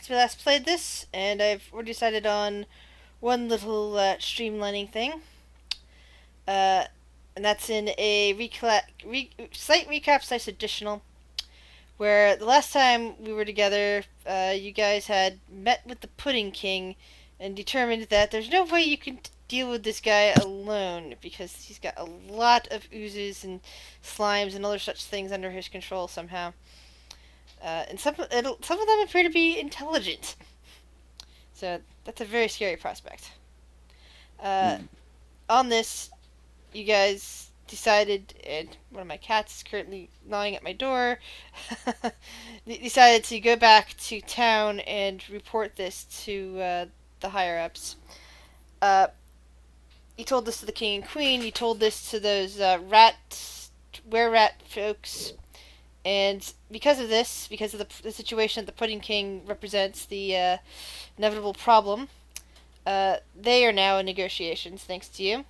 since we last played this, and I've already decided on one little streamlining thing. Uh, and that's in a slight recap slash additional, where the last time we were together, you guys had met with the Pudding King and determined that there's no way you can deal with this guy alone because he's got a lot of oozes and slimes and other such things under his control somehow. And some of them appear to be intelligent. So that's a very scary prospect. Uh, on this, you guys decided, and one of my cats is currently gnawing at my door, decided to go back to town and report this to the higher ups. Uh, you told this to the king and queen. You told this to those were rat folks. And because of this, because of the situation that the Pudding King represents, the inevitable problem, they are now in negotiations, thanks to you.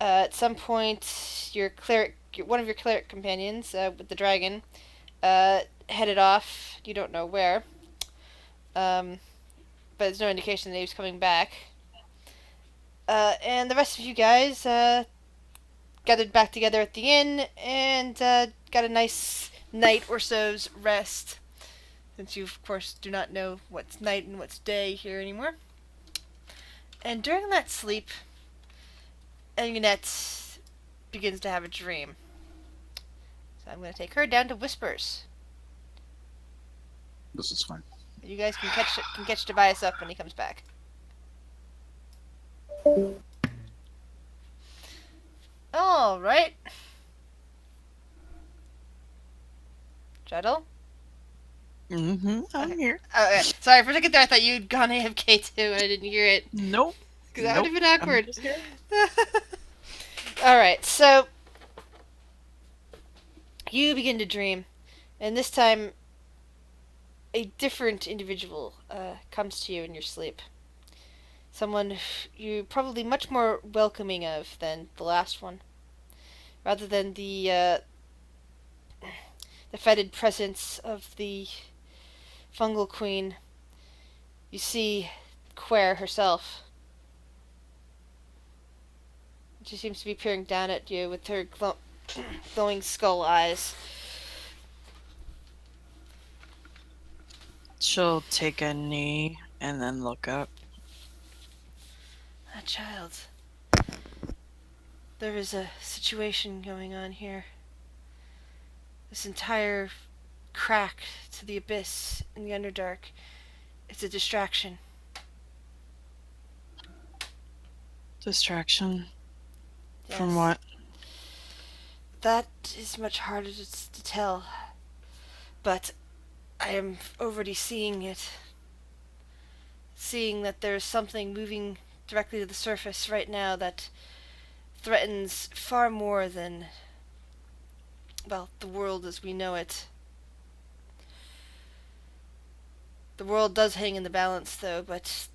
At some point, one of your cleric companions with the dragon, headed off. You don't know where, but there's no indication that he was coming back. And the rest of you guys gathered back together at the inn and got a nice night or so's rest. Since you, of course, do not know what's night and what's day here anymore. And during that sleep, Angunette begins to have a dream. So I'm going to take her down to Whispers. This is fine. You guys can catch Tobias up when he comes back. All right. Dreddle? I'm here. Sorry, for a second there I thought you'd gone AFK too. I didn't hear it. Nope. Because that would have been awkward. Alright, so you begin to dream, and this time a different individual comes to you in your sleep. Someone you're probably much more welcoming of than the last one. Rather than the fetid presence of the fungal queen, you see Quare herself. She seems to be peering down at you with her glowing skull eyes. She'll take a knee and then look up. Ah, child. There is a situation going on here. This entire crack to the abyss in the Underdark, it's a distraction. Distraction? Yes. From what? That is much harder to tell. But I am already seeing it. Seeing that there is something moving directly to the surface right now that threatens far more than, well, the world as we know it. The world does hang in the balance, though, but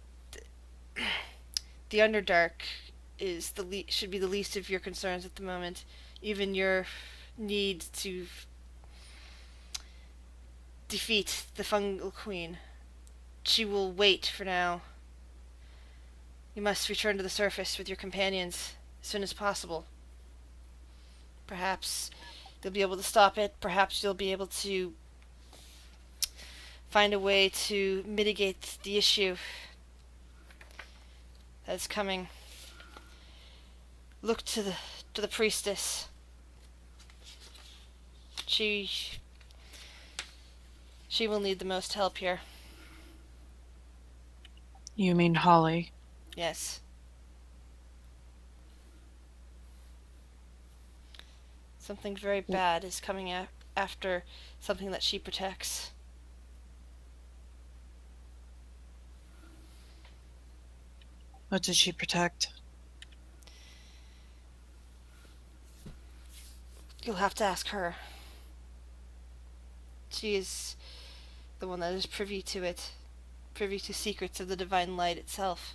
the Underdark is should be the least of your concerns at the moment. Even your need to defeat the Fungal Queen. She will wait for now. You must return to the surface with your companions as soon as possible. Perhaps you'll be able to stop it. Perhaps you'll be able to find a way to mitigate the issue that's coming. Look to the priestess. She will need the most help here. You mean Holly? Yes. Something very bad is coming after something that she protects. What did she protect? You'll have to ask her. She is the one that is privy to it, privy to secrets of the divine light itself.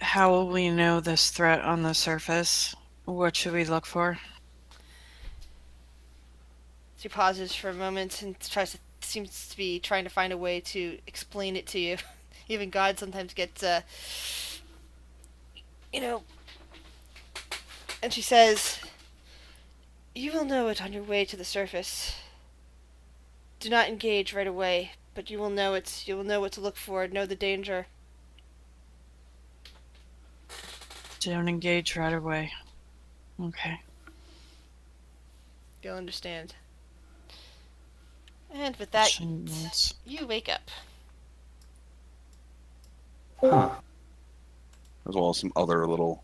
How will we know this threat on the surface? What should we look for? She pauses for a moment and seems to be trying to find a way to explain it to you. Even God sometimes gets, you know. And she says, "You will know it on your way to the surface. Do not engage right away, but you will know it. You will know what to look for. Know the danger." Don't engage right away. Okay. You'll understand. And with that, She nods. you wake up. Huh. As well as some other little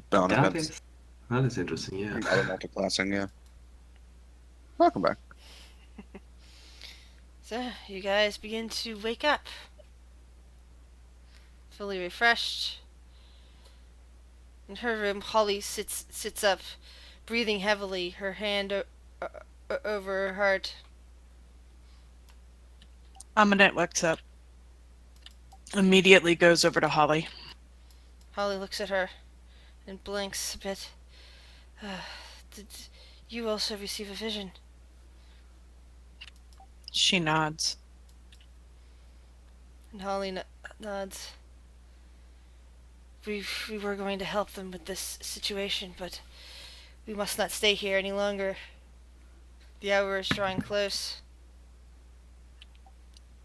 bounty That meds is that is interesting, yeah. and other multiclassing, yeah. Welcome back. So, you guys begin to wake up. Fully refreshed. In her room, Holly sits up, breathing heavily, her hand over her heart. Aminette wakes up. Immediately goes over to Holly. Holly looks at her and blinks a bit. Did you also receive a vision? She nods. And Holly nods. We were going to help them with this situation, but we must not stay here any longer. The hour is drawing close.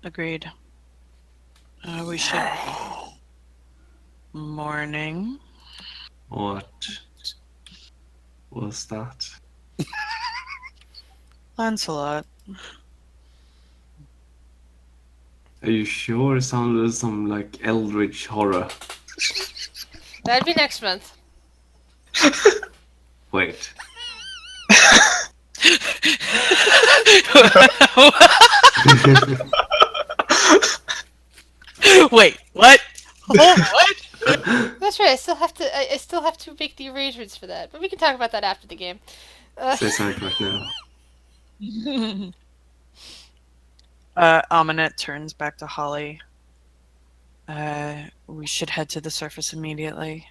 Agreed. We should. Morning. What was that? Lancelot. Are you sure it sounded some like eldritch horror? That'd be next month. Wait. Wait, what? Oh, what? That's right. I still have to make the arrangements for that. But we can talk about that after the game. Say something right now. Aminette turns back to Holly. We should head to the surface immediately.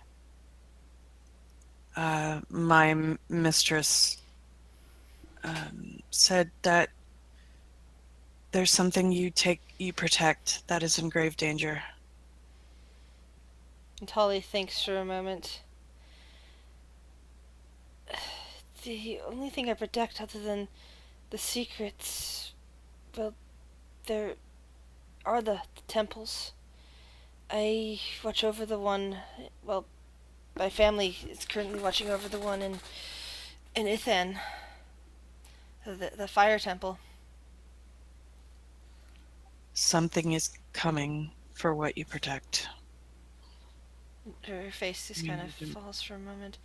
My mistress said that there's something you protect that is in grave danger. And Holly thinks for a moment. The only thing I protect other than the secrets, well, there are the temples. I watch over the one, well, my family is currently watching over the one in Ithan, the fire temple. Something is coming for what you protect. Her face just kind of falls for a moment.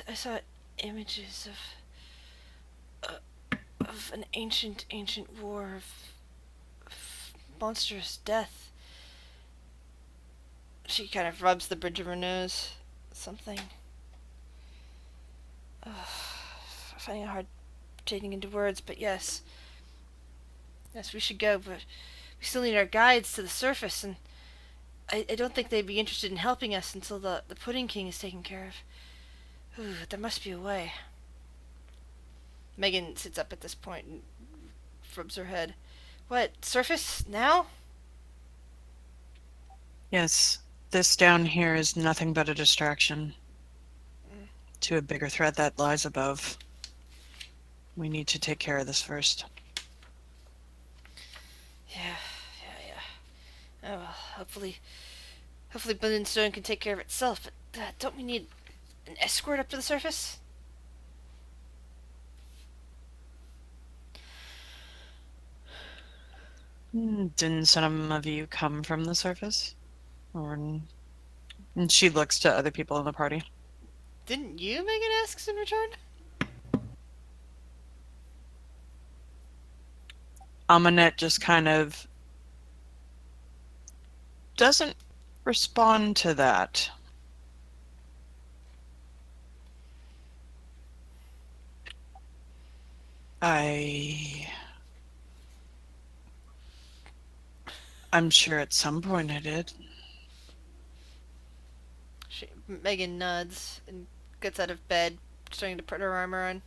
I saw images of an ancient war of monstrous death. She kind of rubs the bridge of her nose. Something. Finding it hard taking into words, but yes. Yes, we should go, but we still need our guides to the surface, and I don't think they'd be interested in helping us until the Pudding King is taken care of. Ooh, there must be a way. Megan sits up at this point and rubs her head. What, surface now? Yes, this down here is nothing but a distraction to a bigger threat that lies above. We need to take care of this first. Yeah. Oh well, hopefully Blindstone can take care of itself, but don't we need an escort up to the surface? Didn't some of you come from the surface? And she looks to other people in the party. Didn't you, Megan, asks in return? Aminette just kind of doesn't respond to that. I'm sure at some point I did. Megan nods and gets out of bed, starting to put her armor on.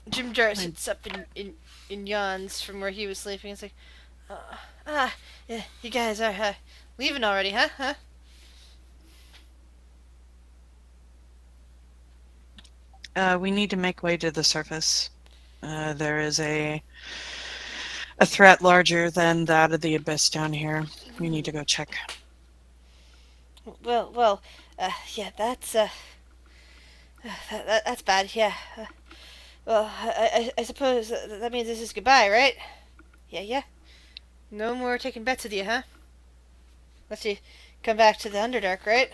Jim Jar sits up and yawns from where he was sleeping. It's like, yeah, you guys are leaving already, huh? We need to make way to the surface. There is a threat larger than that of the abyss down here. We need to go check. Well, yeah, that's bad. Yeah. Well, I suppose that means this is goodbye, right? Yeah. No more taking bets with you, huh? Unless you come back to the Underdark, right?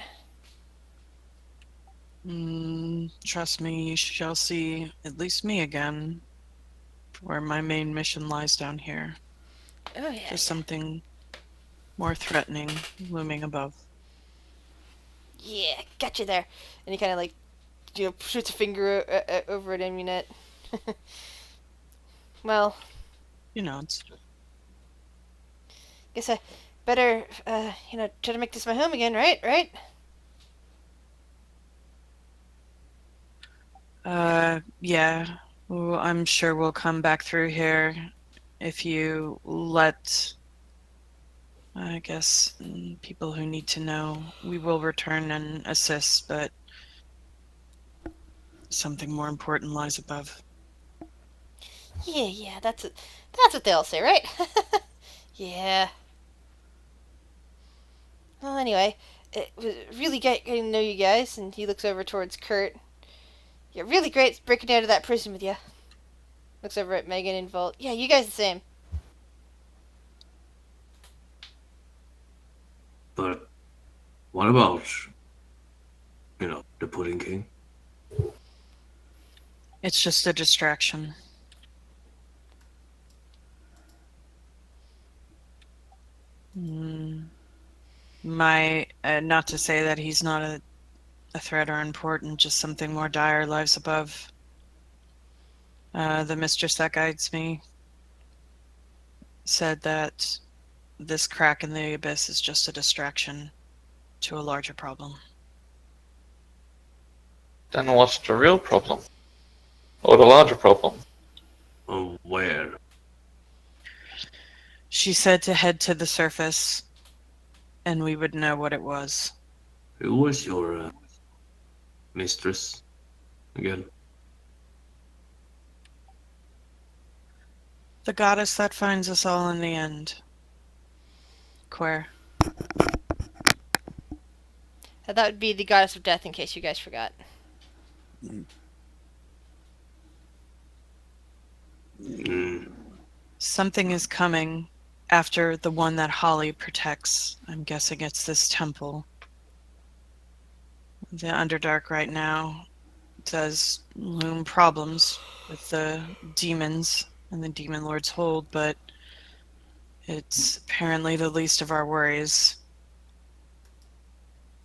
Trust me, you shall see at least me again, where my main mission lies down here. Oh yeah. Just something more threatening looming above. Yeah, got you there. And he kind of shoots a finger over at Immunet. Well, You know, it's guess I better, try to make this my home again, right? Right? yeah. Well, I'm sure we'll come back through here if you let, I guess, people who need to know. We will return and assist, but something more important lies above. Yeah, that's what they all say, right? Yeah. Well, anyway, it was really getting to know you guys, and he looks over towards Kurt. Yeah, really great breaking out of that prison with you. Looks over at Megan and Volt. Yeah, you guys the same. But what about, the Pudding King? It's just a distraction. Not to say that he's not a threat or important, just something more dire lies above. The mistress that guides me said that this crack in the abyss is just a distraction to a larger problem. Then what's the real problem? Or the larger problem? Where? She said to head to the surface, and we would know what it was. Who was your mistress again? The goddess that finds us all in the end. Quer. That would be the goddess of death, in case you guys forgot. Something is coming after the one that Holly protects. I'm guessing it's this temple. The Underdark right now does loom problems with the demons and the Demon Lord's hold, but it's apparently the least of our worries.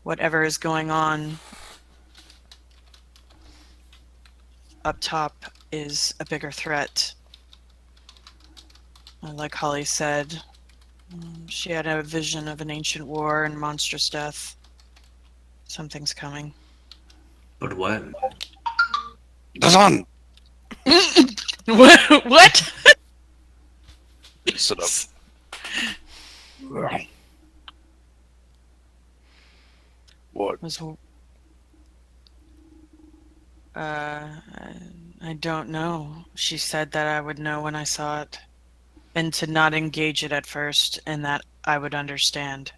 Whatever is going on up top is a bigger threat. Like Holly said, she had a vision of an ancient war and monstrous death. Something's coming. But when? The sun! What? Sit up. What? I don't know. She said that I would know when I saw it, and to not engage it at first, and that I would understand.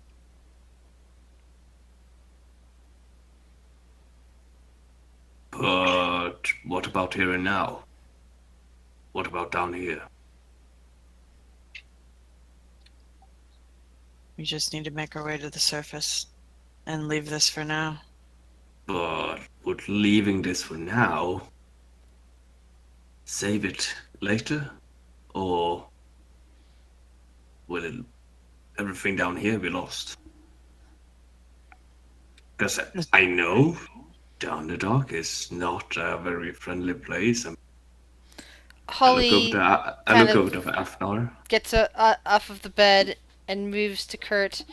But what about here and now? What about down here? We just need to make our way to the surface and leave this for now. But would leaving this for now save it later? Or will everything down here be lost? Because I know the Underdark is not a very friendly place. Holly I look over to Afnar. gets off of the bed and moves to Kurt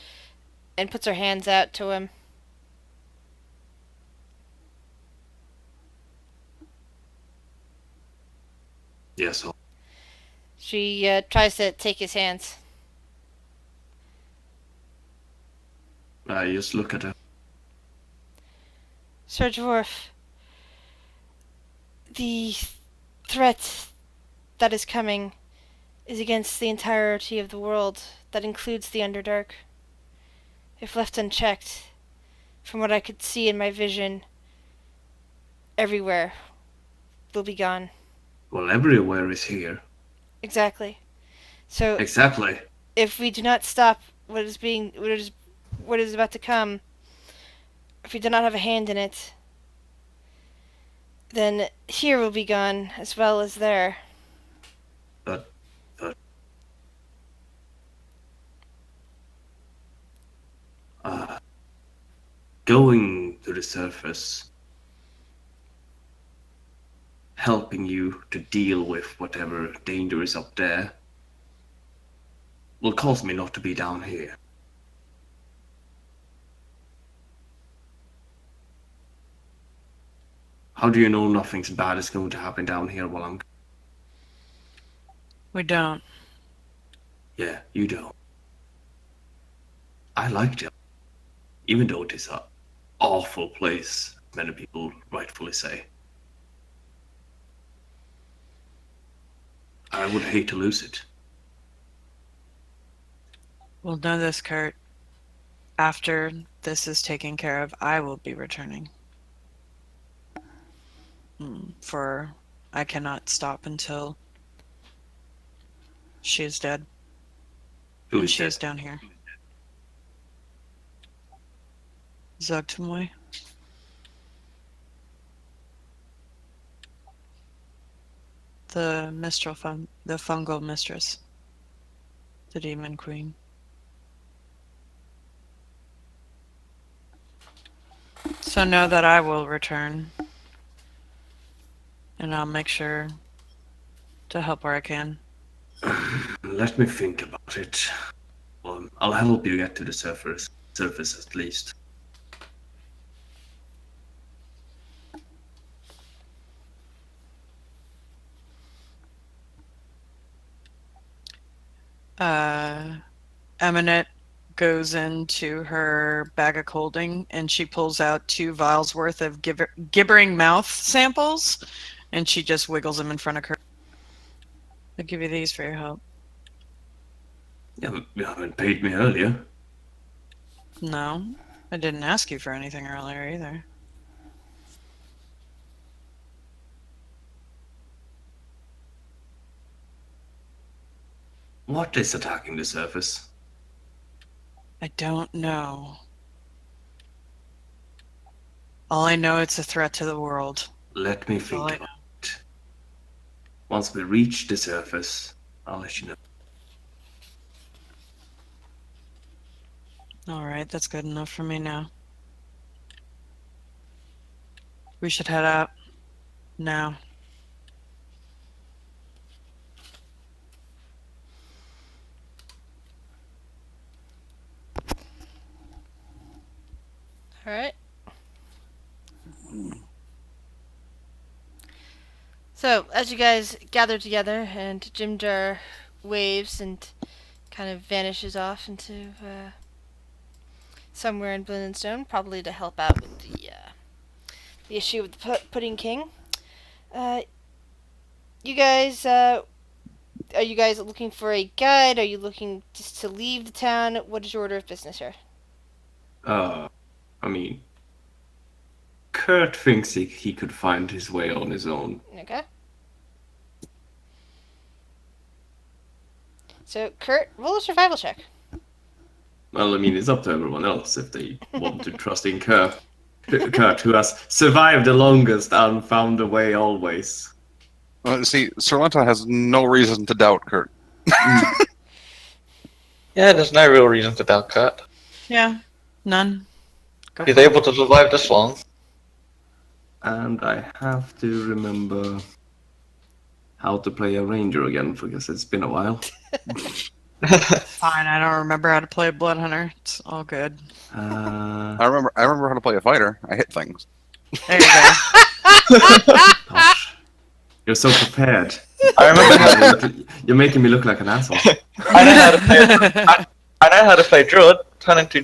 and puts her hands out to him. Yes, sir. She tries to take his hands. I just look at her. Sir Dwarf, the threat that is coming is against the entirety of the world. That includes the Underdark. If left unchecked, from what I could see in my vision, everywhere will be gone. Well, everywhere is here. Exactly. So Exactly. if we do not stop what is about to come, if we do not have a hand in it, then here will be gone as well as there. But going to the surface, helping you to deal with whatever danger is up there, will cause me not to be down here. How do you know nothing's bad is going to happen down here while I'm... We don't. Yeah, you don't. I liked it. Even though it is an awful place, many people rightfully say. I would hate to lose it. Well, know this, Kurt. After this is taken care of, I will be returning. For I cannot stop until she is dead. Who And is she dead? is down here. Zugtamoy. The the fungal mistress. The demon queen. So know that I will return. And I'll make sure to help where I can. Let me think about it. I'll help you get to the surface at least. Eminent goes into her bag of holding and she pulls out 2 vials worth of gibbering mouth samples and she just wiggles them in front of her. I'll give you these for your help. You haven't paid me earlier. No, I didn't ask you for anything earlier either. What is attacking the surface? I don't know. All I know, it's a threat to the world. Let me think about it. Once we reach the surface, I'll let you know. Alright, that's good enough for me now. We should head out. Now. Alright. So, as you guys gather together and Jimjar waves and kind of vanishes off into somewhere in Blindenstone, probably to help out with the issue with the Pudding King. You guys, are you guys looking for a guide? Are you looking just to leave the town? What is your order of business here? I mean, Kurt thinks he could find his way on his own. Okay. So, Kurt, roll a survival check. Well, I mean, it's up to everyone else if they want to trust in Kurt. Kurt, who has survived the longest and found a way always. See, Serlenta has no reason to doubt Kurt. Yeah, there's no real reason to doubt Kurt. Yeah, none. Go He's for it. able to survive this long. And I have to remember how to play a ranger again because it's been a while. Fine, I don't remember how to play a blood hunter. It's all good. I remember how to play a fighter. I hit things. There you go. Gosh. You're so prepared. I remember. You're making me look like an asshole. I know how to play. I know how to play druid. Turn into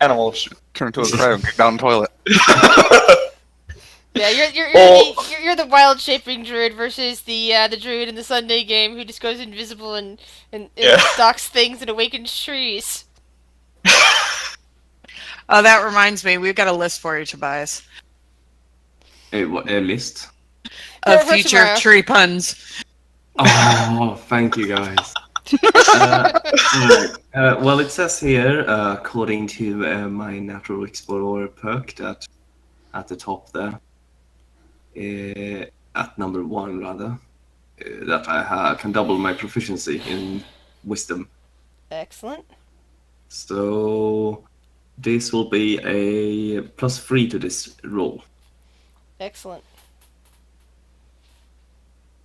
animals. Turn into a crab, get down the toilet. Yeah, Oh. you're the wild shaping druid versus the druid in the Sunday game who just goes invisible and Yeah. stalks things and awakens trees. Oh, that reminds me. We've got a list for you, Tobias. A list? Of For future tomorrow. tree puns. Oh, thank you guys. Well, it says here, according to my Natural Explorer perk, that at the top there, at number 1 rather, that I can double my proficiency in wisdom. Excellent. So this will be a +3 to this roll. Excellent.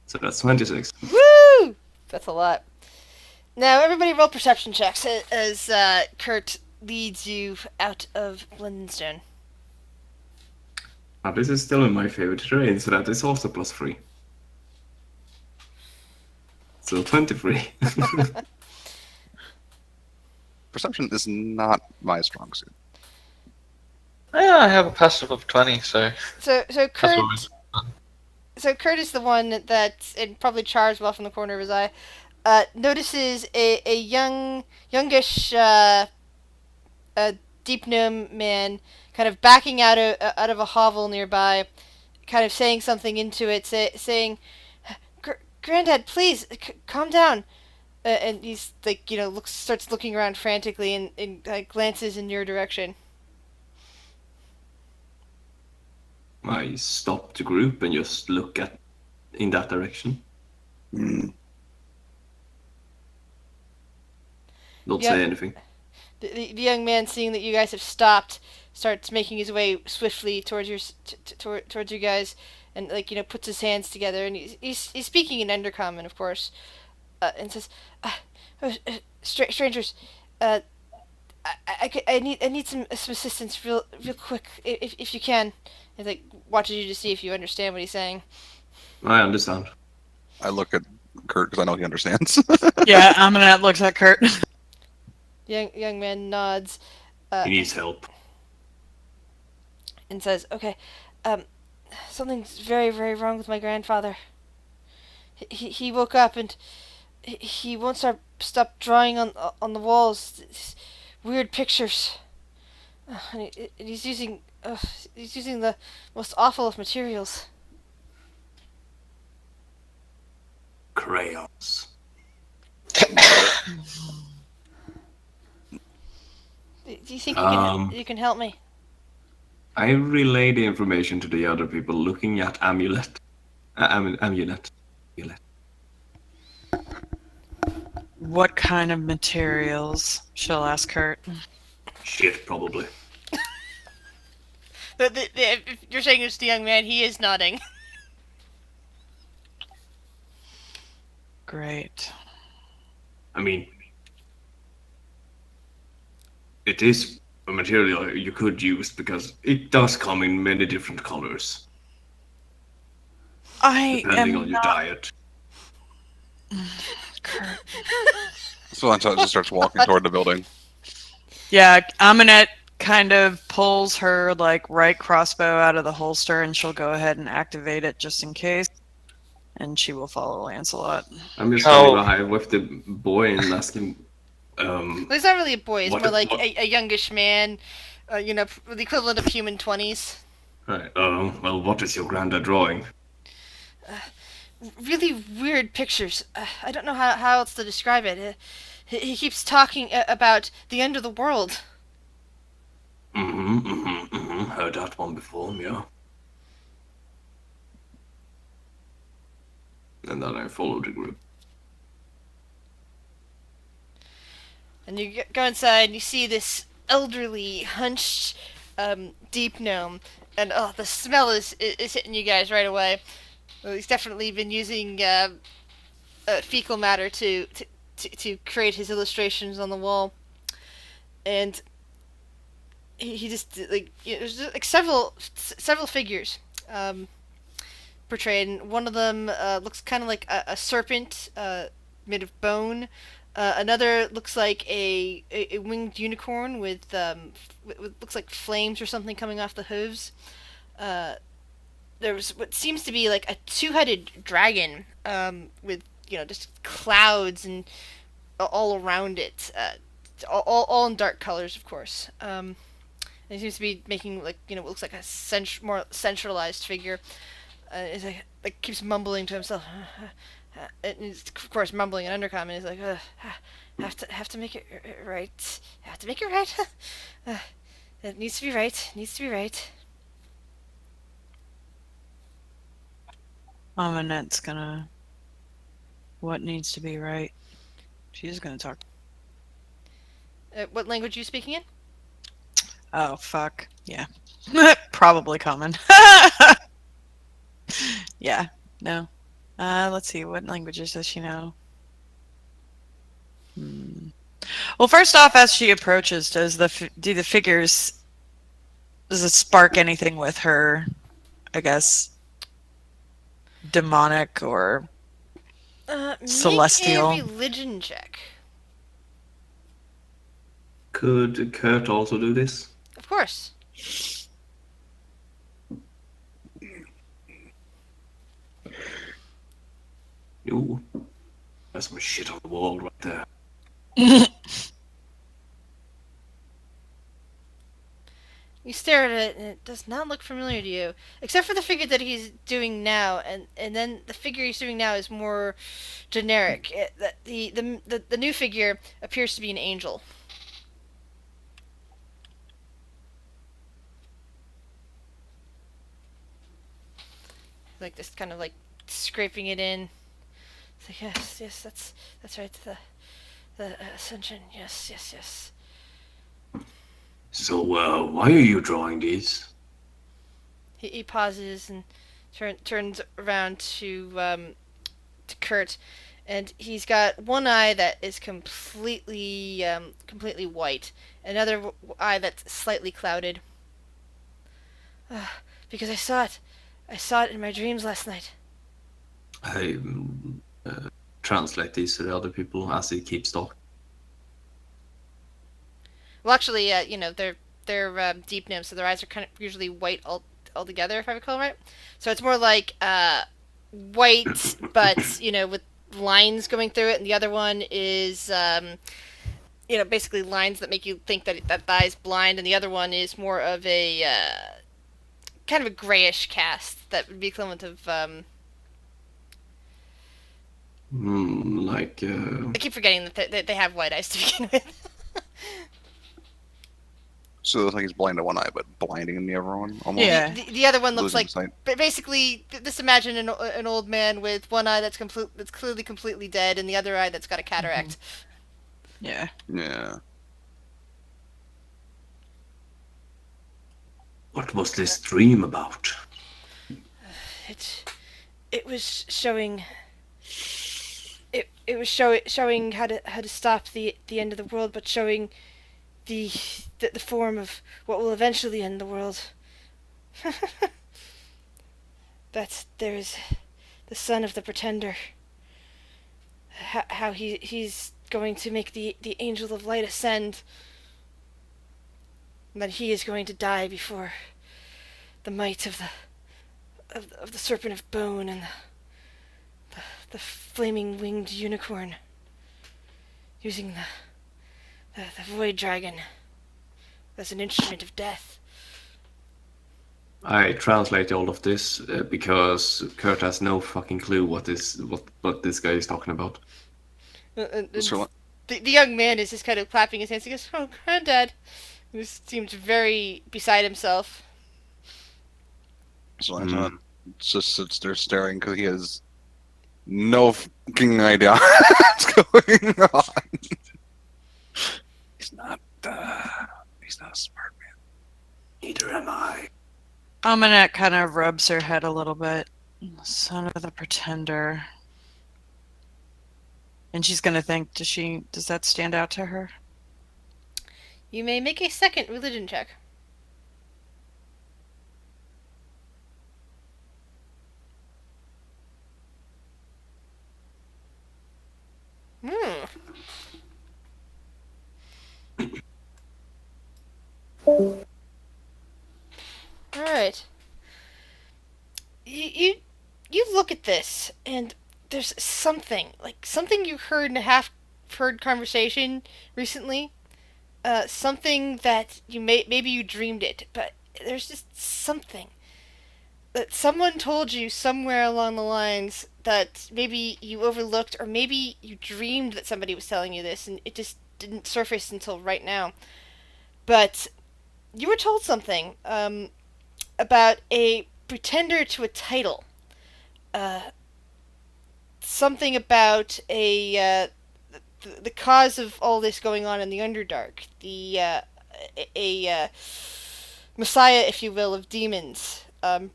So that's 26. Woo! That's a lot. Now, everybody roll perception checks as Kurt leads you out of Blendenstone. Now, this is still in my favorite terrain, so that is also +3. So 23. Perception is not my strong suit. Yeah, I have a passive of 20, so So that's Kurt, always fun. so Kurt is the one that, and probably Char's well from the corner of his eye, notices a youngish, deep gnome man kind of backing out of a hovel nearby, kind of saying something into it, saying, "Granddad, please calm down." And he's like, starts looking around frantically and glances in your direction. I stop the group and just look in that direction. Mm. Don't Yeah. say anything. The young man, seeing that you guys have stopped, starts making his way swiftly towards towards you guys, and puts his hands together, and he's speaking in Undercommon, of course, and says, "Strangers, I need some assistance real quick if you can." And watches you to see if you understand what he's saying. I understand. I look at Kurt because I know he understands. Yeah, Aminat looks at Kurt. Young man nods. He needs help. And says, "Okay, something's very, very wrong with my grandfather. He woke up and he won't stop drawing on the walls these weird pictures. And he's using the most awful of materials. Crayons. Do you think Um, you can help me?" I relay the information to the other people looking at amulet. Amulet. What kind of materials? She'll ask Kurt. Shit, probably. If you're saying it's the young man, he is nodding. Great. I mean, it is a material you could use because it does come in many different colors, I depending am on your not diet. Kurt. So Anton just starts walking toward the building. Yeah, Aminat kind of pulls her right crossbow out of the holster, and she'll go ahead and activate it just in case. And she will follow Lancelot. I'm just How- standing behind with the boy and asking, Well, he's not really a boy. He's What- more like what- a youngish man. The equivalent of human 20s. right, well, what is your granddad drawing? Really weird pictures. I don't know how else to describe it. He keeps talking about the end of the world. Heard that one before, yeah. And then I followed the group. And you go inside and you see this elderly, hunched, deep gnome. And the smell is hitting you guys right away. Well, he's definitely been using fecal matter to create his illustrations on the wall. And he just there's just, several figures. portrayed, and one of them looks kind of like a serpent made of bone. Another looks like a winged unicorn with looks like flames or something coming off the hooves. Uh, there's what seems to be like a two-headed dragon with just clouds and all around it, all in dark colors, of course. And he seems to be making like what looks like a more centralized figure. Is like keeps mumbling to himself, and he's of course mumbling an undercom, and he's like, have to make it right, have to make it right. It needs to be right, needs to be right. Annette's gonna. What needs to be right? She's gonna talk. What language are you speaking in? Oh, fuck. Yeah. Probably common. Yeah. No. Let's see. What languages does she know? Well, first off, as she approaches, do the figures, does it spark anything with her, I guess, demonic or celestial? Make a religion check. Could Kurt also do this? Of course. Ooh, that's some shit on the wall right there. You stare at it, and it does not look familiar to you, except for the figure that he's doing now, and then the figure he's doing now is more generic. The new figure appears to be an angel. Like this, kind of like scraping it in. It's like yes, that's right. The ascension. Yes. So, why are you drawing these? He pauses and turns around to Kurt, and he's got one eye that is completely white, another eye that's slightly clouded. Because I saw it in my dreams last night. I translate these to the other people as he keeps talking. Well, actually, they're deep nymphs, so their eyes are kind of usually white altogether, if I recall right. So it's more like white, but with lines going through it, and the other one is basically lines that make you think that the eye's blind, and the other one is more of a kind of a grayish cast that would be equivalent of. Like. I keep forgetting that they have white eyes to begin with. So it looks like he's blind to one eye, but blinding in the other one almost. Yeah. The other one looks Losing like sight. basically just imagine an old man with one eye that's clearly completely dead, and the other eye that's got a cataract. Yeah. Yeah. What was this dream about? It was showing. It was showing how to stop the end of the world, but showing the form of what will eventually end the world. There is the son of the pretender. How he's going to make the angel of light ascend, and that he is going to die before the might of the serpent of bone and the flaming winged unicorn, using the void dragon as an instrument of death. I translate all of this because Kurt has no fucking clue what this guy is talking about. And So the young man is just kind of clapping his hands. He goes, "Oh, Granddad!" He seems very beside himself. So Antoine just sits there staring because he has no fucking idea what's going on. He's not a smart man. Neither am I. Amanette kind of rubs her head a little bit. Son of the pretender. And she's gonna think, does that stand out to her? You may make a second religion check. All right. You look at this, and there's something you heard in a half-heard conversation recently. Something that maybe you dreamed it, but there's just something that someone told you somewhere along the lines that maybe you overlooked, or maybe you dreamed that somebody was telling you this, and it just didn't surface until right now. But you were told something about a pretender to a title. Uh, Something about the cause of all this going on in the Underdark. A messiah, if you will, of demons,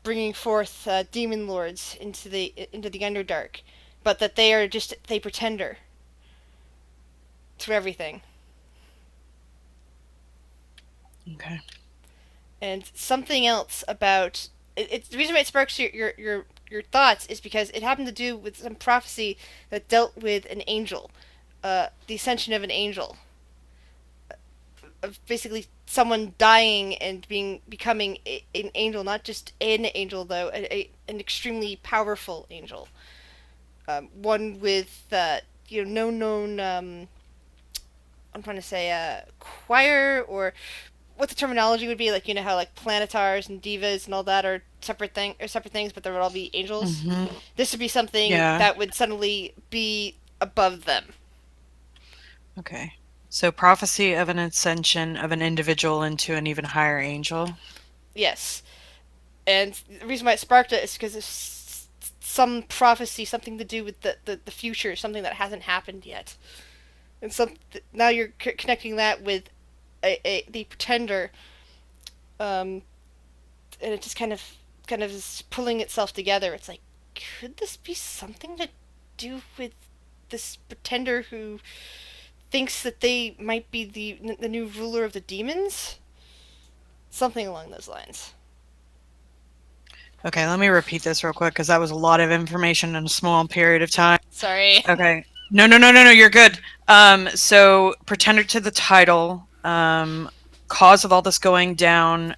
bringing forth demon lords into the Underdark, but that they are just a pretender to everything. Okay. And something else about it's the reason why it sparks your thoughts is because it happened to do with some prophecy that dealt with an angel, the ascension of an angel, of basically someone dying and becoming an angel, not just an angel though, an extremely powerful angel, one with no known I'm trying to say choir, or what the terminology would be, like how like planetars and divas and all that are separate things, but there would all be angels. Mm-hmm. This would be something Yeah. that would suddenly be above them. Okay. So prophecy of an ascension of an individual into an even higher angel. Yes, and the reason why it sparked it is because it's some prophecy, something to do with the future, something that hasn't happened yet, and now you're connecting that with the pretender, and it just kind of is pulling itself together. It's like, could this be something to do with this pretender who thinks that they might be the new ruler of the demons? Something along those lines. Okay, let me repeat this real quick because that was a lot of information in a small period of time. Sorry. Okay. No, you're good. So pretender to the title, cause of all this going down,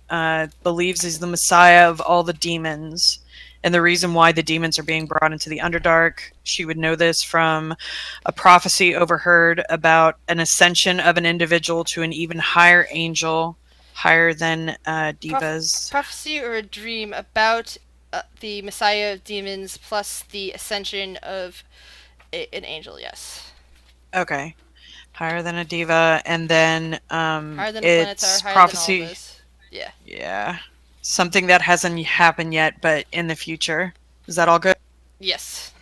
believes he's the messiah of all the demons, and the reason why the demons are being brought into the Underdark. She would know this from a prophecy overheard about an ascension of an individual to an even higher angel, higher than divas. Prophecy or a dream about the messiah of demons plus the ascension of an angel, yes. Okay. Higher than a diva, and then Higher than a it's planetar, higher prophecy. than all this. Yeah. Yeah. Something that hasn't happened yet, but in the future. Is that all good? Yes.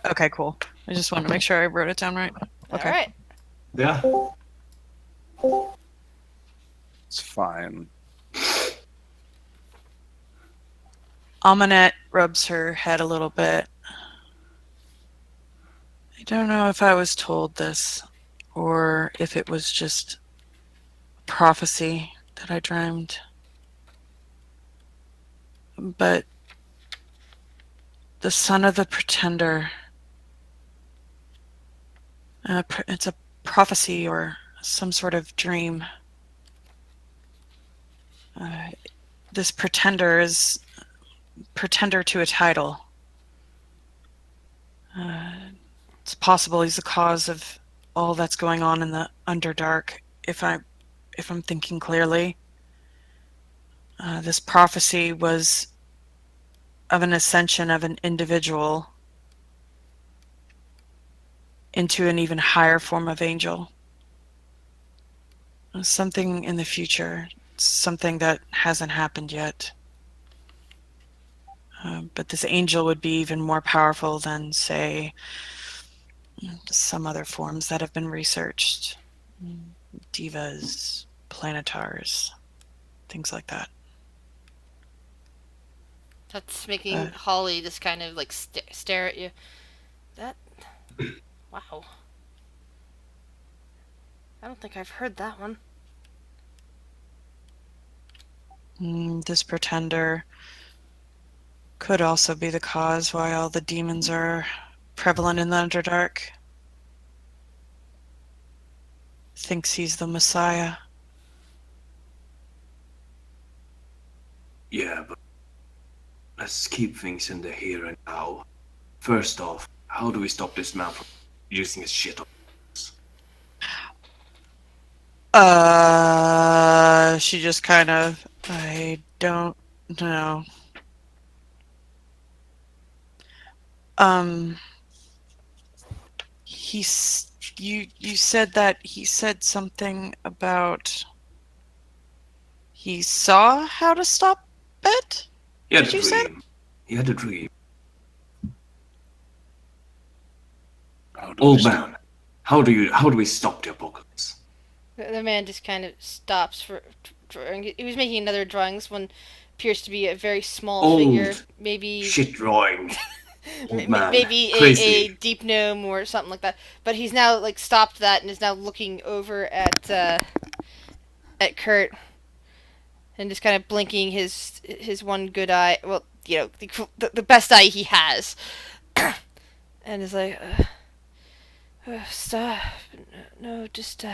Okay, cool. I just wanted to make sure I wrote it down right. Okay. All right. Yeah. It's fine. Amanette rubs her head a little bit. I don't know if I was told this or if it was just prophecy that I dreamed. But the son of the pretender, it's a prophecy or some sort of dream. This pretender is pretender to a title. It's possible he's the cause of all that's going on in the Underdark, if I'm thinking clearly. This prophecy was of an ascension of an individual into an even higher form of angel. Something in the future, something that hasn't happened yet. But this angel would be even more powerful than, say, some other forms that have been researched. Divas, planetars, things like that. That's making Holly just kind of like stare at you. That. Wow. I don't think I've heard that one. This pretender could also be the cause why all the demons are prevalent in the Underdark. Thinks he's the Messiah. Yeah, but let's keep things in the here and now. First off, how do we stop this man from using his shit on us? She just kind of, I don't know. Um, you said that he said something about he saw how to stop it? He had Did a you say? dream. He had a dream. How do Old we stop- man, how do we stop the apocalypse? The man just kind of stops for drawing. He was making another drawing. This one appears to be a very small figure, Old maybe shit drawing. Old man. maybe a Crazy. deep gnome or something like that. But he's now like stopped that and is now looking over at Kurt and just kind of blinking his one good eye. Well, you know, the best eye he has, and is like, stop, no, just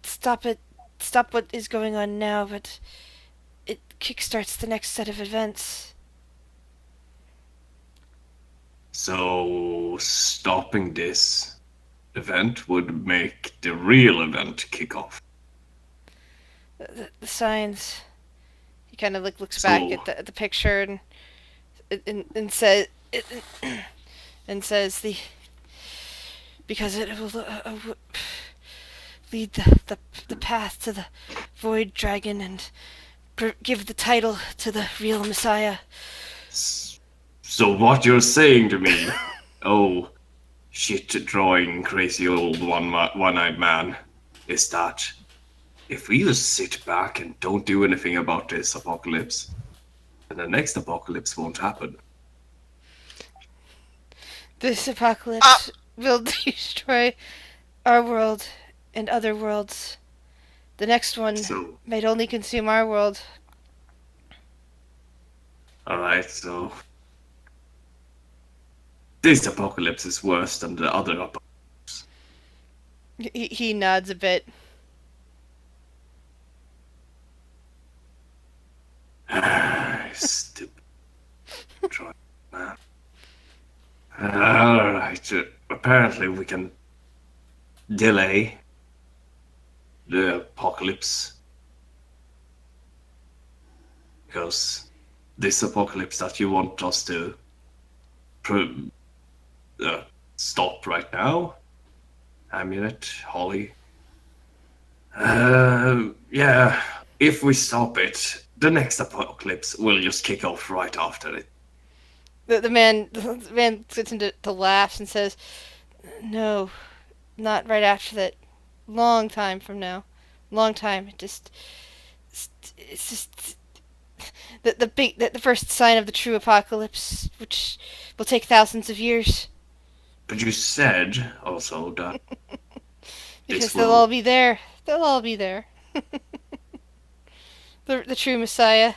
stop it, stop what is going on now, but it kickstarts the next set of events. So stopping this event would make the real event kick off. The signs. He kind of like looks So- back at the picture and says and says because it will lead the path to the void dragon and give the title to the real Messiah. So what you're saying to me, oh, shit drawing crazy old one-eyed man, is that if we just sit back and don't do anything about this apocalypse, then the next apocalypse won't happen. This apocalypse will destroy our world and other worlds. The next one So, might only consume our world. alright, so this apocalypse is worse than the other apocalypse. He nods a bit. Stupid drawing man. Alright, apparently we can delay the apocalypse. Because this apocalypse that you want us to stop right now, Amulet, Holly. Yeah, if we stop it, the next apocalypse will just kick off right after it. The man sits into the laughs and says, "No, not right after that. Long time from now. Long time. It's just the first sign of the true apocalypse, which will take thousands of years But you said also that because this they'll will- all be there. They'll all be there. the true Messiah,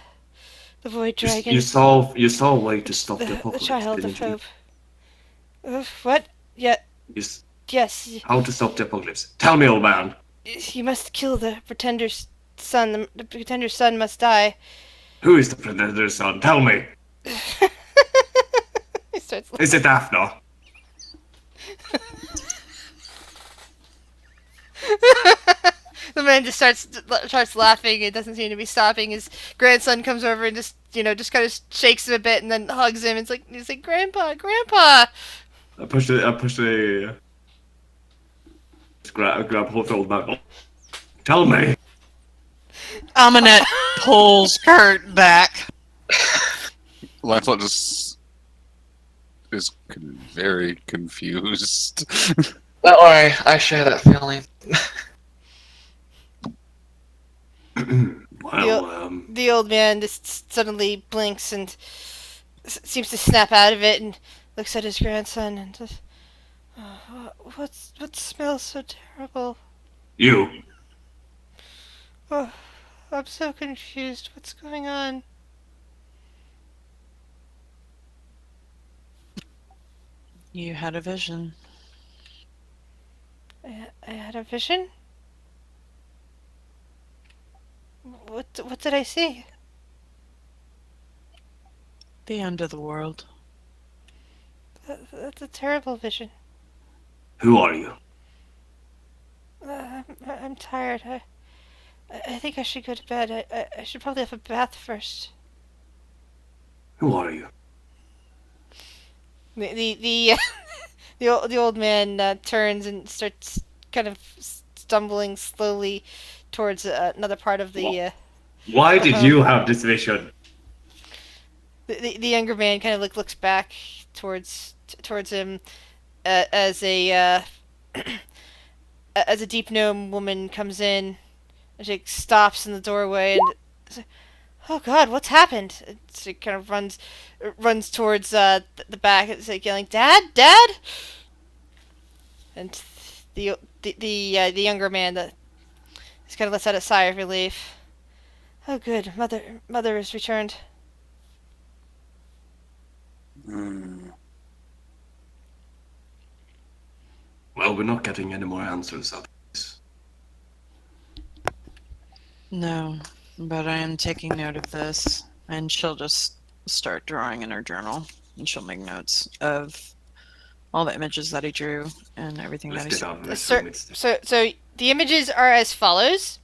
the void dragon, you saw a way to stop the the apocalypse, child of didn't you? hope. What? Yeah. You s- Yes. How to stop the apocalypse? Tell me, old man. You must kill the pretender's son. The pretender's son must die. Who is the predator's son? Tell me. He starts Is it Daphne? The man just starts laughing. It doesn't seem to be stopping. His grandson comes over and just kind of shakes him a bit and then hugs him. He's like, Grandpa, Grandpa. I push the grab hold of the old man. Tell me. Aminet pulls Kurt back. Lancelot just is very confused. Don't worry, I share that feeling. Well, The old man just suddenly blinks and seems to snap out of it and looks at his grandson and says, what smells so terrible? you. Oh, I'm so confused. What's going on? You had a vision. I had a vision? What did I see? The end of the world. That's a terrible vision. Who are you? I'm tired. I think I should go to bed. I should probably have a bath first. Who are you? The old man turns and starts kind of stumbling slowly towards another part of the Why the did home. you have this vision? The younger man kind of looks back towards him as a as a deep gnome woman comes in and she stops in the doorway and says, "Oh God, what's happened?" And she kind of runs towards the back. It's like yelling, "Dad, Dad!" And the younger man that just kind of lets out a sigh of relief. "Oh, good, mother has returned." Hmm. Well, we're not getting any more answers out of this. No, but I am taking note of this, and she'll just start drawing in her journal, and she'll make notes of all the images that he drew and everything Let's that get he. out of this So, room. It's so the images are as follows.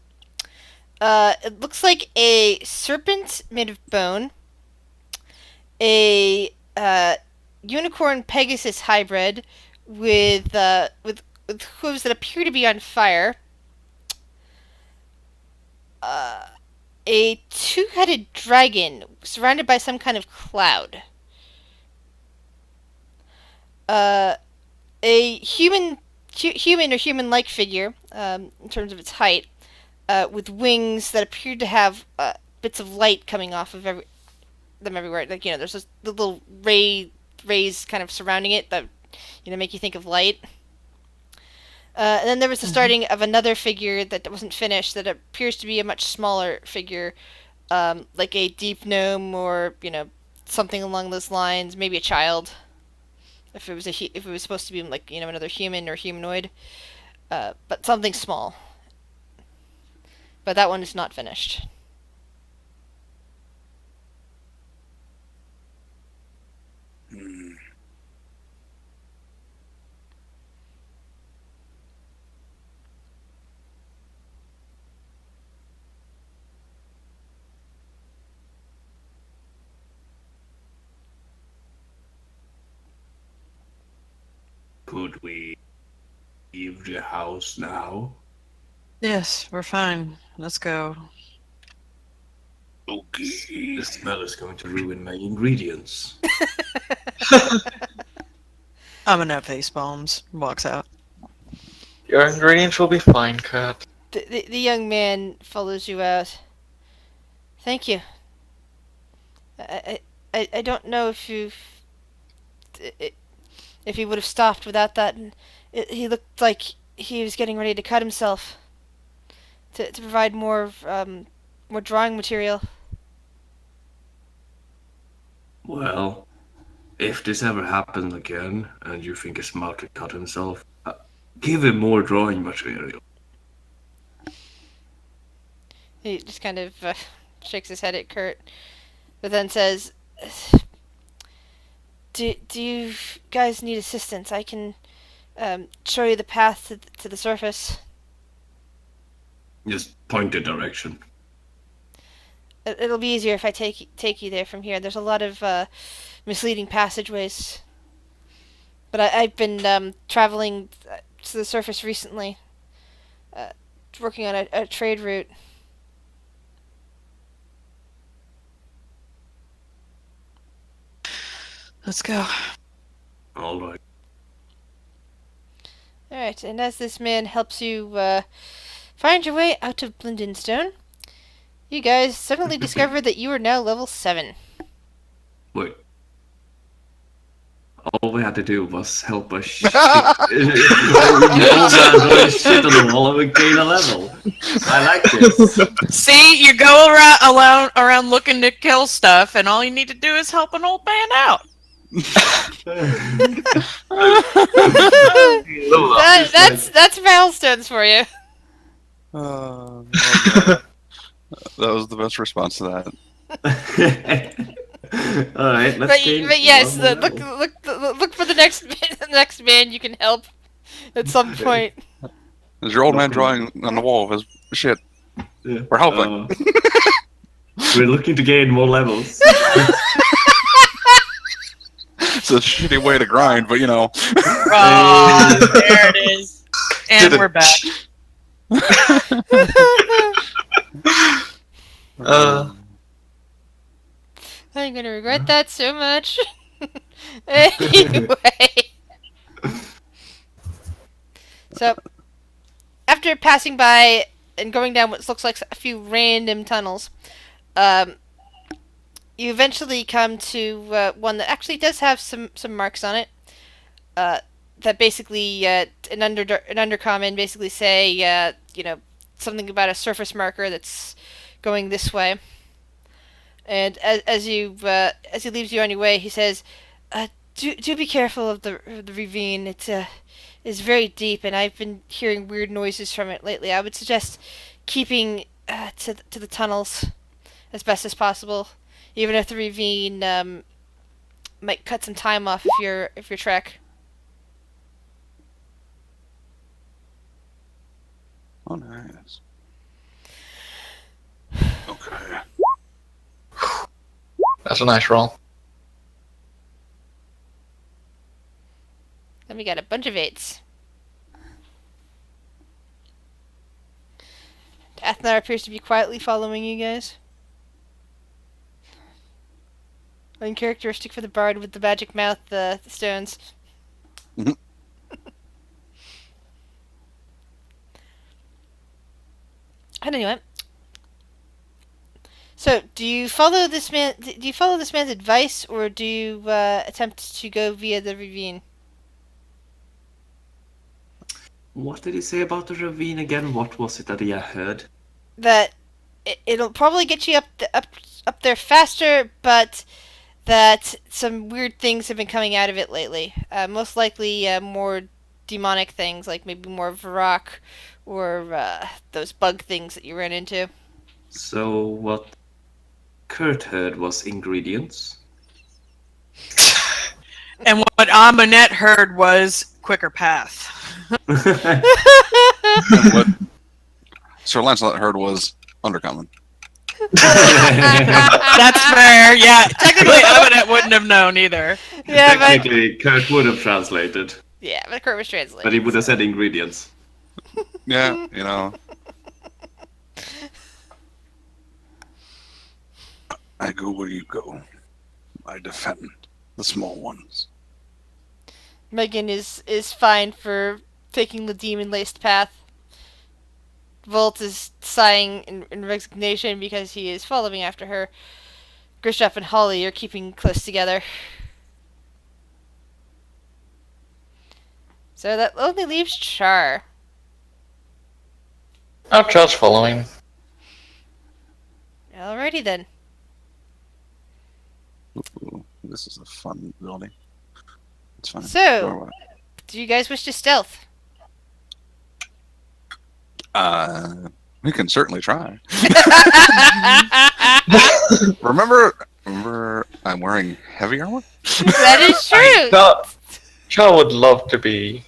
It looks like a serpent made of bone, a unicorn Pegasus hybrid with hooves that appear to be on fire, a two-headed dragon surrounded by some kind of cloud, a human or human-like figure in terms of its height, with wings that appear to have bits of light coming off of them everywhere. Like, there's this little rays kind of surrounding it that make you think of light. And then there was the starting of another figure that wasn't finished that appears to be a much smaller figure, like a deep gnome or something along those lines, maybe a child. If it was supposed to be like another human or humanoid, but something small. But that one is not finished. Hmm. Could we leave the house now? Yes, we're fine. Let's go. Okay. The smell is going to ruin my ingredients. I'm gonna face bombs. Walks out. Your ingredients will be fine, Cat. The young man follows you out. Thank you. I don't know if he would have stopped without that. And he looked like he was getting ready to cut himself to provide more drawing material. Well, if this ever happens again and you think it's smart to cut himself, give him more drawing material. He just kind of shakes his head at Kurt, but then says, "Do you guys need assistance? I can show you the path to the surface." Just point the direction. It'll be easier if I take you there from here. There's a lot of misleading passageways. But I've been traveling to the surface recently, working on a trade route. Let's go. All right. Alright, and as this man helps you find your way out of Blindenstone, you guys suddenly discover that you are now level 7. Wait. All we had to do was help us shit on the wall and we gain a level. I like this. See, you go around looking to kill stuff, and all you need to do is help an old man out. That's milestones for you. That was the best response to that. All right, let's But, gain but yes, one more look for the next the next man you can help at some point. There's your old man Looking- drawing on the wall of his shit. Yeah. We're helping. We're looking to gain more levels. It's a shitty way to grind, but you know. Oh, there it is. And Did it- we're back. I'm gonna regret that so much. Anyway. So, after passing by and going down what looks like a few random tunnels, you eventually come to one that actually does have some marks on it. That basically, an undercommon basically say, something about a surface marker that's going this way. And as he leaves you on your way, he says, "Do be careful of the ravine. It's very deep, and I've been hearing weird noises from it lately. I would suggest keeping to the tunnels as best as possible, even if the ravine might cut some time off if your trek." Oh, nice. Okay. That's a nice roll. Then we got a bunch of 8s. Athnar appears to be quietly following you guys. Uncharacteristic for the bard with the magic mouth, the stones. Mhm. Anyway, so do you follow this man? Do you follow this man's advice, or do you attempt to go via the ravine? What did he say about the ravine again? What was it that he had heard? That it'll probably get you up there faster, but that some weird things have been coming out of it lately. Most likely more demonic things, like maybe more Varrock or those bug things that you ran into. So what Kurt heard was ingredients. And what Amonette heard was quicker path. And what Sir Lancelot heard was undercommon. That's fair. Yeah, technically Amonette wouldn't have known either. Yeah, but Technically, Kurt would have translated, Kurt was translating. but he would have said ingredients. Yeah, you know. I go where you go. I defend the small ones. Megan is fine for taking the demon-laced path. Volt is sighing in resignation because he is following after her. Grishap and Holly are keeping close together. So that only leaves Char. I'm just following. Alrighty then. Ooh, this is a fun building. It's fine. So, do you guys wish to stealth? We can certainly try. Remember, I'm wearing heavy armor? That is true! Char would love to be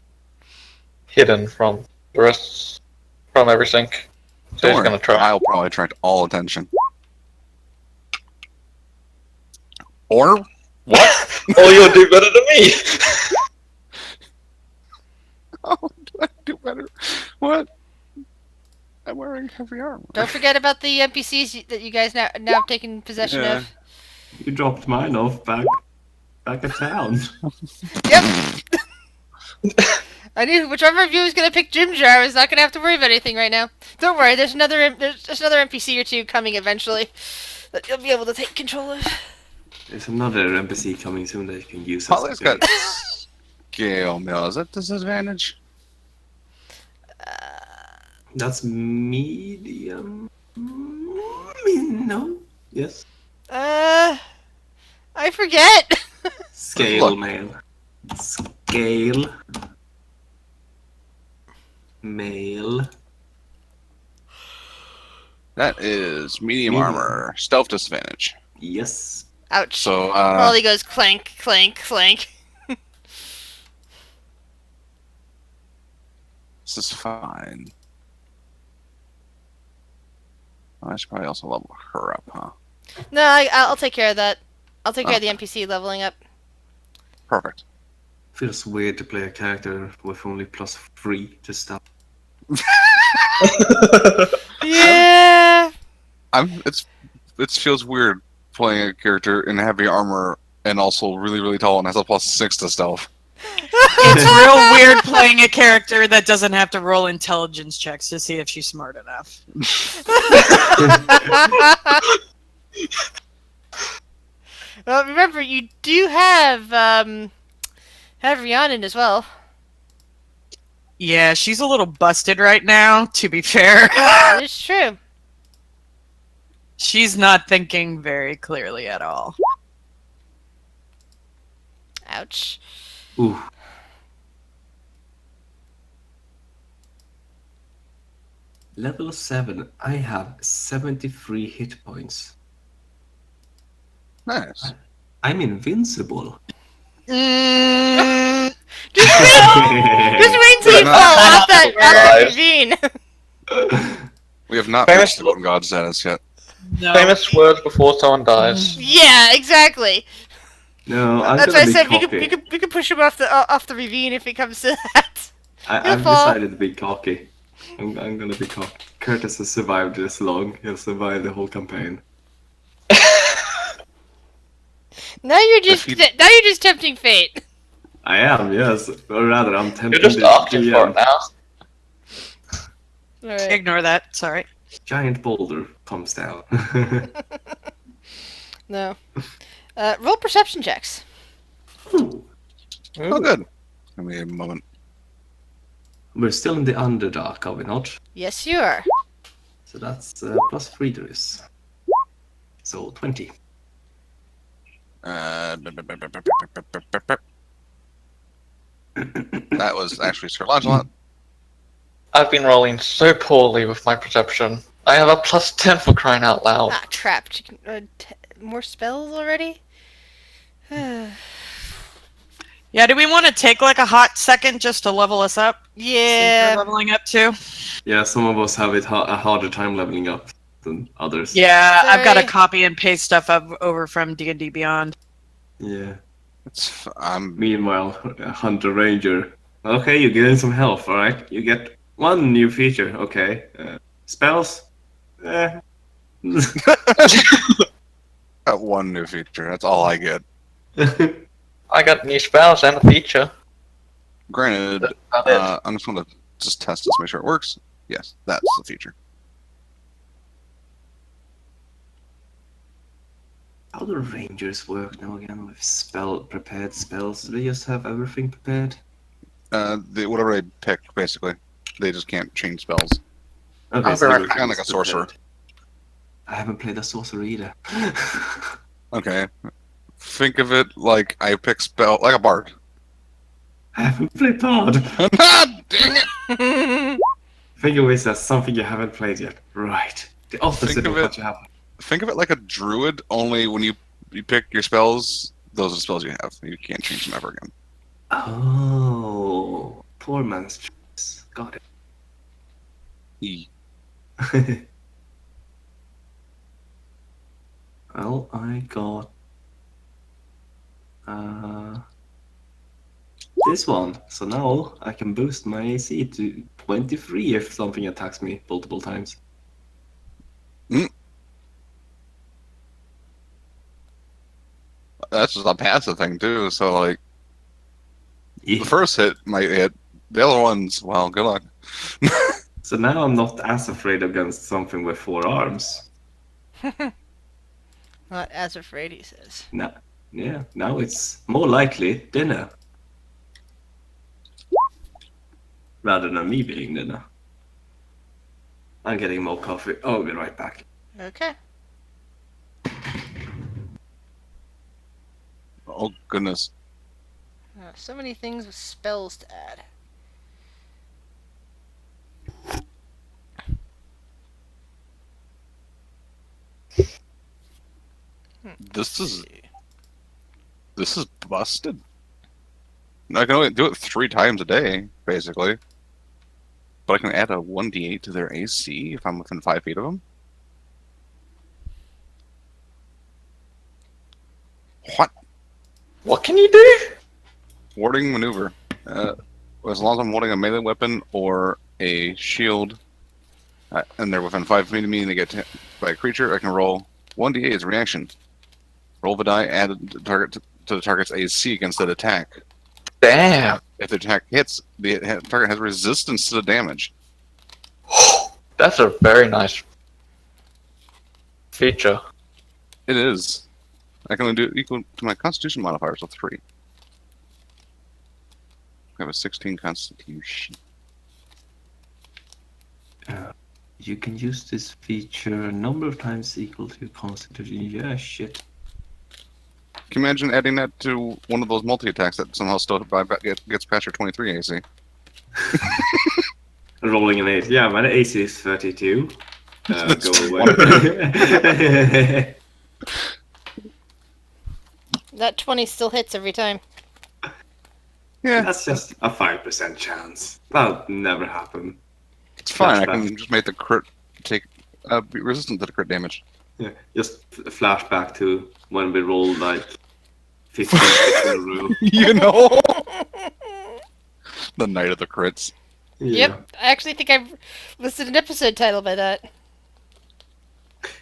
hidden from the rest, from everything. So Don't he's worry, gonna try. I'll probably attract all attention. Or What? Oh, you'll do better than me. oh, do I do better? What? I'm wearing heavy armor. Don't forget about the NPCs that you guys now have taken possession Yeah. of. You dropped mine off back at town. Yep! I knew whichever of you was gonna pick Jim Jar is not gonna have to worry about anything right now. Don't worry, there's another NPC or two coming eventually that you'll be able to take control of. There's another NPC coming soon that you can use. Holly's got scale mail. Is that disadvantage? That's medium. No. Yes. I forget. Scale Look. mail. Scale. Mail. That is medium Medium. armor. Stealth disadvantage. Yes. Ouch. So, Molly goes clank, clank, clank. this is fine. I should probably also level her up, huh? No, I'll take care of that. I'll take care of the Okay. NPC leveling up. Perfect. Feels weird to play a character with only +3 to start. Yeah. It feels weird playing a character in heavy armor and also really, really tall and has a +6 to stealth. It's real weird playing a character that doesn't have to roll intelligence checks to see if she's smart enough. Well, remember you do have Rhiannon as well. Yeah, she's a little busted right now, to be fair. That is true. She's not thinking very clearly at all. Ouch. Ooh. Level 7, I have 73 hit points. Nice. I'm invincible. Mm, Just wait till you No. fall off that Alive. ravine. We have not Famous- reached the Golden God status yet. no. Famous words before someone dies. Yeah, exactly. No, I'm That's why gonna I be said cocky. we could push him off the ravine if it comes to that. I've fall. decided to be cocky. I'm gonna be cocky. Curtis has survived this long. He'll survive the whole campaign. Now you're just If he- now you're just tempting fate. I am, yes. Or rather, I'm tempting You're just the asking for GM. it now. All right. Ignore that. Sorry. Giant boulder comes down. No. Roll perception checks. Ooh. Oh, good. Give me a moment. We're still in the Underdark, are we not? Yes, you are. So that's +3 to this. So 20. That was actually Sir Lancelot. I've been rolling so poorly with my perception. I have a +10 for crying out loud. Not trapped. You can, more spells already? Yeah, do we want to take like a hot second just to level us up? See if we're Yeah. leveling up too? Yeah, some of us have a harder time leveling up than others. Yeah, I've got to Sorry. copy and paste stuff up over from D&D Beyond. Yeah. I'm Meanwhile, Hunter Ranger. Okay, you're getting some health, alright? You get one new feature, okay. Spells? Eh. at one new feature. That's all I get. I got new spells and a feature. Granted, That's about it. I'm just going to just test this, make sure it works. Yes, that's the feature. How do Rangers work now again with prepared spells? Do they just have everything prepared? Whatever they pick, basically. They just can't change spells. Okay, I'll be right everything back. Kinda is like a sorcerer. prepared. I haven't played a sorcerer either. Okay. Think of it like I pick spell like a bard. I haven't played Bard. Ah, dang it! Think of it as something you haven't played yet. Right. The opposite Think of of it- what you have. Think of it like a druid, only when you pick your spells, those are the spells you have. You can't change them ever again. Oh, poor man's choice. Got E. it. Well, I got this one. So now I can boost my AC to 23 if something attacks me multiple times. That's just a passive thing too. So like Yeah. the first hit might hit. The other ones, well, good luck. So now I'm not as afraid against something with 4 arms. Not as afraid, he says. Now, yeah, now it's more likely dinner. Rather than me being dinner. I'm getting more coffee. I'll be right back. Okay. Oh goodness. So many things with spells to add. This is busted. I can only do it 3 times a day, basically. But I can add a 1d8 to their AC if I'm within 5 feet of them. What? What can you do? Warding maneuver. As long as I'm holding a melee weapon or a shield, and they're within 5 feet of me and they get hit by a creature, I can roll 1d8 as a reaction. Roll the die, add the target to the target's AC against that attack. Damn. If the attack hits, the target has resistance to the damage. That's a very nice feature. It is. I can only do it equal to my Constitution modifier, so 3. I have a 16 Constitution. You can use this feature a number of times equal to Constitution. Yeah, shit. Can you imagine adding that to one of those multi-attacks that somehow still gets past your 23 AC? Rolling an 8. Yeah, my AC is 32. That's Go away. That 20 still hits every time. Yeah, That's just a 5% chance. That'll never happen. it's fine. I flashback. can just make the crit be resistant to the crit damage. Yeah, just a flashback to when we rolled like 15 hits in a row. You know, the night of the crits. Yeah. Yep, I actually think I've listed an episode title by that.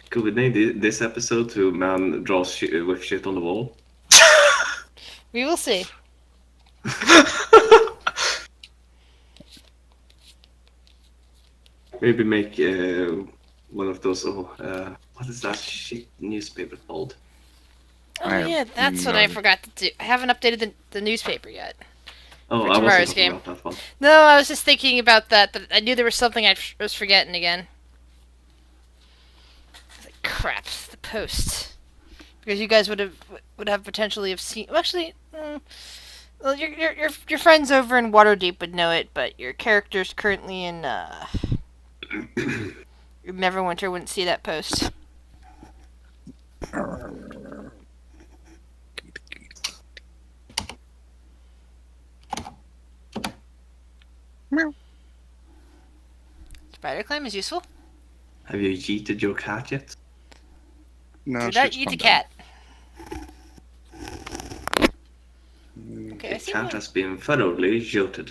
Could we name this episode to Man Draws with Shit on the Wall? We will see. Maybe make one of those. What is that shit newspaper called? Oh I have yeah, that's what I none. forgot to do. I haven't updated the newspaper yet. Oh, For I tomorrow's wasn't talking game. about that one. No, I was just thinking about that. But I knew there was something I was forgetting again. I was like, crap, the post. Because you guys would have potentially have seen. Well, actually, well, your friends over in Waterdeep would know it, but your characters currently in Neverwinter wouldn't see that post. Spider climb is useful. Have you yeeted your cat yet? No, Do not she's eat a calmed cat. down. Okay, The I seem cat to, has been thoroughly jilted.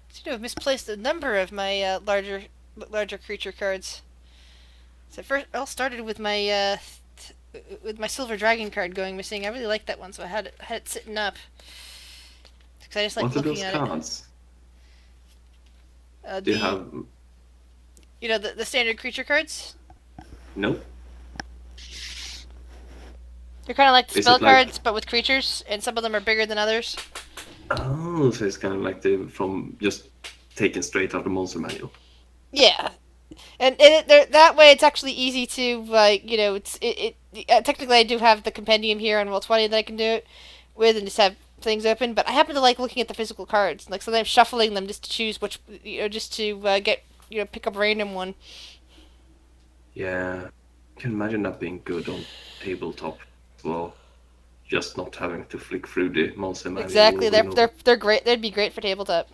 seem to have misplaced a number of my larger creature cards. So first, it all started with my silver dragon card going missing. I really liked that one, so I had it sitting up because I just like What are looking those at cards? it. Do you have? You know the standard creature cards. Nope. They're kind of like the Is spell it like- cards, but with creatures, and some of them are bigger than others. Oh, so it's kind of like from just taken straight out of the monster manual. Yeah, and that way it's actually easy to technically I do have the compendium here on Roll20 that I can do it with and just have things open. But I happen to like looking at the physical cards, like sometimes shuffling them just to choose which just to get pick up a random one. Yeah, I can imagine that being good on tabletop as well. Just not having to flick through the monster manual. Exactly, over and over. they're great. They'd be great for tabletop.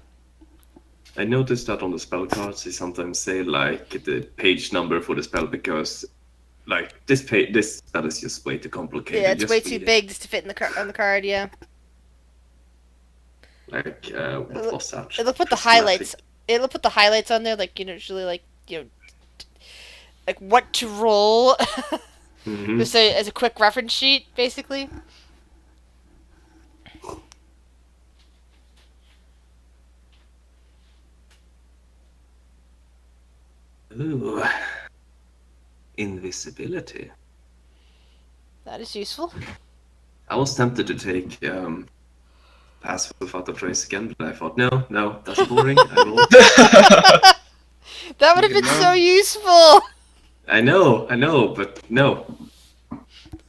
I noticed that on the spell cards, they sometimes say like the page number for the spell because, like this spell is just way too complicated. Yeah, it's Just way read too it. big just to fit in on the card. Yeah, Like what was that? it'll put the Prismatic. highlights. It'll put the highlights on there, like usually like like what to roll. Mhm. Just as a quick reference sheet, basically. Ooh. Invisibility. That is useful. I was tempted to take Pass Without a Trace again, but I thought, no, that's boring. I won't. That would have You been know. so useful. I know, but no.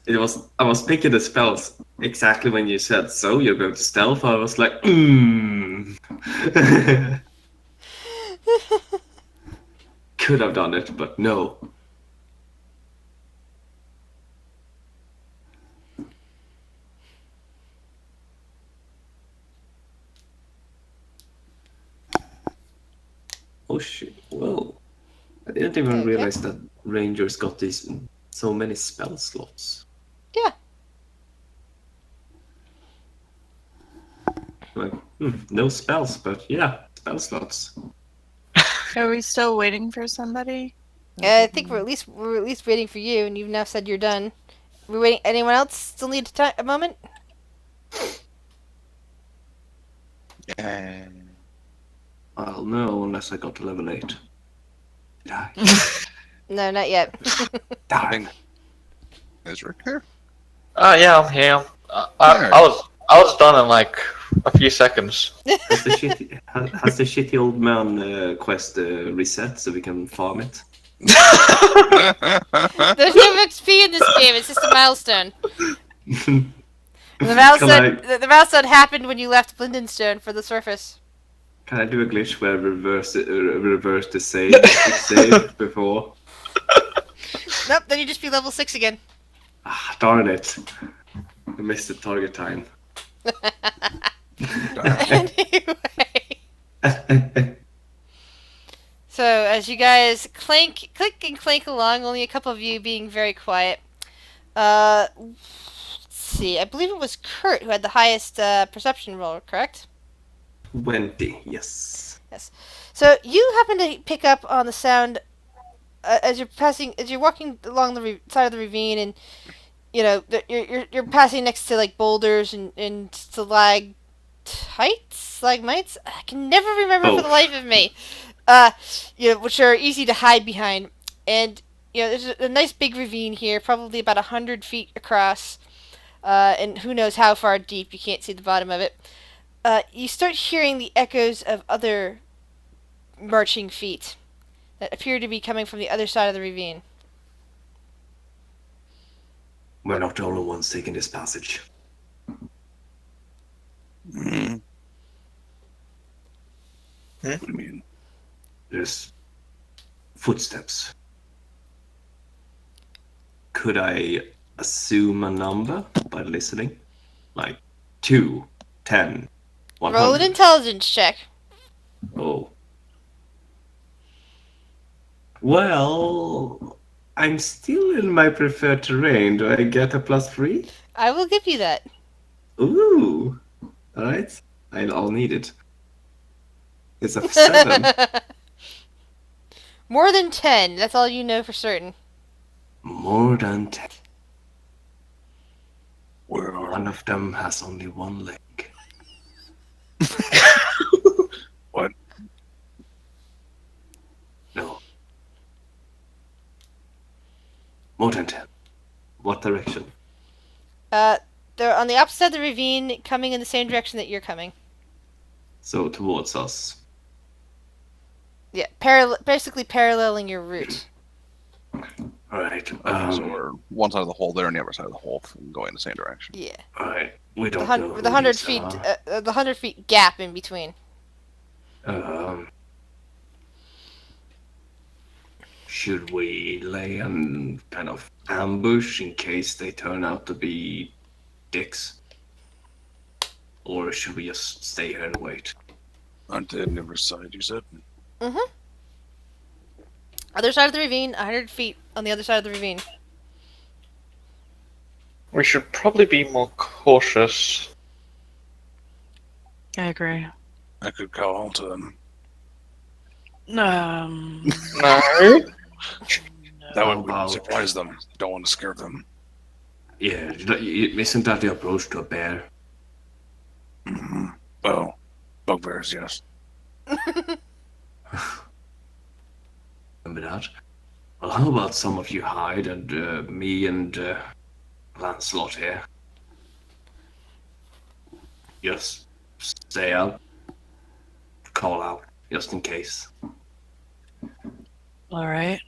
I was picking the spells exactly when you said, so you're going to stealth. I was like, Could have done it, but no. Oh shit! Whoa! I didn't even Okay. realize that rangers got these so many spell slots. Yeah. Like, no spells, but yeah, spell slots. Are we still waiting for somebody? I think we're at least waiting for you, and you've now said you're done. We're waiting. Anyone else still need a moment? Yeah. I'll know unless I got to level 8. Die. No, not yet. I Die. think is Rick here? Yeah, I'm here. There. I was done in like a few seconds. Has the shitty old man quest reset so we can farm it? There's no XP in this game. It's just a milestone. Can The milestone. I The milestone happened when you left Blindenstone for the surface. do a glitch where I reverse the save before? Nope. Then you just be level 6 again. Ah, darn it! I missed the target time. Anyway. So as you guys click and clank along, only a couple of you being very quiet. Let's see. I believe it was Kurt who had the highest perception roll, correct? 20, yes. Yes. So you happen to pick up on the sound as you're walking along the side of the ravine, and you know you're passing next to like boulders and stalagmites. I can never remember for the life of me. Which are easy to hide behind, and there's a nice big ravine here, probably about 100 feet across, and who knows how far deep. You can't see the bottom of it. You start hearing the echoes of other marching feet that appear to be coming from the other side of the ravine. We're not the only ones taking this passage. Mm. Hmm? What do you mean? There's footsteps. Could I assume a number by listening? Like 2, 10, 100? Roll an intelligence check. Oh. Well, I'm still in my preferred terrain. Do I get a +3? I will give you that. Ooh. Alright. I'll need it. It's a 7. More than 10. That's all you know for certain. More than 10. Where are One of them has only one leg. What? No. More than 10. What direction? They're on the opposite side of the ravine, coming in the same direction that you're coming. So towards us. Yeah, basically paralleling your route. Alright. so we're one side of the hole there and the other side of the hole going in the same direction. Yeah. Alright. We The, don't hun- know the who 100 these feet, are. the 100 feet gap in between. Should we lay an kind of ambush in case they turn out to be dicks? Or should we just stay here and wait? On the other side, you said? Other side of the ravine, 100 feet on the other side of the ravine. We should probably be more cautious. I agree. I could call to them. Um, No. That How would about- surprise them. Don't want to scare them. Yeah, isn't that the approach to a bear? Mm-hmm. Oh, bugbears, yes. Remember that? Well, how about some of you hide and me and Lancelot here? Just stay out. Call out, just in case. all right.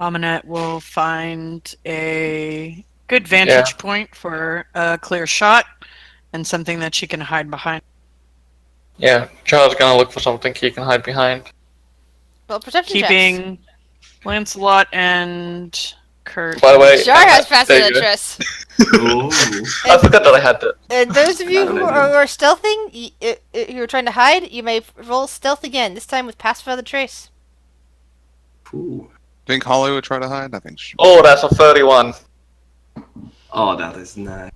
Aminette will find a good vantage point for a clear shot and something that she can hide behind. Yeah, Charles gonna look for something he can hide behind. Well, perception checks. Keeping Lancelot and Kurt. By the way, Shar has passive there you go. interest. Oh. I forgot that I had that. And those of you who Bad are, idea. stealthing, who are trying to hide, you may roll stealth again. This time with pass without a trace. Ooh. Think Holly would try to hide? I think she. Oh, that's a 31. Oh, that is nice.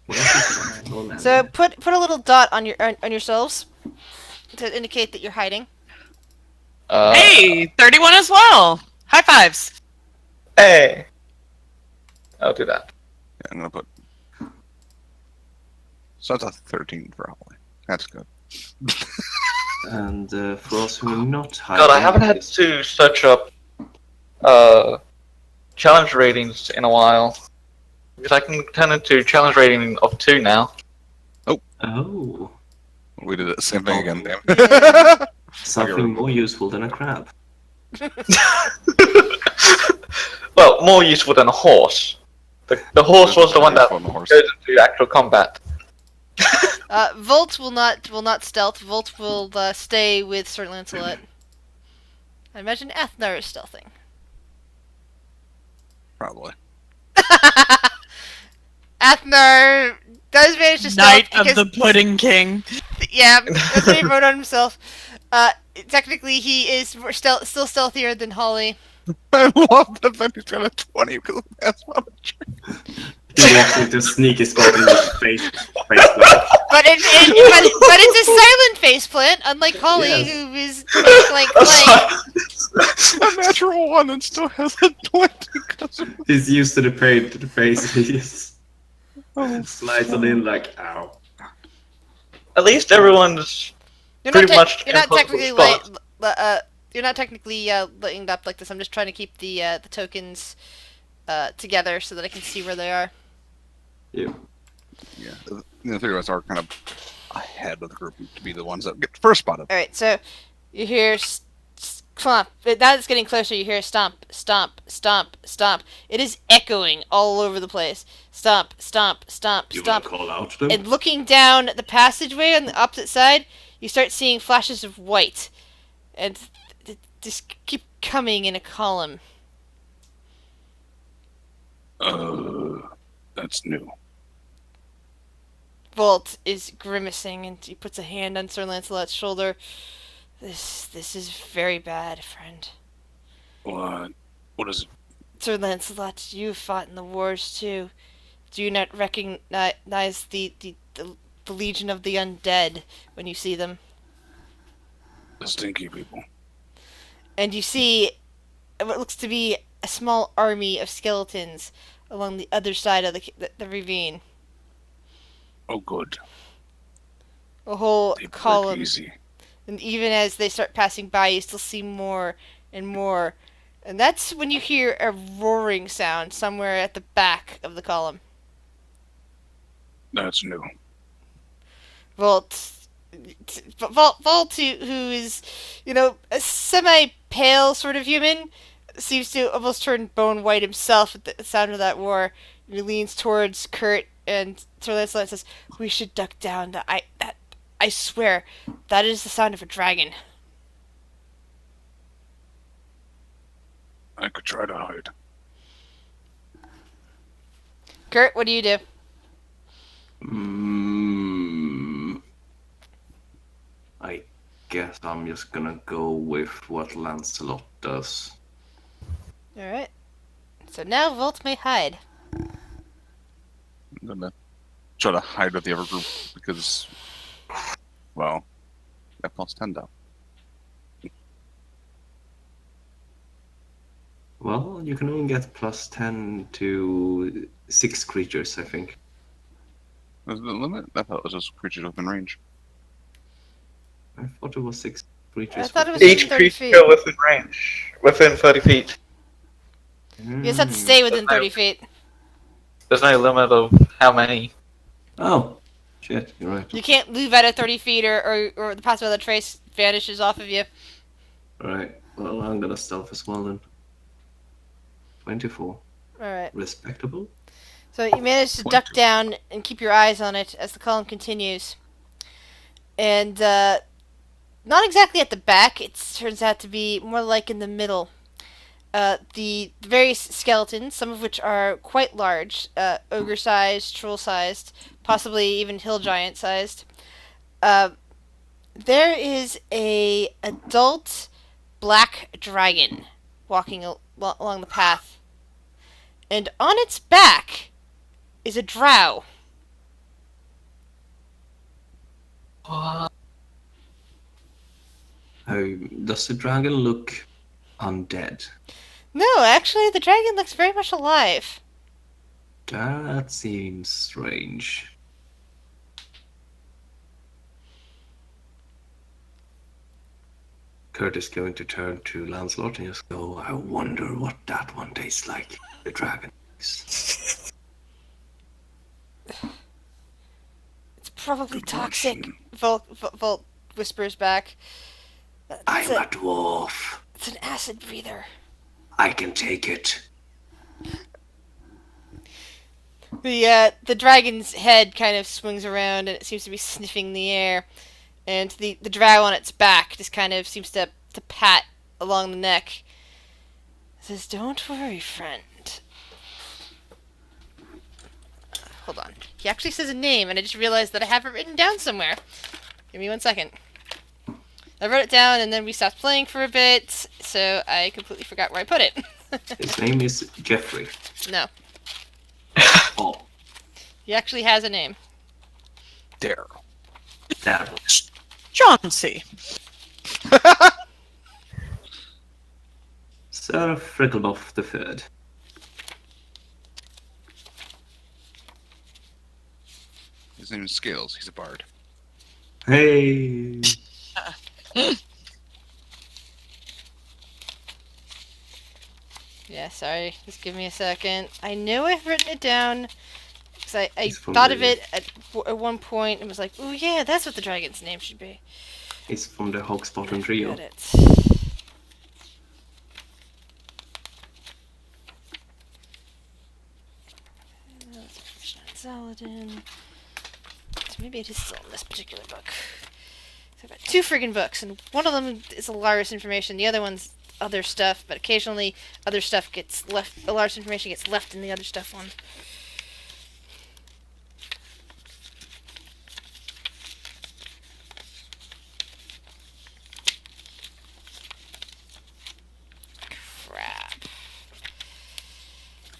What else is going on? So put a little dot on yourselves to indicate that you're hiding. Hey, 31 as well. High fives. Hey. I'll do that. Yeah, I'm gonna put. So that's a 13 for Holly. That's good. And for us who are not hiding, God, I haven't had to search up challenge ratings in a while. Because I can turn into challenge rating of 2 now. Oh, We did the same thing again, damn. Yeah. something more useful than a crab. Well, more useful than a horse. The horse was the one that goes into actual combat. Volt will not stealth. Volt will stay with Sir Lancelot. I imagine Ethnar is stealthing. Probably. Ethnar does manage to stealth Knight of because the Pudding King. yeah, that's what he wrote on himself. Technically, he is still stealthier than Holly. I love the fact he's got a 20 because that's what He walks into a sneaky spot in his face. But it's a silent faceplant, unlike Holly, Yes. who is like a natural one and still has a 20 because of He's used to the pain to the face. He just oh, slides on in like, ow. At least everyone's you're pretty not much you're not impossible technically spot. you're not technically laying up like this. I'm just trying to keep the tokens together so that I can see where they are. Yeah. Yeah, the three of us are kind of ahead of the group to be the ones that get first spotted. All right, so you hear stomp. Now it's getting closer. You hear stomp, stomp, stomp, stomp. It is echoing all over the place. Stomp, stomp, stomp, You stomp. want to call out to them? And looking down the passageway on the opposite side, you start seeing flashes of white, and just keep coming in a column. That's new. Volt is grimacing, and he puts a hand on Sir Lancelot's shoulder. This is very bad, friend. What is it? Sir Lancelot, you fought in the wars too. Do you not recognize the Legion of the Undead when you see them? The stinky people. And you see what looks to be a small army of skeletons along the other side of the ravine. Oh, good. A whole They break column. easy. And even as they start passing by, you still see more and more. And that's when you hear a roaring sound somewhere at the back of the column. That's new. Volt, who is, a semi-pale sort of human, seems to almost turn bone white himself at the sound of that roar. He leans towards Kurt, and Sir Lancelot says, "We should duck down. I swear, that is the sound of a dragon." I could try to hide. Kurt, what do you do? I guess I'm just gonna go with what Lancelot does. Alright. So now Volt may hide. I'm gonna try to hide with the other group because, well, that plus 10 down. Well, you can only get plus 10 to 6 creatures, I think. Was the limit? I thought it was just creatures within range. I thought it was 6 creatures. I thought it was Each 30 creature feet. within range. Within 30 feet. You just have to stay within 30 feet. There's no limit of how many. Oh, shit, you're right. You can't move out of 30 feet or the possibility of the trace vanishes off of you. Alright, well, I'm gonna stealth as well then. 24. Alright. Respectable. So you manage to duck down and keep your eyes on it as the column continues. And not exactly at the back, it turns out to be more like in the middle. the various skeletons, some of which are quite large, ogre-sized, troll-sized, possibly even hill giant-sized. Uh, there is a adult black dragon walking along the path, and on its back is a drow. Oh, does the dragon look undead? No, actually, the dragon looks very much alive. That seems strange. Kurt is going to turn to Lancelot and just go, I wonder what that one tastes like. The dragon. It's probably toxic. Volt whispers back. I'm a dwarf. It's an acid breather. I can take it. The dragon's head kind of swings around and it seems to be sniffing the air. And the drow on its back just kind of seems to pat along the neck. It says, don't worry, friend. Hold on. He actually says a name, and I just realized that I have it written down somewhere. Give me 1 second. I wrote it down, and then we stopped playing for a bit, so I completely forgot where I put it. His name is Jeffrey. No. Oh. He actually has a name. Daryl. Daryl. Chauncey. Sir Frickleboff the Third. His name is Scales. He's a bard. Hey. Yeah, sorry. Just give me a second. I know I've written it down because I He's from thought of the- it at one point and was like, "Oh yeah, that's what the dragon's name should be." He's from the Hogsbottom I Trio. forgot it. Saladin. So maybe it is still in this particular book. So I've got 2 friggin' books, and one of them is Alaris information, the other one's other stuff, but occasionally other stuff gets left, Alaris information gets left in the other stuff one. Crap.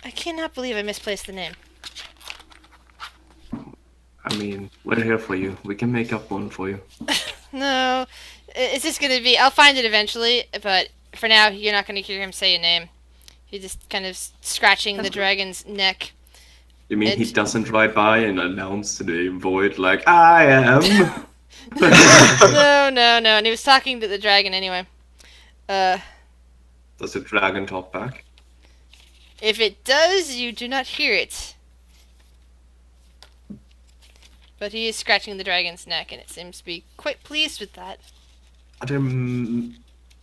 I cannot believe I misplaced the name. I mean, we're here for you. We can make up one for you. No, it's just gonna be. I'll find it eventually, but for now, you're not gonna hear him say a name. He's just kind of scratching the dragon's neck. You mean he It's- doesn't ride by and announce to the void like, I am? No, and he was talking to the dragon anyway. Does the dragon talk back? If it does, you do not hear it. But he is scratching the dragon's neck, and it seems to be quite pleased with that. Are there...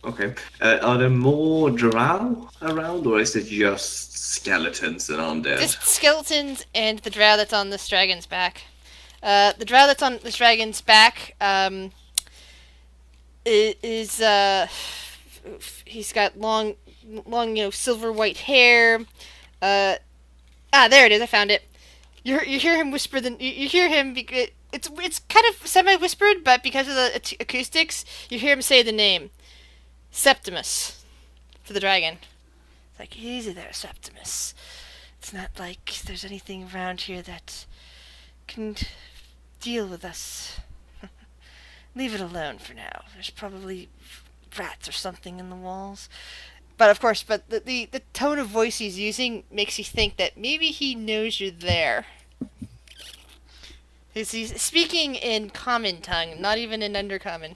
Okay. Are there more drow around, or is it just skeletons and undead? Just skeletons and the drow that's on this dragon's back. The drow that's on this dragon's back is he's got long, silver white hair. There it is. I found it. You hear him whisper you hear him because it's kind of semi whispered, but because of the acoustics, you hear him say the name Septimus for the dragon. It's like, easy there, Septimus. It's not like there's anything around here that can deal with us. Leave it alone for now. There's probably rats or something in the walls. But of course, the tone of voice he's using makes you think that maybe he knows you're there. He's speaking in common tongue, not even in undercommon.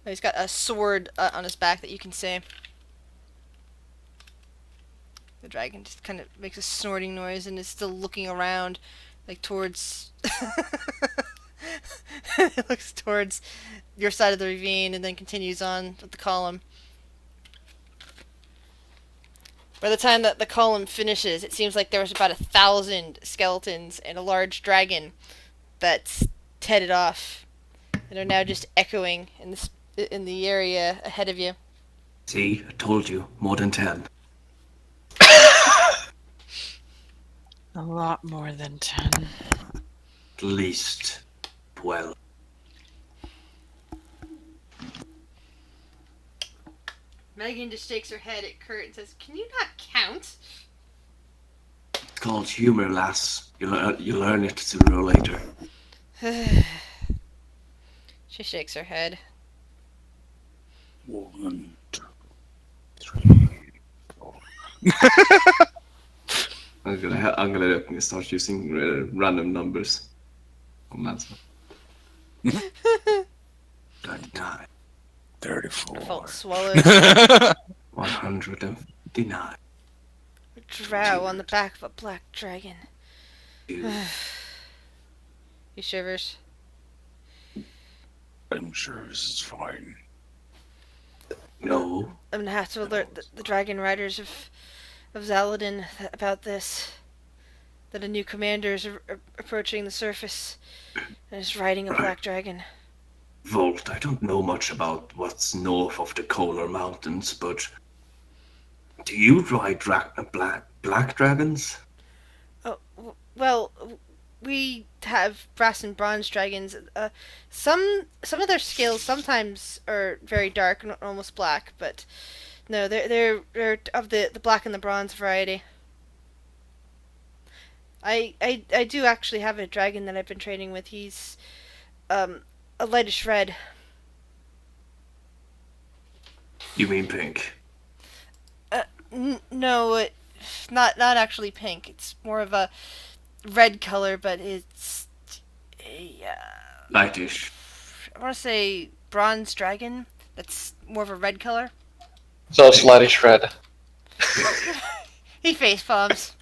He's got a sword on his back that you can see. The dragon just kind of makes a snorting noise and is still looking around, like towards... It looks towards your side of the ravine and then continues on with the column. By the time that the column finishes, it seems like there was about 1,000 skeletons and a large dragon that's headed off, and are now just echoing in the area ahead of you. See, I told you, more than 10. A lot more than 10. At least 12. Megan just shakes her head at Kurt and says, "Can you not count?" It's called humor, lass. You learn it sooner or later. She shakes her head. 1, 2, 3, 4. I'm gonna start using random numbers on that one. 39. 34. Felt swallowed. 159. A drow on the back of a black dragon. Two. He shivers. I'm sure this is fine. No. I'm gonna have to alert the dragon riders of Zaladin about this. That a new commander is approaching the surface and is riding a black dragon. Volt, I don't know much about what's north of the Kolar Mountains, but do you ride black dragons? Oh, well, we have brass and bronze dragons. Some of their scales sometimes are very dark and almost black, but no, they're of the black and the bronze variety. I do actually have a dragon that I've been training with. He's a lightish red. You mean pink? No, not actually pink. It's more of a red color, but it's a Lightish. I want to say bronze dragon. That's more of a red color. So sluttish red. He face palms.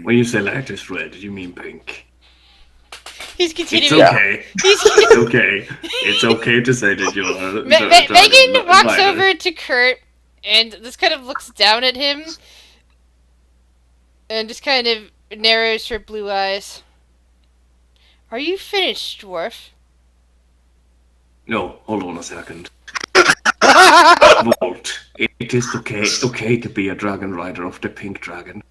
When you say lightish red, you mean pink. He's continuing. It's okay. It's okay. It's okay to say that you're. Megan walks over to Kurt and just kind of looks down at him and just kind of narrows her blue eyes. Are you finished, dwarf? No, hold on a second. Volt, it is okay to be a dragon rider of the pink dragon.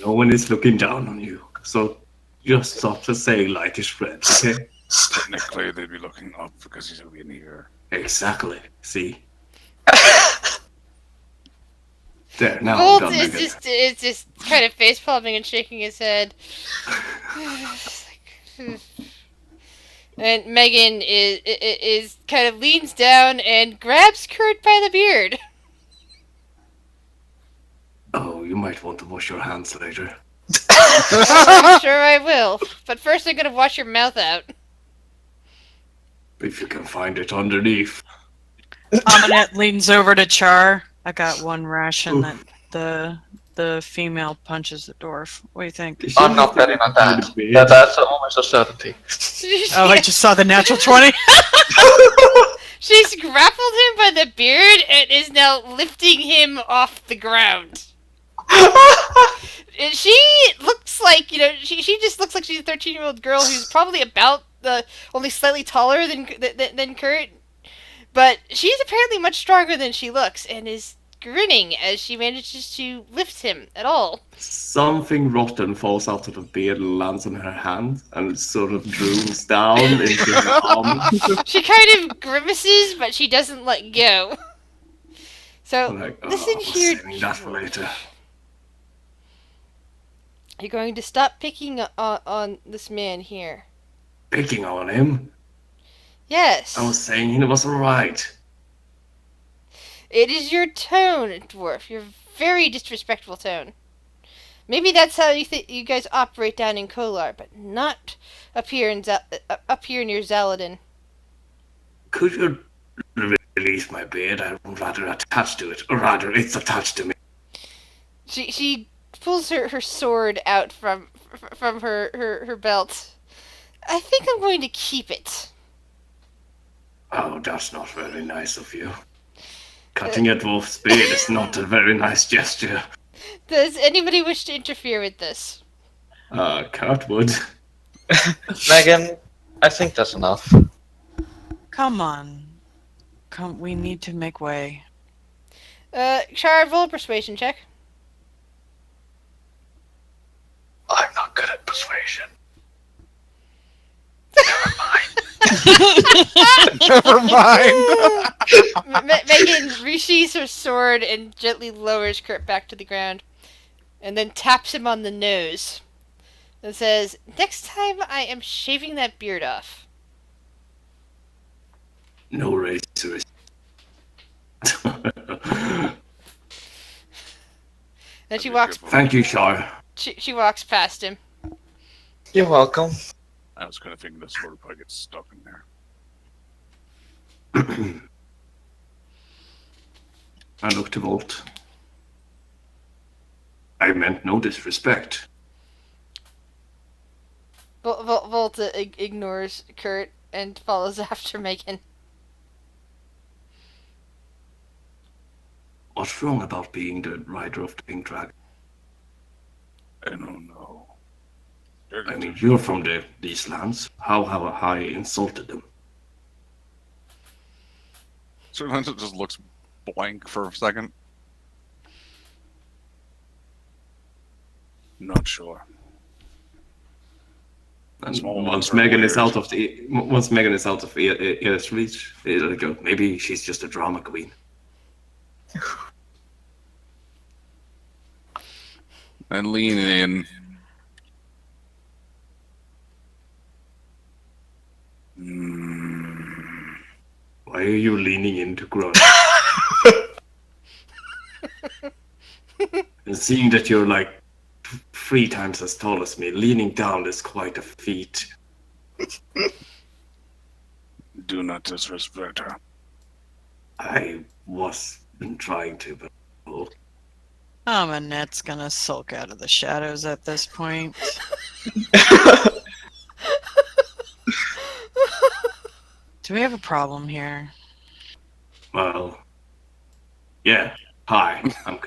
No one is looking down on you, so just stop to say lightish red, okay? Technically, they'd be looking up because he's in here. Exactly. See? There, now Volt I'm done, is Megan. just kind of face palming and shaking his head. And Megan is kind of leans down and grabs Kurt by the beard. Oh, you might want to wash your hands later. I'm sure I will. But first I'm gonna wash your mouth out. If you can find it underneath. Aminette leans over to Char. I got one ration that the female punches the dwarf. What do you think? I'm not betting on that. That's almost a certainty. Oh, I just saw the natural 20. She's grappled him by the beard and is now lifting him off the ground. She looks like, she just looks like she's a 13-year-old girl who's probably about only slightly taller than Kurt. But she's apparently much stronger than she looks and is grinning as she manages to lift him at all. Something rotten falls out of the beard and lands on her hand and sort of drools down into her arm. She kind of grimaces, but she doesn't let go. So, I'm like, listen here. Saving that for later. You're going to stop picking on this man here. Picking on him? Yes. I was saying he wasn't right. It is your tone, dwarf. Your very disrespectful tone. Maybe that's how you guys operate down in Kolar, but not up here near Zaladin. Could you release my beard? I'm rather attached to it. Or rather, it's attached to me. She pulls her sword out from her belt. I think I'm going to keep it. Oh, that's not very nice of you. Cutting a dwarf's beard is not a very nice gesture. Does anybody wish to interfere with this? Kurt would. Megan, I think that's enough. Come on. Come, we need to make way. Shard, roll a persuasion check. I'm not good at persuasion. Never mind. Megan resheathes her sword and gently lowers Kurt back to the ground, and then taps him on the nose, and says, "Next time I am shaving that beard off." No razors. Then she walks. Thank you, Shar. She walks past him. You're welcome. I was kind of thinking this sword probably gets stuck in there. I look to Volt. I meant no disrespect. Volta ignores Kurt and follows after Megan. What's wrong about being the rider of the Pink Dragon? I don't know. I mean, you're from these lands. How have I insulted them? Sometimes it just looks blank for a second. Not sure. And Small once ones are Megan is weird. out of ear's reach, it'll go. Maybe she's just a drama queen. And lean in. Why are you leaning in to grow? And seeing that you're like 3 times as tall as me, leaning down is quite a feat. Do not disrespect her. I was trying to, but oh, Annette's gonna sulk out of the shadows at this point. Do we have a problem here? well, yeah. Hi, I'm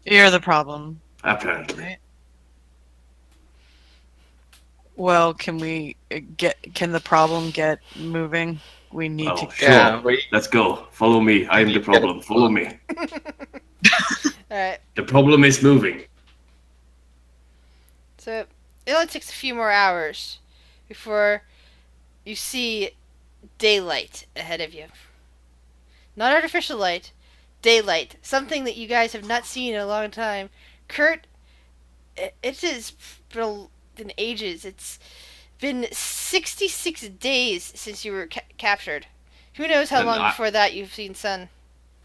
You're the problem. apparently. Well, can the problem get moving? We need Oh, to sure. Yeah, Let's go. Follow me. I am the problem. Follow me. Alright, The problem is moving. so it only takes a few more hours before you see daylight ahead of you. Not artificial light, daylight. Something that you guys have not seen in a long time. Kurt, it has been ages. It's been 66 days since you were captured. Who knows how And long before that you've seen sun.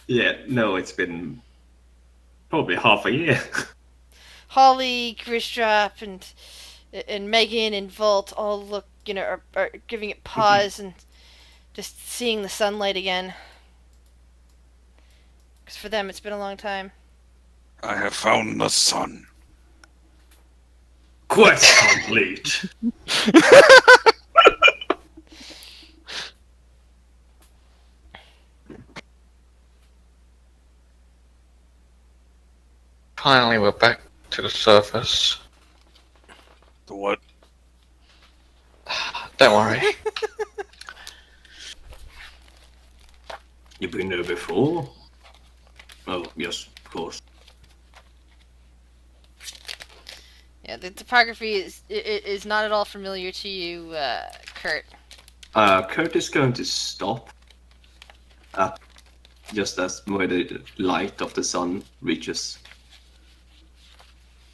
Yeah, no, it's been probably half a year. Holly, Grisdrop, and Megan and Volt all look, are giving it pause and just seeing the sunlight again. Because for them, it's been a long time. I have found the sun. Quest complete. Finally, we're back to the surface. The what? Don't worry. You've been there before? Oh, yes, of course. Yeah, the topography is not at all familiar to you, Kurt. Kurt is going to stop just as where the light of the sun reaches.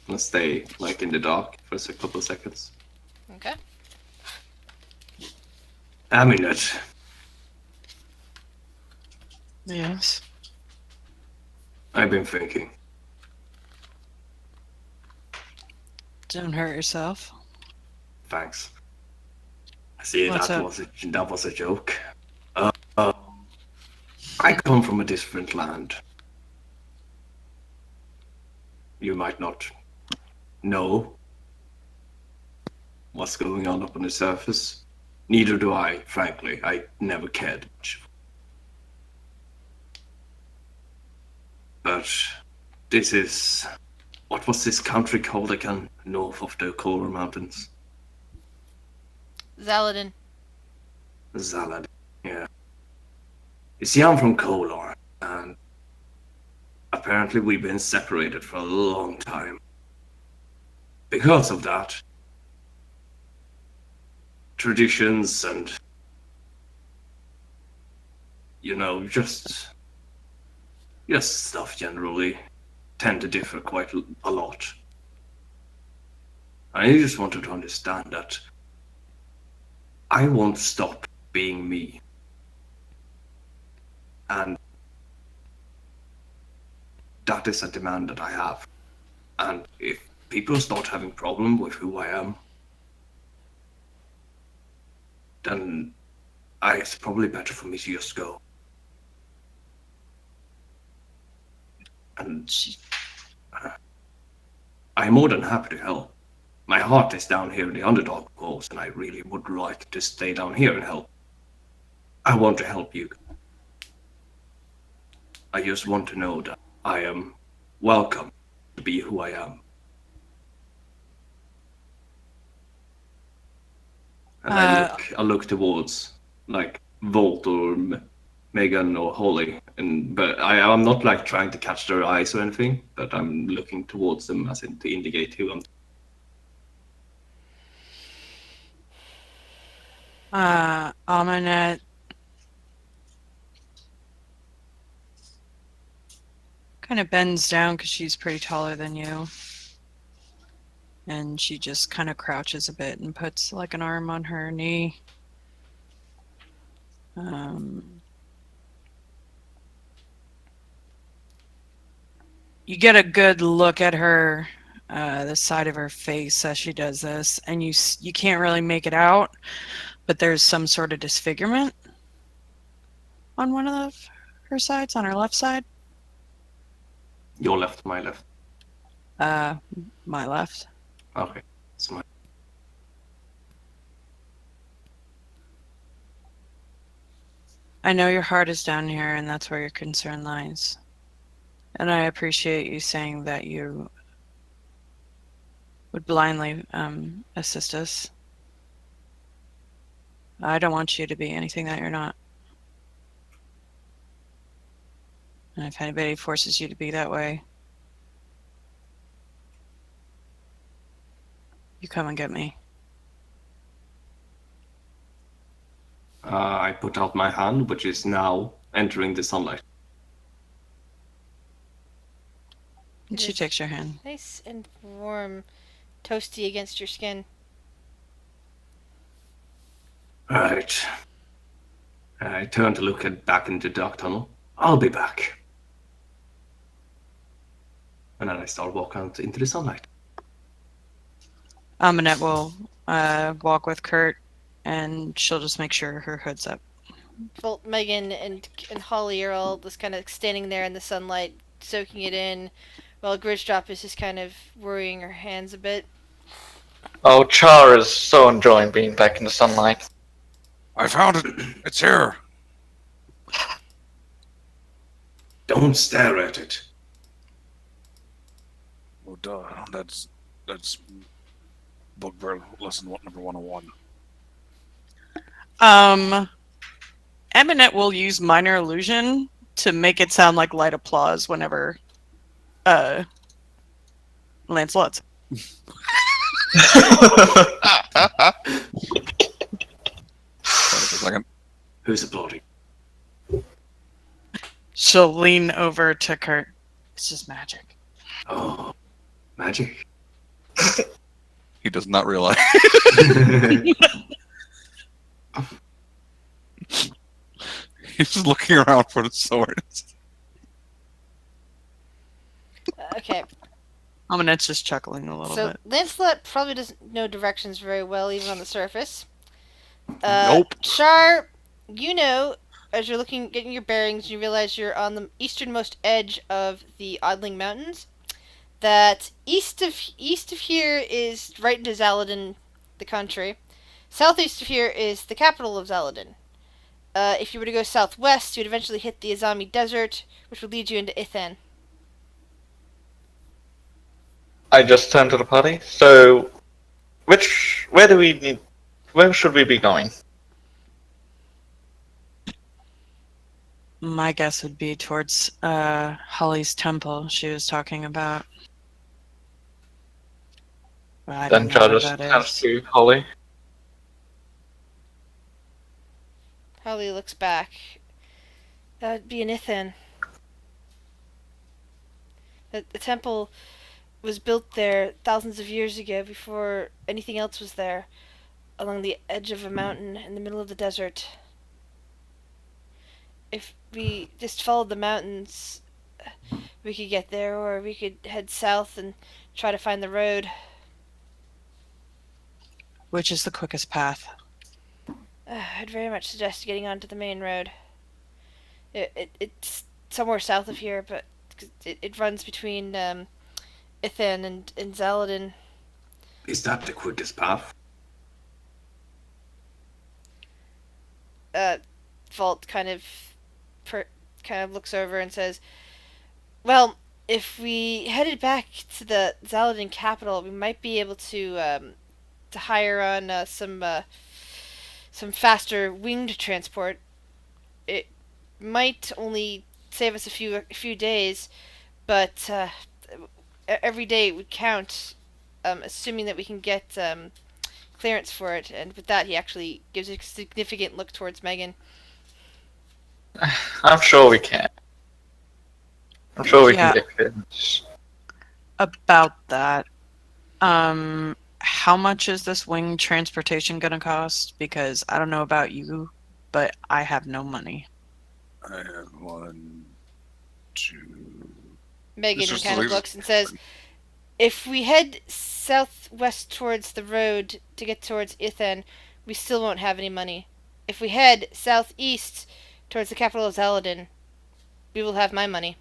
And stay like in the dark for a couple of seconds. Okay. Aminet, Yes. I've been thinking. Don't hurt yourself. Thanks. I see What's that up? was a joke. I come from a different land. You might not know what's going on up on the surface. Neither do I, frankly. I never cared much. But this is... What was this country called again? North of the Kolar Mountains? Zaladin. Zalad. Yeah. You see, I'm from Kolar, and apparently we've been separated for a long time. Because of that, traditions and, just stuff generally tend to differ quite a lot. I just wanted to understand that I won't stop being me. And that is a demand that I have. And if people start having problem with who I am, then it's probably better for me to just go. And I'm more than happy to help. My heart is down here in the underdog cause, and I really would like to stay down here and help. I want to help you. I just want to know that I am welcome to be who I am. And I look towards, like, Volt or Megan or Holly, but I'm not, like, trying to catch their eyes or anything, but I'm looking towards them as in to indicate who I'm. Amanette kind of bends down because she's pretty taller than you. And she just kind of crouches a bit and puts like an arm on her knee. You get a good look at her, the side of her face as she does this, and you can't really make it out, but there's some sort of disfigurement on one of her sides, on her left side. Your left, my left. My left. Okay, it's my. I know your heart is down here, and that's where your concern lies. And I appreciate you saying that you would blindly assist us. I don't want you to be anything that you're not. And if anybody forces you to be that way, you come and get me. I put out my hand, which is now entering the sunlight. And she takes your hand. Nice and warm, toasty against your skin. Right. I turn to look back into the dark tunnel. I'll be back. And then I start walking out into the sunlight. Amanette will walk with Kurt, and she'll just make sure her hood's up. Volt, Megan, and Holly are all just kind of standing there in the sunlight, soaking it in, while Gridgedrop is just kind of worrying her hands a bit. Oh, Char is so enjoying being back in the sunlight. I found it. It's here. Don't stare at it. Oh, duh. That's Bugbear lesson number 101. Eminette will use minor illusion to make it sound like light applause whenever Lancelot's. Second. Who's applauding? She'll lean over to Kurt. It's just magic. Oh, magic. He does not realize. He's looking around for the swords. Okay. Amanette's just chuckling a little bit. Lancelot probably doesn't know directions very well, even on the surface. Nope. Char, you know, as you're getting your bearings, you realize you're on the easternmost edge of the Odling Mountains. That east of here is right into Zaladin, the country. Southeast of here is the capital of Zaladin. If you were to go southwest, you'd eventually hit the Azami Desert, which would lead you into Ithan. I just turned to the party. So, where should we be going? My guess would be towards Holly's temple she was talking about. But I don't Then know where Jarvis that turns is. to Holly. Holly looks back. That'd be an Ithan. The temple was built there thousands of years ago before anything else was there, along the edge of a mountain in the middle of the desert. If we just followed the mountains, we could get there, or we could head south and try to find the road. Which is the quickest path? I'd very much suggest getting onto the main road. It's somewhere south of here, but it runs between Ithan and Zaladin. Is that the quickest path? Vault kind of looks over and says, "Well, if we headed back to the Zaladin capital, we might be able to hire on some faster winged transport. It might only save us a few days, but every day would count, assuming that we can get clearance for it." And with that, he actually gives a significant look towards Megan. I'm sure we can. I'm sure we Yeah. can get clearance. About that, how much is this wing transportation gonna cost? Because I don't know about you, but I have no money. I have 1, 2. Megan This is kind of the- looks and says, "If we head southwest towards the road to get towards Ithan, we still won't have any money. If we head southeast towards the capital of Zaladin, we will have my money."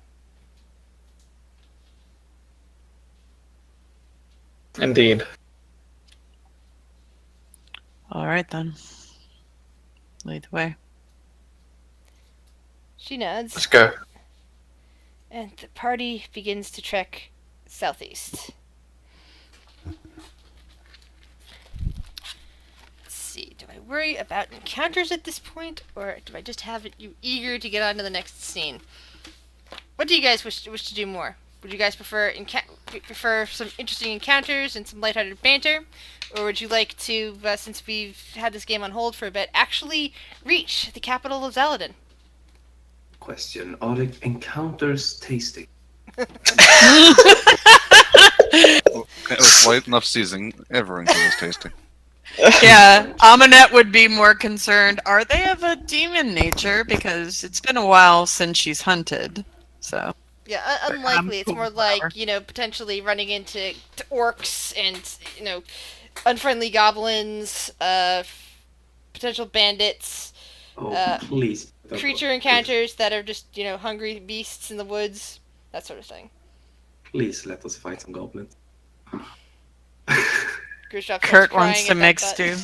Indeed. All right then. Lead the way. She nods, Let's go. and the party begins to trek southeast. Let's see, do I worry about encounters at this point, or do I just have you eager to get on to the next scene? What do you guys wish to do more? Would you guys prefer some interesting encounters and some lighthearted banter? Or would you like to, since we've had this game on hold for a bit, actually reach the capital of Zaladin? Question: are the encounters tasty? With light enough seasoning, everything is tasty. Yeah, Amonette would be more concerned. Are they of a demon nature? Because it's been a while since she's hunted. So Yeah, unlikely. It's cool, more whatever. like, potentially running into orcs and, unfriendly goblins, potential bandits, Oh, please. creature encounters that are just, hungry beasts in the woods, that sort of thing. Please let us fight some goblins. Grishov Kurt starts wants crying to at that mix thought. stew.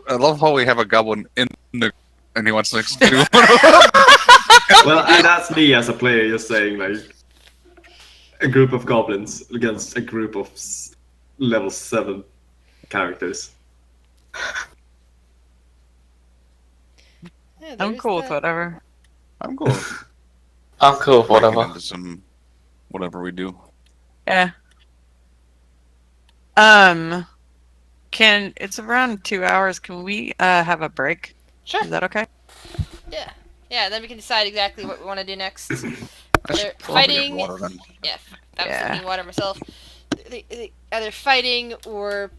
I love how we have a goblin in the and he wants next to. Well, and that's me as a player just saying, like, a group of goblins against a group of level 7 characters. Yeah, I'm there's cool with that. whatever. I'm cool. I'm cool with Breaking whatever. into some whatever we do. Yeah. It's around 2 hours. Can we have a break? Sure. Is that okay? Yeah, then we can decide exactly what we want to do next. I Either should probably get fighting. water then. Yeah, I was Yeah. thinking water myself. Either fighting or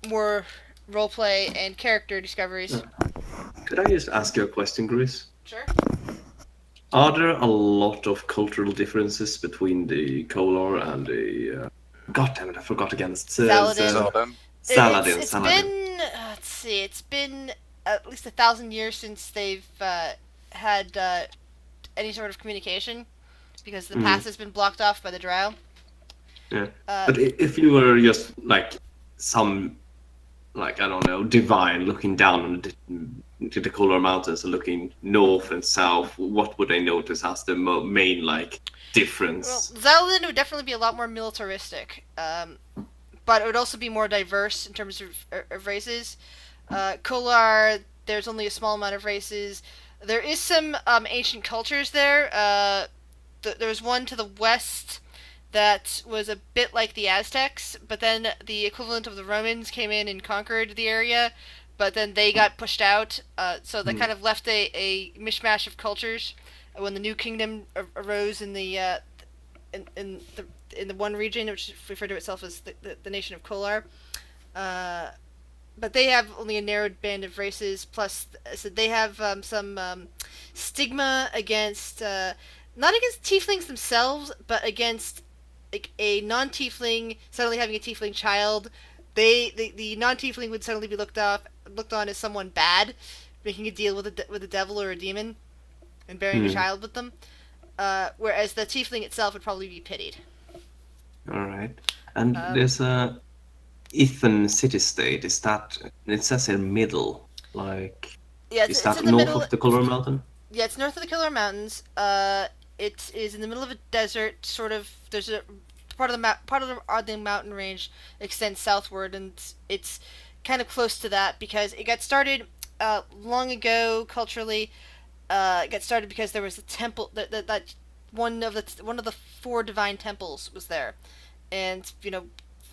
more roleplay and character discoveries. Could I just ask you a question, Chris? Sure. Are there a lot of cultural differences between the Kolar and the... God damn it, I forgot against... Zaladin. Zelda. Saladin. It's Saladin. been, let's see, it's been at least 1,000 years since they've had any sort of communication, because the pass has been blocked off by the drow. Yeah. But if you were just, like, some, like, I don't know, divine looking down on the to the Kolar Mountains and looking north and south, what would they notice as the main like difference? Well, Zaladin would definitely be a lot more militaristic, but it would also be more diverse in terms of races. Kolar, there's only a small amount of races. There is some ancient cultures there. There's one to the west that was a bit like the Aztecs, but then the equivalent of the Romans came in and conquered the area, but then they got pushed out. So that kind of left a mishmash of cultures when the new kingdom arose in the in the one region, which referred to itself as the nation of Kolar. But they have only a narrowed band of races. Plus, so they have some stigma against not against tieflings themselves, but against like a non-tiefling suddenly having a tiefling child. The non-tiefling would suddenly be looked on as someone bad, making a deal with a devil or a demon, and bearing a child with them. Whereas the tiefling itself would probably be pitied. All right. And there's a Ethan city-state. Is that it says in middle? Like, Yeah, is it's that in the north middle. of the Kolar Mountain? Yeah, it's north of the Killer Mountains. It is in the middle of a desert. Sort of, there's a part of the mountain range extends southward, and it's kind of close to that because it got started long ago culturally. It got started because there was a temple that one of the four divine temples was there, and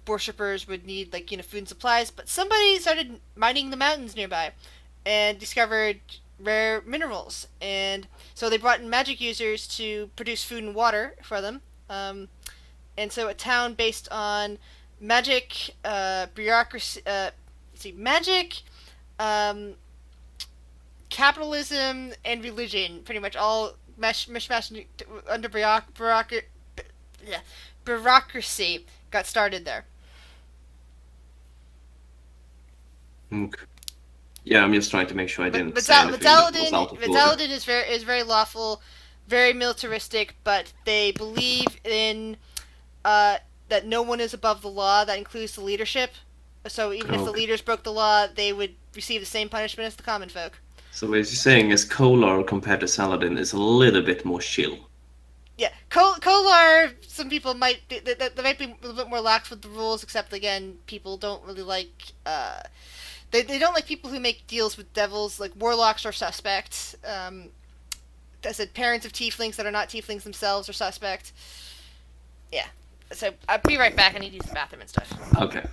worshippers would need like food and supplies, but somebody started mining the mountains nearby and discovered rare minerals, and so they brought in magic users to produce food and water for them. And so a town based on magic, bureaucracy, magic, um, capitalism, and religion, pretty much all mishmashed under bureaucracy, got started there. Okay. Yeah, I'm just trying to make sure I didn't But say anything that was out of order. Zaladin is very lawful, very militaristic, but they believe in that no one is above the law. That includes the leadership. So even if the leaders broke the law, they would receive the same punishment as the common folk. So what you're saying is Kolar compared to Saladin is a little bit more chill. Yeah, Kolar. Some people might be, they might be a little bit more lax with the rules. Except again, people don't really like. They don't like people who make deals with devils. Like warlocks are suspect. I said parents of tieflings that are not tieflings themselves are suspect. Yeah. So I'll be right back. I need to use the bathroom and stuff. Okay.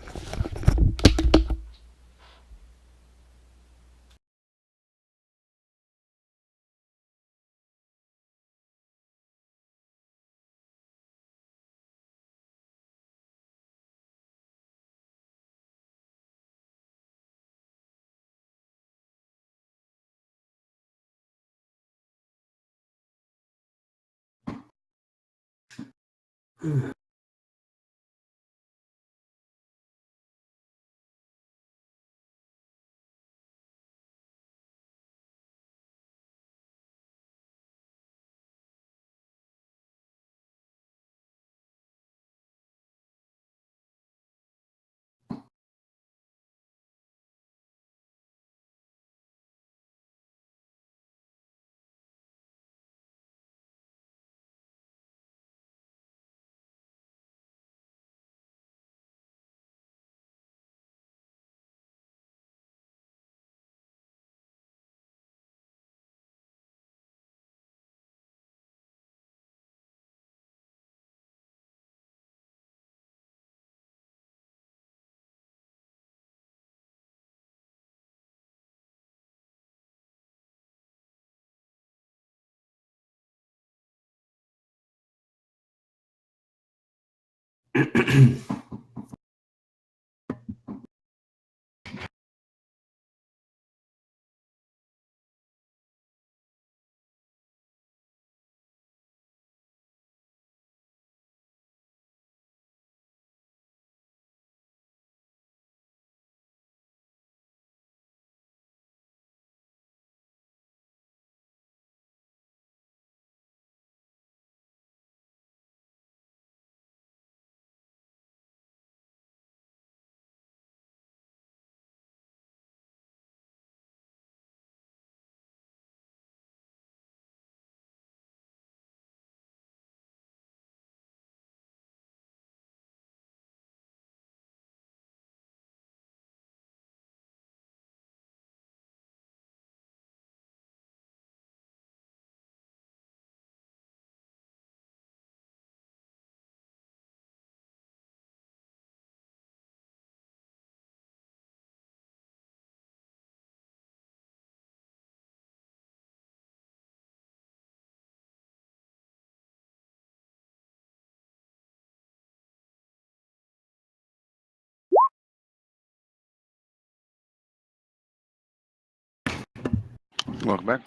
Welcome back.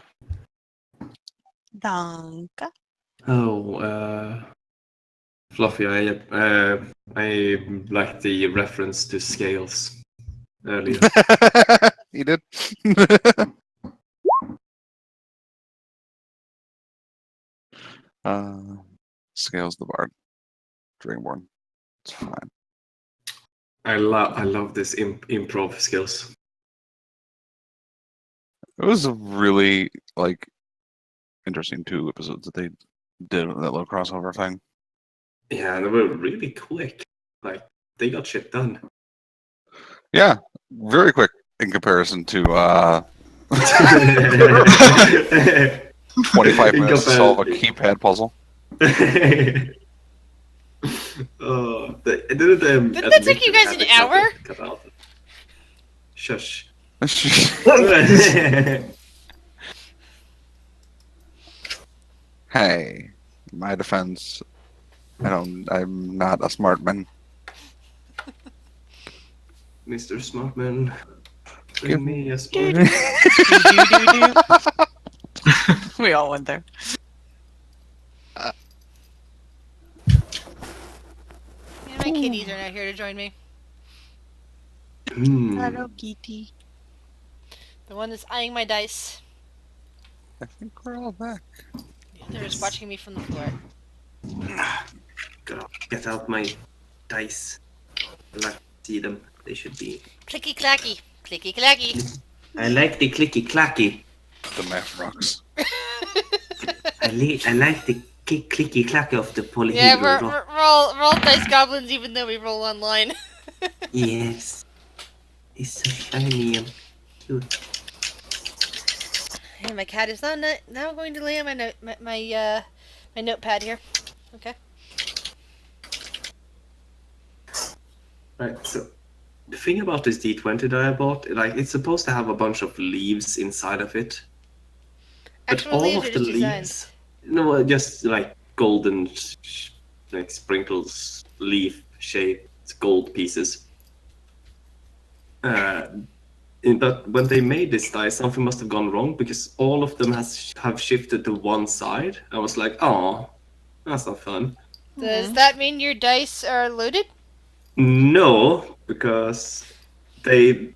Danke. Oh, Fluffy, I like the reference to scales earlier. You did. Scales the bard. Dragonborn. It's fine. I love this improv skills. It was a really interesting 2 episodes that they did that little crossover thing. Yeah, they were really quick. Like they got shit done. Yeah, very quick in comparison to 25 minutes to solve a keypad puzzle. Didn't that take you guys an hour? Cut out. Shush. Hey, in my defense, I'm not a smart man. Mr. Smartman, bring Give me a smart. We all went there. My kitties are not here to join me. Hello, Kitty. The one that's eyeing my dice. I think we're all back. The other is watching me from the floor. Gotta get out my dice. I like to see them. They should be. Clicky clacky. Clicky clacky. I like the clicky clacky. The math rocks. I like the clicky clacky of the polyhedral Yeah, we're rock. all dice goblins even though we roll online. Yes. It's so shiny and cute. Hey, my cat is now going to lay on my notepad here. Okay. Right, so the thing about this D20 that I bought, it's supposed to have a bunch of leaves inside of it. But Actual all leaves of or the just leaves, designs? no, just like golden, sprinkles, leaf shaped gold pieces. But when they made this dice, something must have gone wrong because all of them have shifted to one side. I was like, oh, that's not fun. Does that mean your dice are loaded? No, because they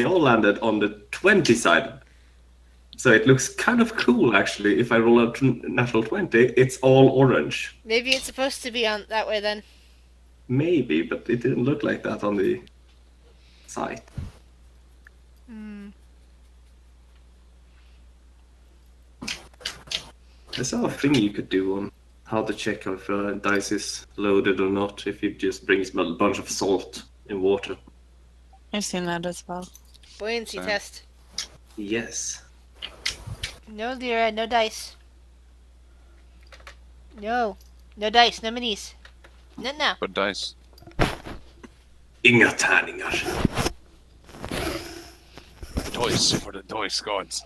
all landed on the 20 side. So it looks kind of cool, actually. If I roll a natural 20, it's all orange. Maybe it's supposed to be on that way then. Maybe, but it didn't look like that on the site. I saw a thing you could do on how to check if a dice is loaded or not, if it just brings a bunch of salt in water. I've seen that as well. Buoyancy Same. test. Yes. No, Lyra, no dice. No. No dice, no minis. Not now. But dice. Inga tärningar. Dice for the dice gods.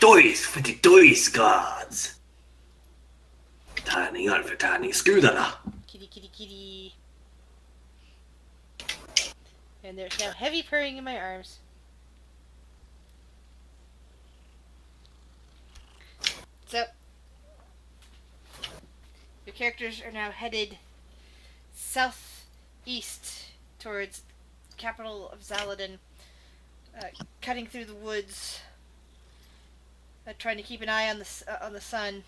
Dice för the dice gods! Tärningar för tärningsgudarna. Kitty, kitty, kitty. And there's now heavy purring in my arms. So, your characters are now headed southeast towards the capital of Zaladin, cutting through the woods, trying to keep an eye on the sun.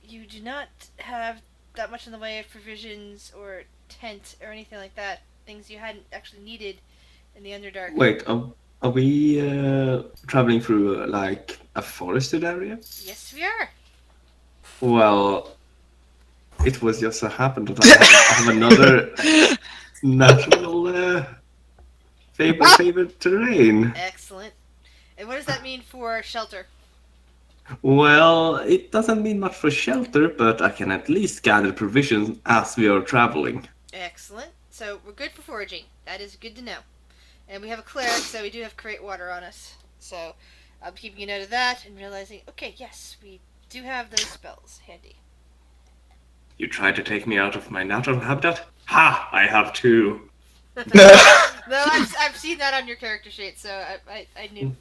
You do not have that much in the way of provisions or tent or anything like that. Things you hadn't actually needed in the Underdark. Wait, are we traveling through like a forested area? Yes, we are. Well, it was just so happened that I have another natural favorite terrain. Excellent. And what does that mean for shelter? Well, it doesn't mean much for shelter, but I can at least gather provisions as we are traveling. Excellent. So we're good for foraging. That is good to know. And we have a cleric, so we do have create water on us. So I'm keeping a note of that and realizing, okay, yes, we do have those spells handy. You tried to take me out of my natural habitat? Ha! I have two. No, I've seen that on your character sheet, so I knew.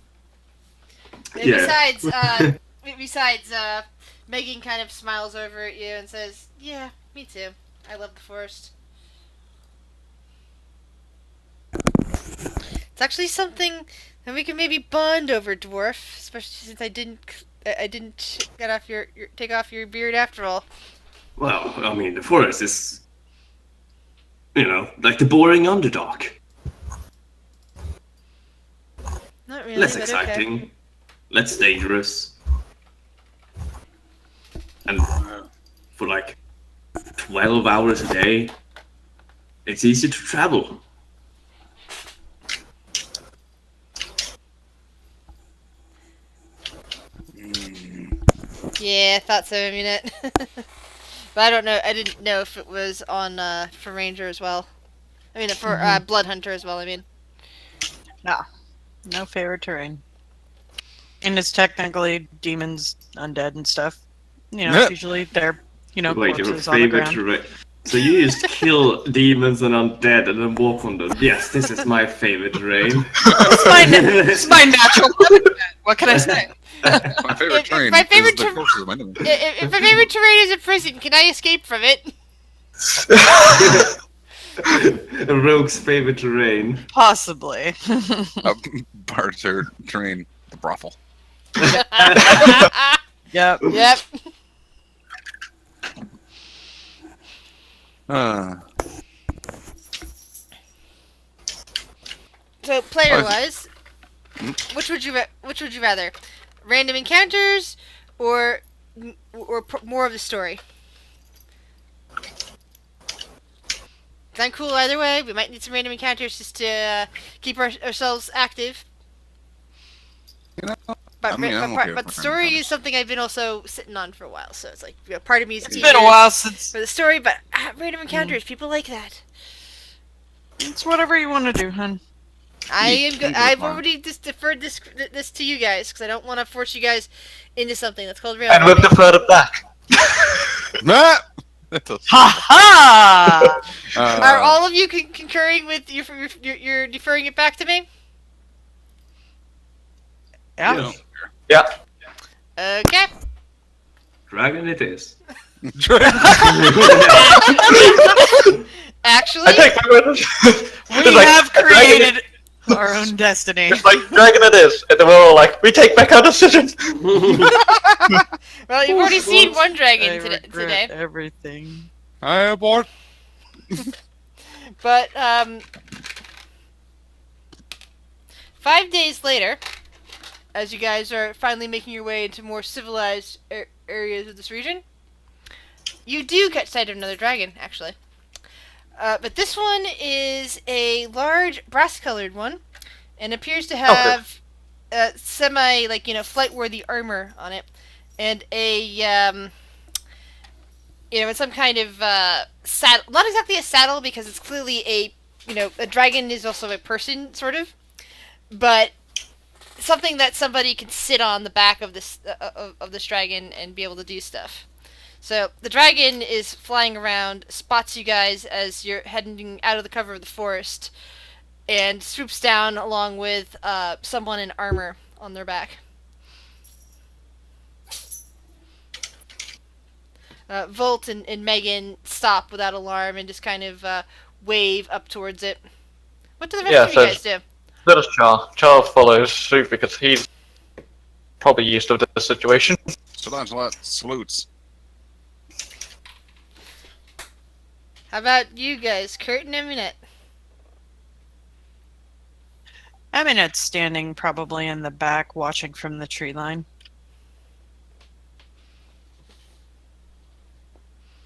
And Yeah. besides, Megan kind of smiles over at you and says, "Yeah, me too. I love the forest. It's actually something that we can maybe bond over, dwarf. Especially since I didn't take off your beard after all." Well, I mean, the forest is, like the boring underdog. Not really, Less but exciting, okay. less dangerous. And for like 12 hours a day, it's easy to travel. Yeah, I thought so. I mean it. But I don't know. I didn't know if it was on for ranger as well. I mean for blood hunter as well. I mean. No favorite terrain. And it's technically demons, undead, and stuff. It's usually they're, Wait, your corpses on the favorite ground. terrain. So you just kill demons and undead and then walk on them. Yes, this is my favorite terrain. It's my natural habitat. What can I say? My favorite terrain my favorite is the corpses of my enemies. If my favorite terrain is a prison, can I escape from it? A rogue's favorite terrain. Possibly. Barter terrain, the brothel. Yep. Yep. So player-wise, which would you rather, random encounters or more of the story? 'Cause I'm cool either way. We might need some random encounters just to keep ourselves active. But I'm okay but with the random story encounters. is something I've been also sitting on for a while. So it's like part of me is It's been a while since. for the story, but random encounters, people like that. It's whatever you want to do, hun. I've already just deferred this to you guys because I don't want to force you guys into something that's called real. And we've deferred it back. Nah! Ha ha! Are all of you concurring with you're deferring it back to me? Yeah. Yeah. Okay. Dragon it is. Actually, I take my word. We have created our own destiny. It's like dragon it is, and then we're all like, we take back our decision. well, you've already seen one dragon I today. regret everything. I abort. But 5 days later, as you guys are finally making your way into more civilized areas of this region, you do catch sight of another dragon, actually. But this one is a large brass-colored one, and appears to have semi, flight-worthy armor on it, and a it's some kind of saddle. Not exactly a saddle because it's clearly a dragon is also a person, sort of, but something that somebody can sit on the back of this dragon and be able to do stuff. So the dragon is flying around, spots you guys as you're heading out of the cover of the forest, and swoops down along with someone in armor on their back. Volt and Megan stop without alarm and just kind of wave up towards it. What do the rest of you guys do? So does Char. Char follows suit because he's probably used to the situation. So Lancelot salutes. How about you guys, Kurt and Eminette? Eminette's standing probably in the back, watching from the tree line.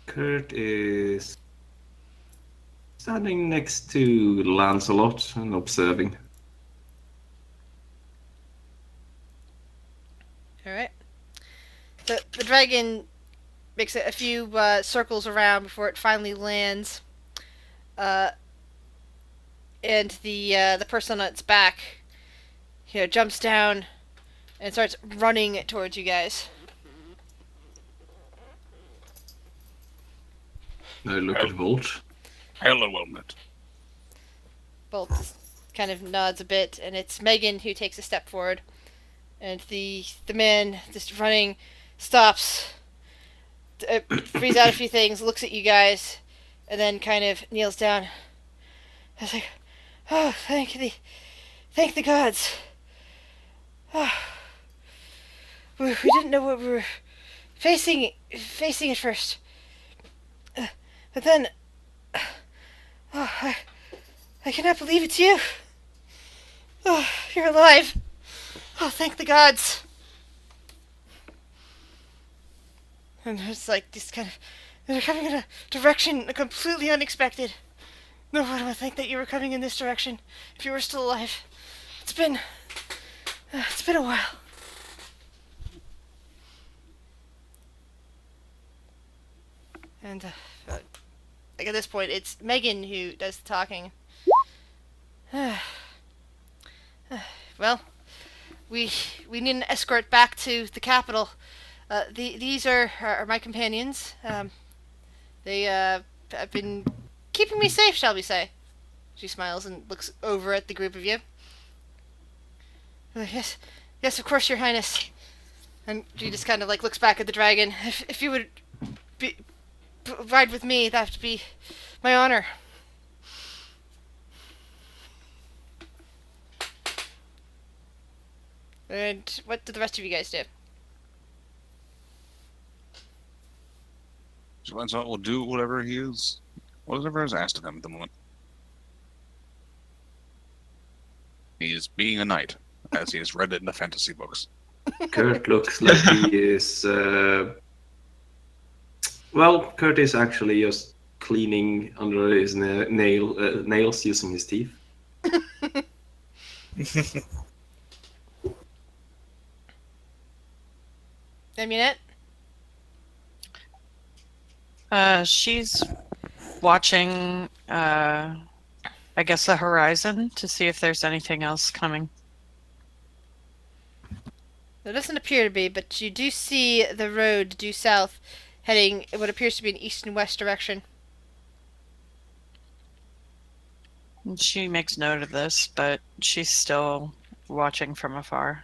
Kurt is standing next to Lancelot and observing. Alright. The dragon makes a few circles around before it finally lands. And the person on its back, jumps down and starts running towards you guys. I look at Volt. Hello, Wilmot. Bolt kind of nods a bit, and it's Megan who takes a step forward And the man just running stops, frees out a few things, looks at you guys, and then kind of kneels down. I was like, oh, thank the gods. Oh, we didn't know what we were facing at first. But then, oh, I cannot believe it's you. Oh, you're alive. Oh, thank the gods. And it's like this kind of, they're coming in a direction completely unexpected. No one would think that you were coming in this direction if you were still alive. It's been a while. And like at this point, it's Megan who does the talking. Well, we need an escort back to the capital. These are my companions. They have been keeping me safe, shall we say. She smiles and looks over at the group of you. Yes, of course, Your Highness. And she just kind of like looks back at the dragon. If you would ride with me, that would be my honor. And what did the rest of you guys do? So Lancelot will do whatever is asked of him at the moment. He is being a knight, as he has read it in the fantasy books. Kurt looks like he is. Well, Kurt is actually just cleaning under his nails using his teeth. Amunet? She's watching, I guess, the horizon to see if there's anything else coming. There doesn't appear to be, but you do see the road due south, heading in what appears to be an east and west direction. She makes note of this, but she's still watching from afar.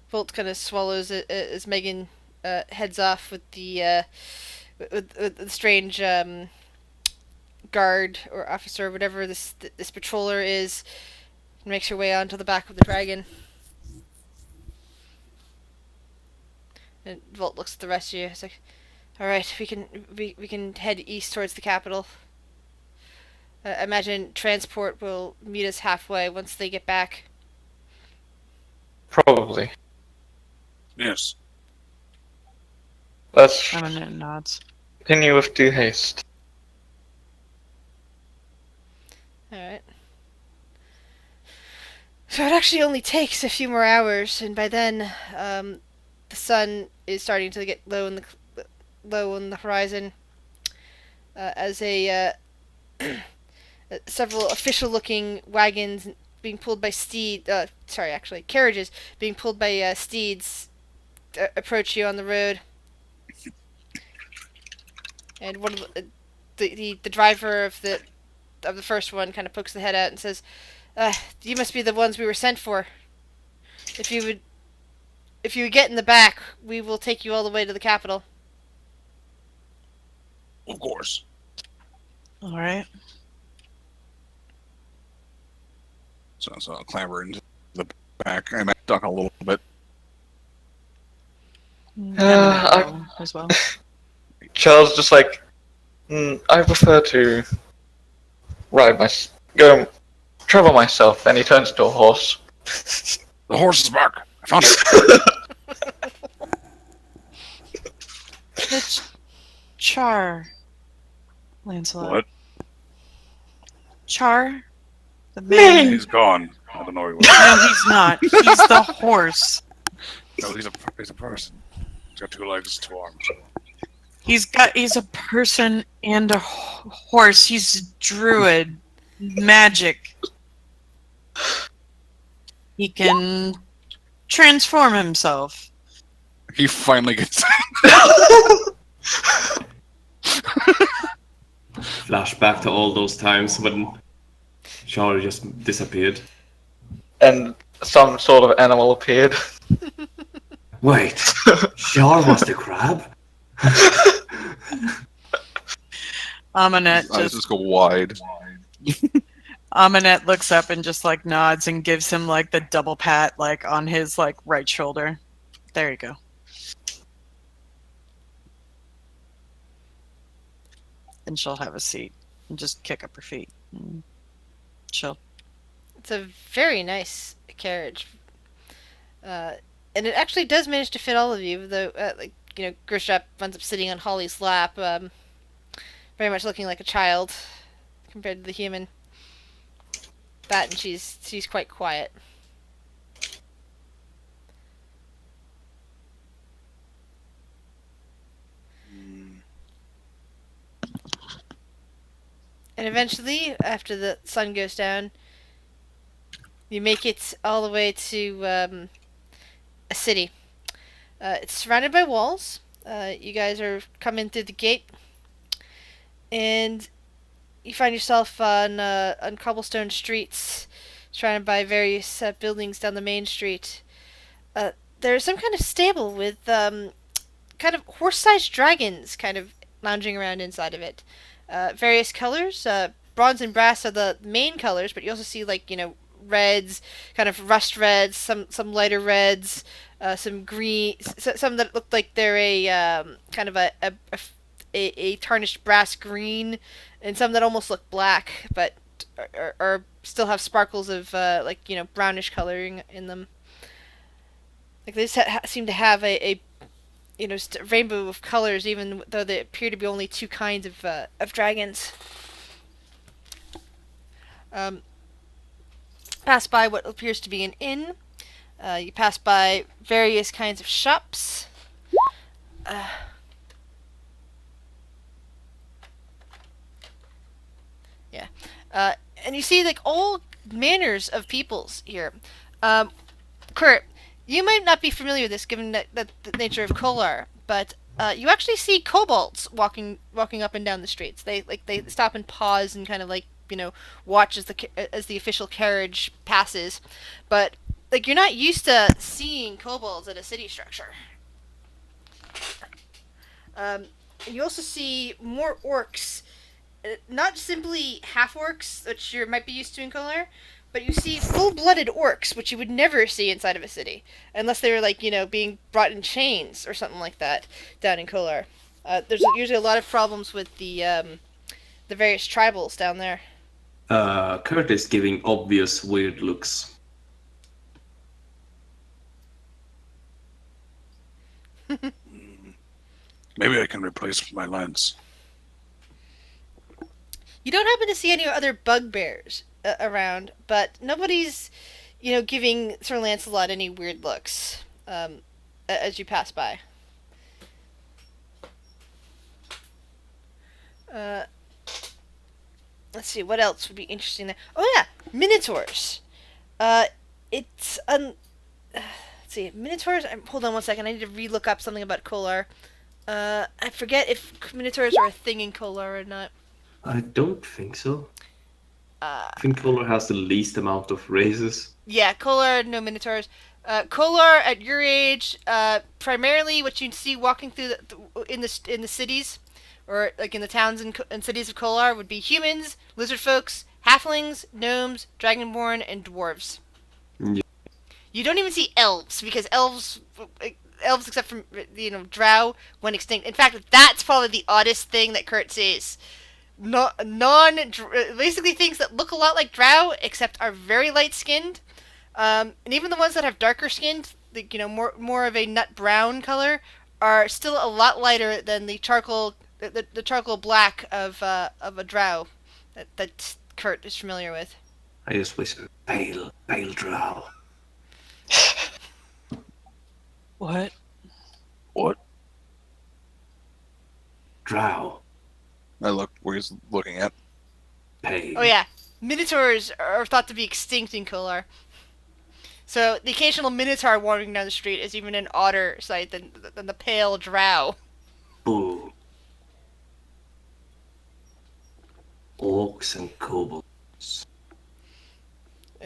Volt kind of swallows it as Megan heads off with the strange guard or officer, whatever this patroller is, and makes her way onto the back of the dragon. And Volt looks at the rest of you. It's like, all right, we can head east towards the capital. I imagine transport will meet us halfway once they get back. Probably. Yes. Let's Eminent nods. continue with due haste. Alright. So it actually only takes a few more hours, and by then, the sun is starting to get low on the horizon. As several official-looking wagons being pulled by carriages being pulled by steeds approach you on the road. And one of the driver of the first one kind of pokes the head out and says, "You must be the ones we were sent for. If you would get in the back, we will take you all the way to the capital." Of course. All right. So I'll clamber into the back. I might duck a little bit. As well. Charles just like, I prefer to travel myself. Then he turns into a horse. The horse is back. I found it. It's Char. Lancelot. What? Char? The man. He's gone. I don't know where he was. No, he's not. He's the horse. No, he's a person. He's got 2 legs, 2 arms. He's a person and a horse. He's a druid. Magic. He can transform himself. He finally gets. Flashback to all those times when Charlie just disappeared. And some sort of animal appeared. Wait, Char was the crab? Amunet His eyes just just go wide. Amunet looks up and just like nods and gives him like the double pat like on his like right shoulder. There you go. And she'll have a seat and just kick up her feet. And chill. It's a very nice carriage. And it actually does manage to fit all of you, though, Gershap ends up sitting on Holly's lap, very much looking like a child compared to the human. That, and she's quite quiet. And eventually, after the sun goes down, you make it all the way to a city. It's surrounded by walls. You guys are coming through the gate, and you find yourself on cobblestone streets, surrounded by various buildings down the main street. There's some kind of stable with kind of horse-sized dragons kind of lounging around inside of it. Various colors. Bronze and brass are the main colors, but you also see reds, kind of rust reds, some lighter reds, some green, some that look like they're a kind of a tarnished brass green, and some that almost look black, but are still have sparkles of brownish coloring in them. Like they just seem to have a rainbow of colors, even though there appear to be only two kinds of dragons. Pass by what appears to be an inn. You pass by various kinds of shops. And you see all manners of peoples here. Kurt, you might not be familiar with this, given that the nature of Kolar, but you actually see kobolds walking up and down the streets. They stop and pause and kind of watch as the official carriage passes, but you're not used to seeing kobolds at a city structure. And you also see more orcs, not simply half orcs, which you might be used to in Kolar, but you see full-blooded orcs, which you would never see inside of a city, unless they were being brought in chains or something like that down in Kolar. There's usually a lot of problems with the various tribals down there. Kurt is giving obvious weird looks. Maybe I can replace my lens. You don't happen to see any other bugbears around, but nobody's, giving Sir Lancelot any weird looks as you pass by. Let's see, what else would be interesting there? Oh yeah, minotaurs. It's let's see, minotaurs. Hold on one second. I need to re-look up something about Kolar. I forget if minotaurs are a thing in Kolar or not. I don't think so. I think Kolar has the least amount of races. Yeah, Kolar, no minotaurs. Kolar, at your age, primarily what you see walking through in the cities, or in the towns and cities of Kolar, would be humans, lizard folks, halflings, gnomes, dragonborn, and dwarves. Yeah. You don't even see elves, because elves except for drow, went extinct. In fact, that's probably the oddest thing that Kurt sees. Basically things that look a lot like drow, except are very light skinned, and even the ones that have darker skinned, more of a nut brown color, are still a lot lighter than the charcoal black of a drow that Kurt is familiar with. I just whisper, pale drow. What? What? Drow. I look where he's looking at. Pale. Oh yeah, minotaurs are thought to be extinct in Kolar. So the occasional minotaur wandering down the street is even an odder sight than the pale drow. Boo. Orcs and kobolds.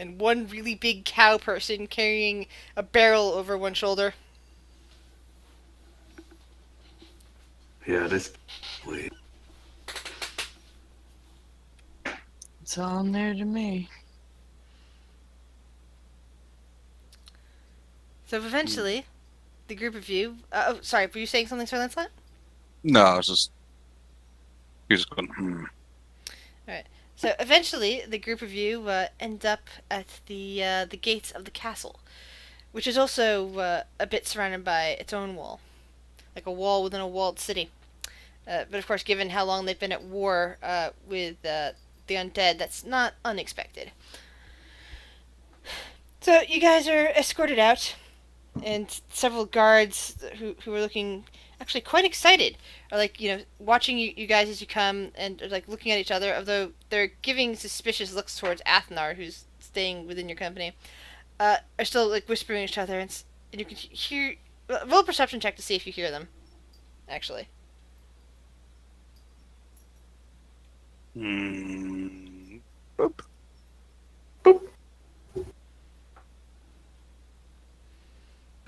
and one really big cow person carrying a barrel over one shoulder. Yeah, this weird. It's all new to me. So eventually, the group of you... oh, sorry, were you saying something, Sir Lancelot? No, I was just. You're just going. So eventually, the group of you end up at the gates of the castle, which is also a bit surrounded by its own wall, like a wall within a walled city. But of course, given how long they've been at war with the undead, that's not unexpected. So you guys are escorted out, and several guards who are looking actually quite excited are like, watching you guys as you come and are like looking at each other, although they're giving suspicious looks towards Athnar, who's staying within your company. Are still like whispering each other, and you can hear. Roll a perception check to see if you hear them. Actually, Boop.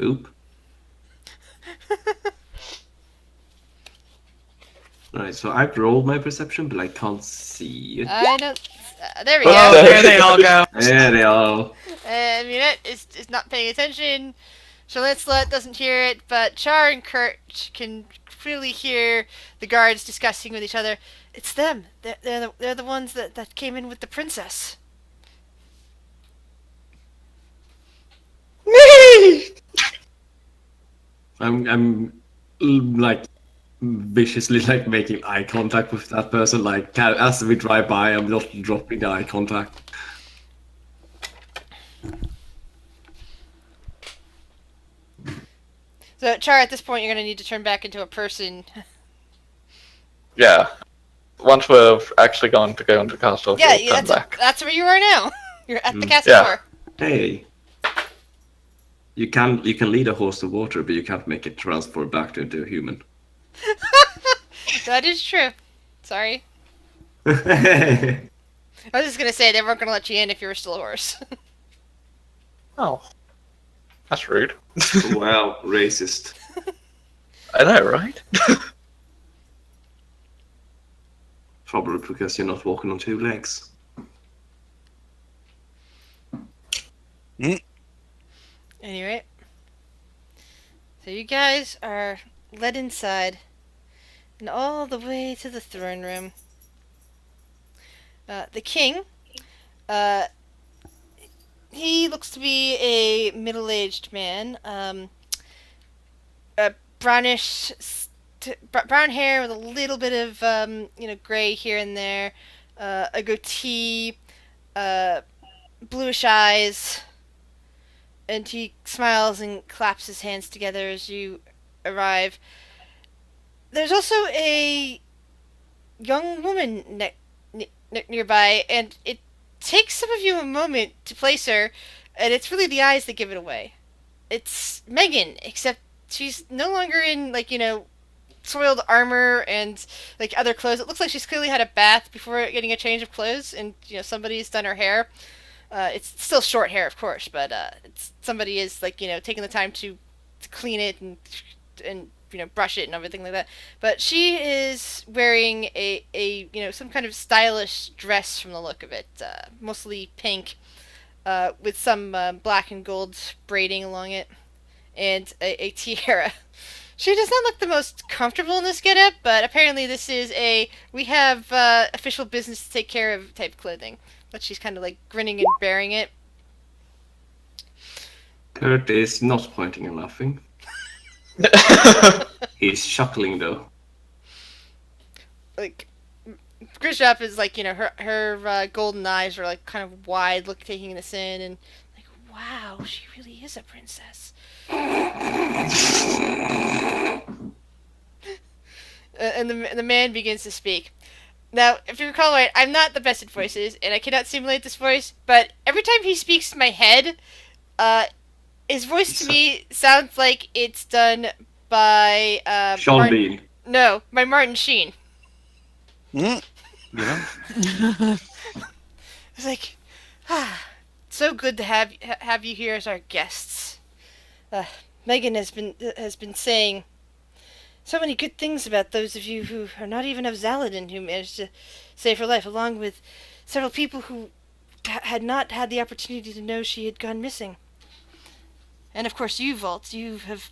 Oop. Right, so I've rolled my perception, but I can't see it. I don't. There we Oh, go. There they all go. There they are. Munette is not paying attention. Sir Lancelot doesn't hear it, but Char and Kurt can clearly hear the guards discussing with each other. It's them. They're the ones that came in with the princess. I'm like viciously like making eye contact with that person. Like as we drive by, I'm just dropping the eye contact. So Char, at this point, you're gonna need to turn back into a person. Yeah. Once we're actually going to go into the castle, Yeah, we'll turn back. that's where you are now. You're at the castle Yeah. door. Hey, you can lead a horse to water, but you can't make it transform back into a human. That is true. Sorry. Wow, I was just gonna say they weren't gonna let you in if you were still a horse. Oh. That's rude. racist. I know, right? Probably because you're not walking on two legs. Anyway, so you guys are led inside and all the way to the throne room. The king, he looks to be a middle-aged man, brownish, brown hair with a little bit of, gray here and there, a goatee, bluish eyes, and he smiles and claps his hands together as you arrive. There's also a young woman nearby, and it takes some of you a moment to place her, and it's really the eyes that give it away. It's Megan, except she's no longer in, soiled armor and, other clothes. It looks like she's clearly had a bath before getting a change of clothes, and, somebody's done her hair. It's still short hair, of course, but somebody is taking the time to clean it and brush it and everything like that. But she is wearing a some kind of stylish dress from the look of it, mostly pink, with some black and gold braiding along it, and a tiara. She does not look the most comfortable in this getup, but apparently this is we have official business to take care of type clothing. But she's kind of grinning and bearing it. Kurt is not pointing and laughing. He's chuckling though. Grishap is her golden eyes are kind of wide, taking this in, and wow, she really is a princess. And the man begins to speak. Now, if you recall right, I'm not the best at voices, and I cannot simulate this voice, but every time he speaks in my head, his voice to me sounds like it's done by... Sean Bean. No, by Martin Sheen. Yeah. It's so good to have you here as our guests. Megan has been saying so many good things about those of you who are not even of Zaladin who managed to save her life, along with several people who had not had the opportunity to know she had gone missing. And of course you, Volt, you have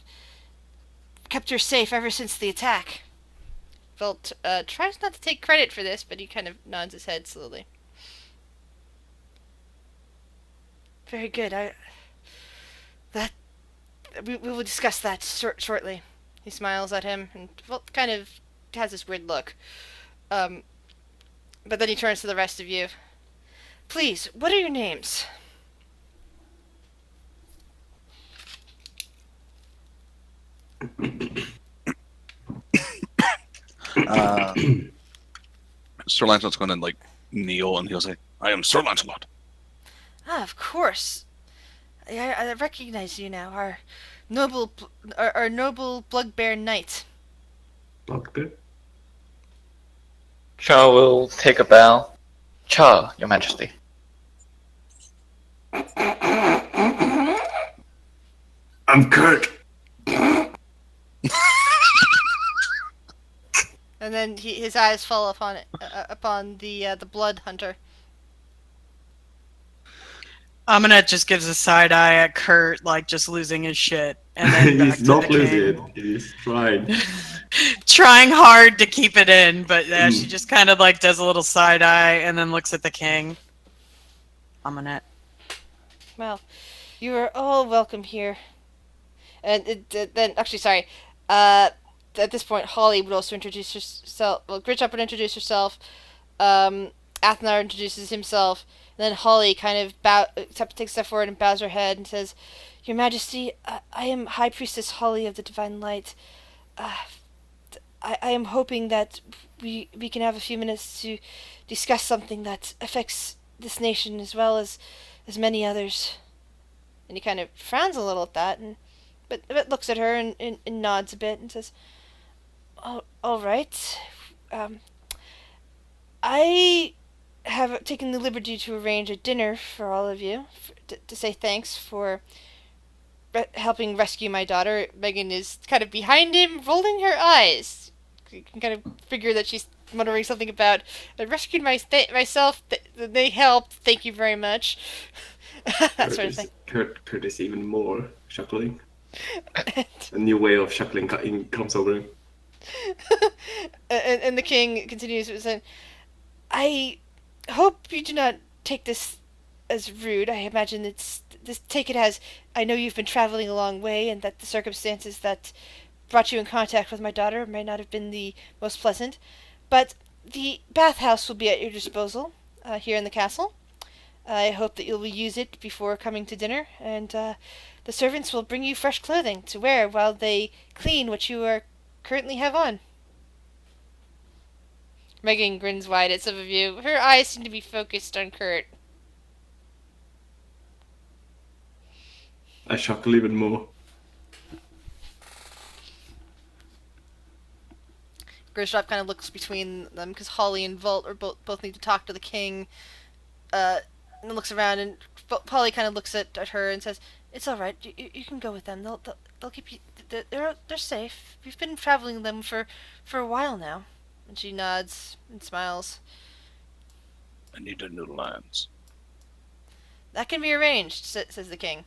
kept her safe ever since the attack. Volt tries not to take credit for this, but he kind of nods his head slowly. Very good. We will discuss that shortly. He smiles at him, and Volt kind of has this weird look. But then he turns to the rest of you. Please, what are your names? Sir Lancelot's going to like kneel, and he'll say, "I am Sir Lancelot." Ah, of course. I recognize you now. Our noble Bloodbear Knight. Bugbear? Char will take a bow. Char, Your Majesty. I'm Kurt. And then his eyes fall upon the blood hunter. Aminet just gives a side eye at Kurt, like just losing his shit, and then back He's to not the losing king. it. He's trying. Trying hard to keep it in, but she just kind of like does a little side eye and then looks at the king. Aminet. Well, you are all welcome here. And then, actually, sorry. At this point, Holly would also introduce herself. Well, Gritchup would introduce herself. Athnar introduces himself. And then Holly kind of takes a step forward and bows her head and says, "Your Majesty, I am High Priestess Holly of the Divine Light. I am hoping that we can have a few minutes to discuss something that affects this nation as well as many others." And he kind of frowns a little at that, but looks at her and nods a bit and says, all right. I have taken the liberty to arrange a dinner for all of you to say thanks for helping rescue my daughter. Megan is kind of behind him, rolling her eyes. You can kind of figure that she's muttering something about, "I rescued myself, they helped, thank you very much." That sort of thing. Kurt is even more chuckling. A new way of chuckling comes over him. And the king continues with saying, "I hope you do not take this as rude. I imagine take it as, I know you've been traveling a long way and that the circumstances that brought you in contact with my daughter may not have been the most pleasant, but the bathhouse will be at your disposal here in the castle. I hope that you'll use it before coming to dinner, and the servants will bring you fresh clothing to wear while they clean what you are currently have on." Megan grins wide at some of you. Her eyes seem to be focused on Kurt. I chuckle even more. Grishrop kind of looks between them because Holly and Volt are both need to talk to the king. And looks around, and Polly kind of looks at her and says, "It's all right. You can go with them. They'll keep you. They're safe. We've been traveling with them for a while now." And she nods and smiles. I need a new lens. "That can be arranged," says the king.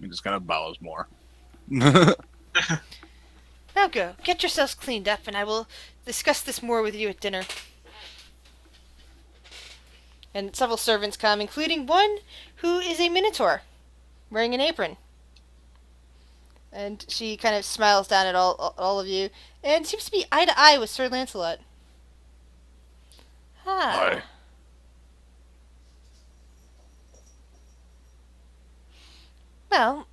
He just kind of bows more. "Now go. Get yourselves cleaned up, and I will discuss this more with you at dinner." And several servants come, including one who is a minotaur, wearing an apron. And she kind of smiles down at all of you, and seems to be eye to eye with Sir Lancelot. Hi. Well,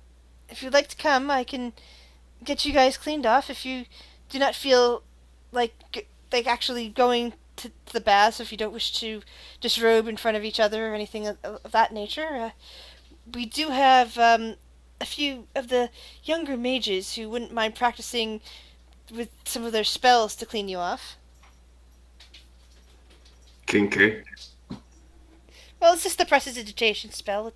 if you'd like to come, I can get you guys cleaned off if you do not feel like actually going to the baths, if you don't wish to disrobe in front of each other or anything of that nature. We do have a few of the younger mages who wouldn't mind practicing with some of their spells to clean you off. kinky. Well, it's just the prestidigitation spell.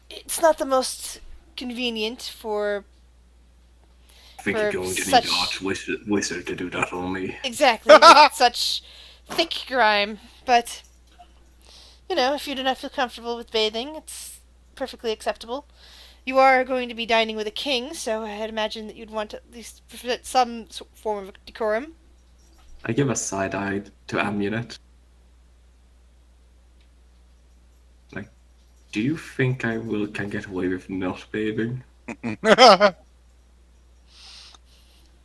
It's not the most convenient I think you're for going to need an such wizard to do that only. exactly with such thick grime. But you know, if you do not feel comfortable with bathing, it's perfectly acceptable. You are going to be dining with a king, so I'd imagine that you'd want at least some form of decorum. I give a side eye to Amulet. Like, do you think I can get away with not bathing?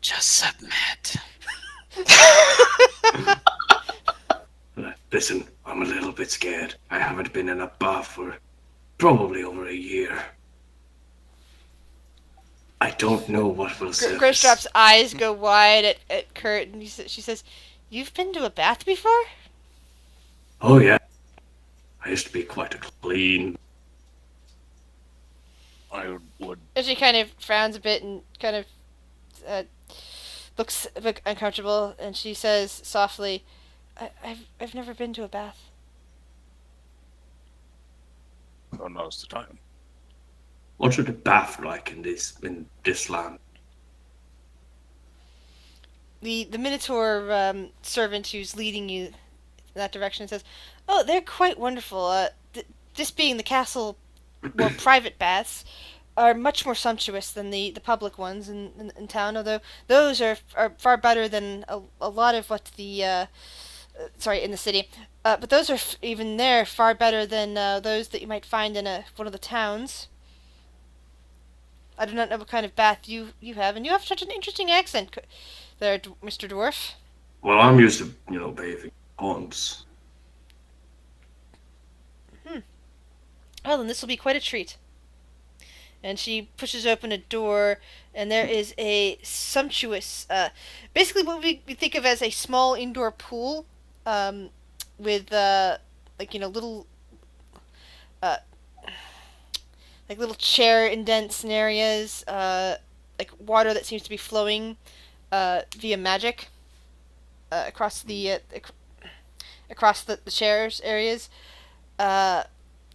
Just submit. Listen, I'm a little bit scared. I haven't been in a bath for probably over a year. I don't know what will surface. Grosdrop's eyes go wide at Kurt, and she says, "You've been to a bath before?" Oh yeah, I used to be quite a clean. I would. And she kind of frowns a bit and kind of looks a bit uncomfortable, and she says softly, I've never been to a bath." Oh, now's the time. What's the bath like in this land? The Minotaur servant who's leading you in that direction says, "Oh, they're quite wonderful. This being the castle, more private baths are much more sumptuous than the public ones in town. Although those are far better than a lot of what the sorry, in the city. But those are even there far better than those that you might find in one of the towns. I do not know what kind of bath you have, and you have such an interesting accent, there, Mr. Dwarf." Well, I'm used to bathing ponds. Well, then this will be quite a treat. And she pushes open a door, and there is a sumptuous, basically what we think of as a small indoor pool, with little, like little chair indents in areas, like water that seems to be flowing via magic across the chairs areas.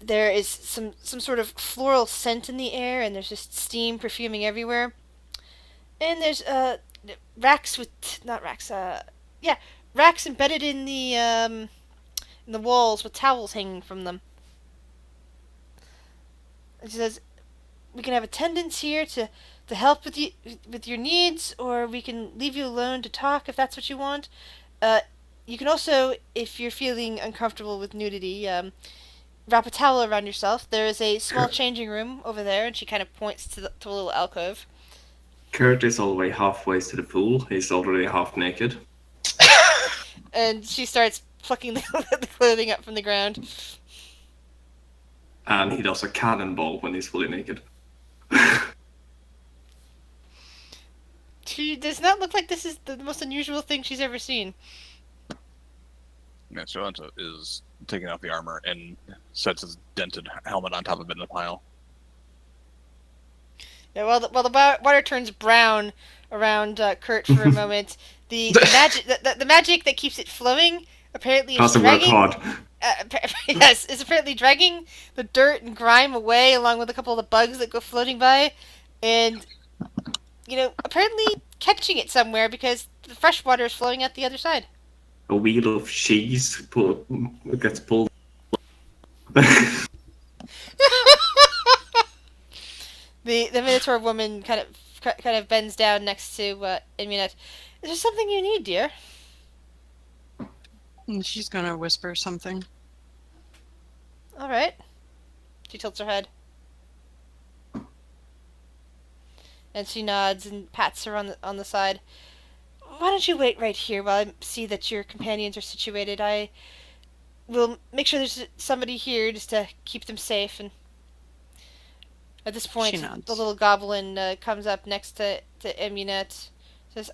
There is some sort of floral scent in the air, and there's just steam perfuming everywhere. And there's racks with not racks, yeah, racks embedded in the walls with towels hanging from them. And she says, "We can have attendants here to help with your needs, or we can leave you alone to talk if that's what you want. You can also, if you're feeling uncomfortable with nudity, wrap a towel around yourself. There is a small changing room over there," and she kind of points to a little alcove. Kurt is all the way halfway to the pool. He's already half naked. And she starts plucking the clothing up from the ground. And he does a cannonball when he's fully naked. She does not look like this is the most unusual thing she's ever seen. Yeah, Shalanta is taking off the armor and sets his dented helmet on top of it in a pile. Yeah, while the water turns brown around Kurt for a moment, the magic that keeps it flowing apparently is dragging. Yes, is apparently dragging the dirt and grime away, along with a couple of the bugs that go floating by, and apparently catching it somewhere because the fresh water is flowing out the other side. A wheel of cheese gets pulled. The Minotaur woman kind of bends down next to Immunet. "Is there something you need, dear?" And she's gonna whisper something. All right. She tilts her head. And she nods and pats her on the side. "Why don't you wait right here while I see that your companions are situated? I will make sure there's somebody here just to keep them safe." And at this point, the little goblin comes up next to Immunet. Says,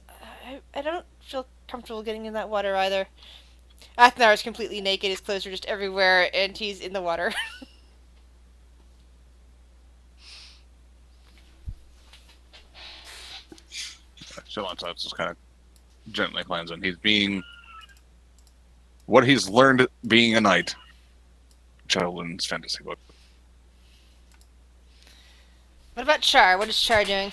I don't feel comfortable getting in that water either." Athnar is completely naked, his clothes are just everywhere, and he's in the water. Shalanta just kind of gently cleanses, and he's being what he's learned being a knight. Children's fantasy book. What about Char? What is Char doing?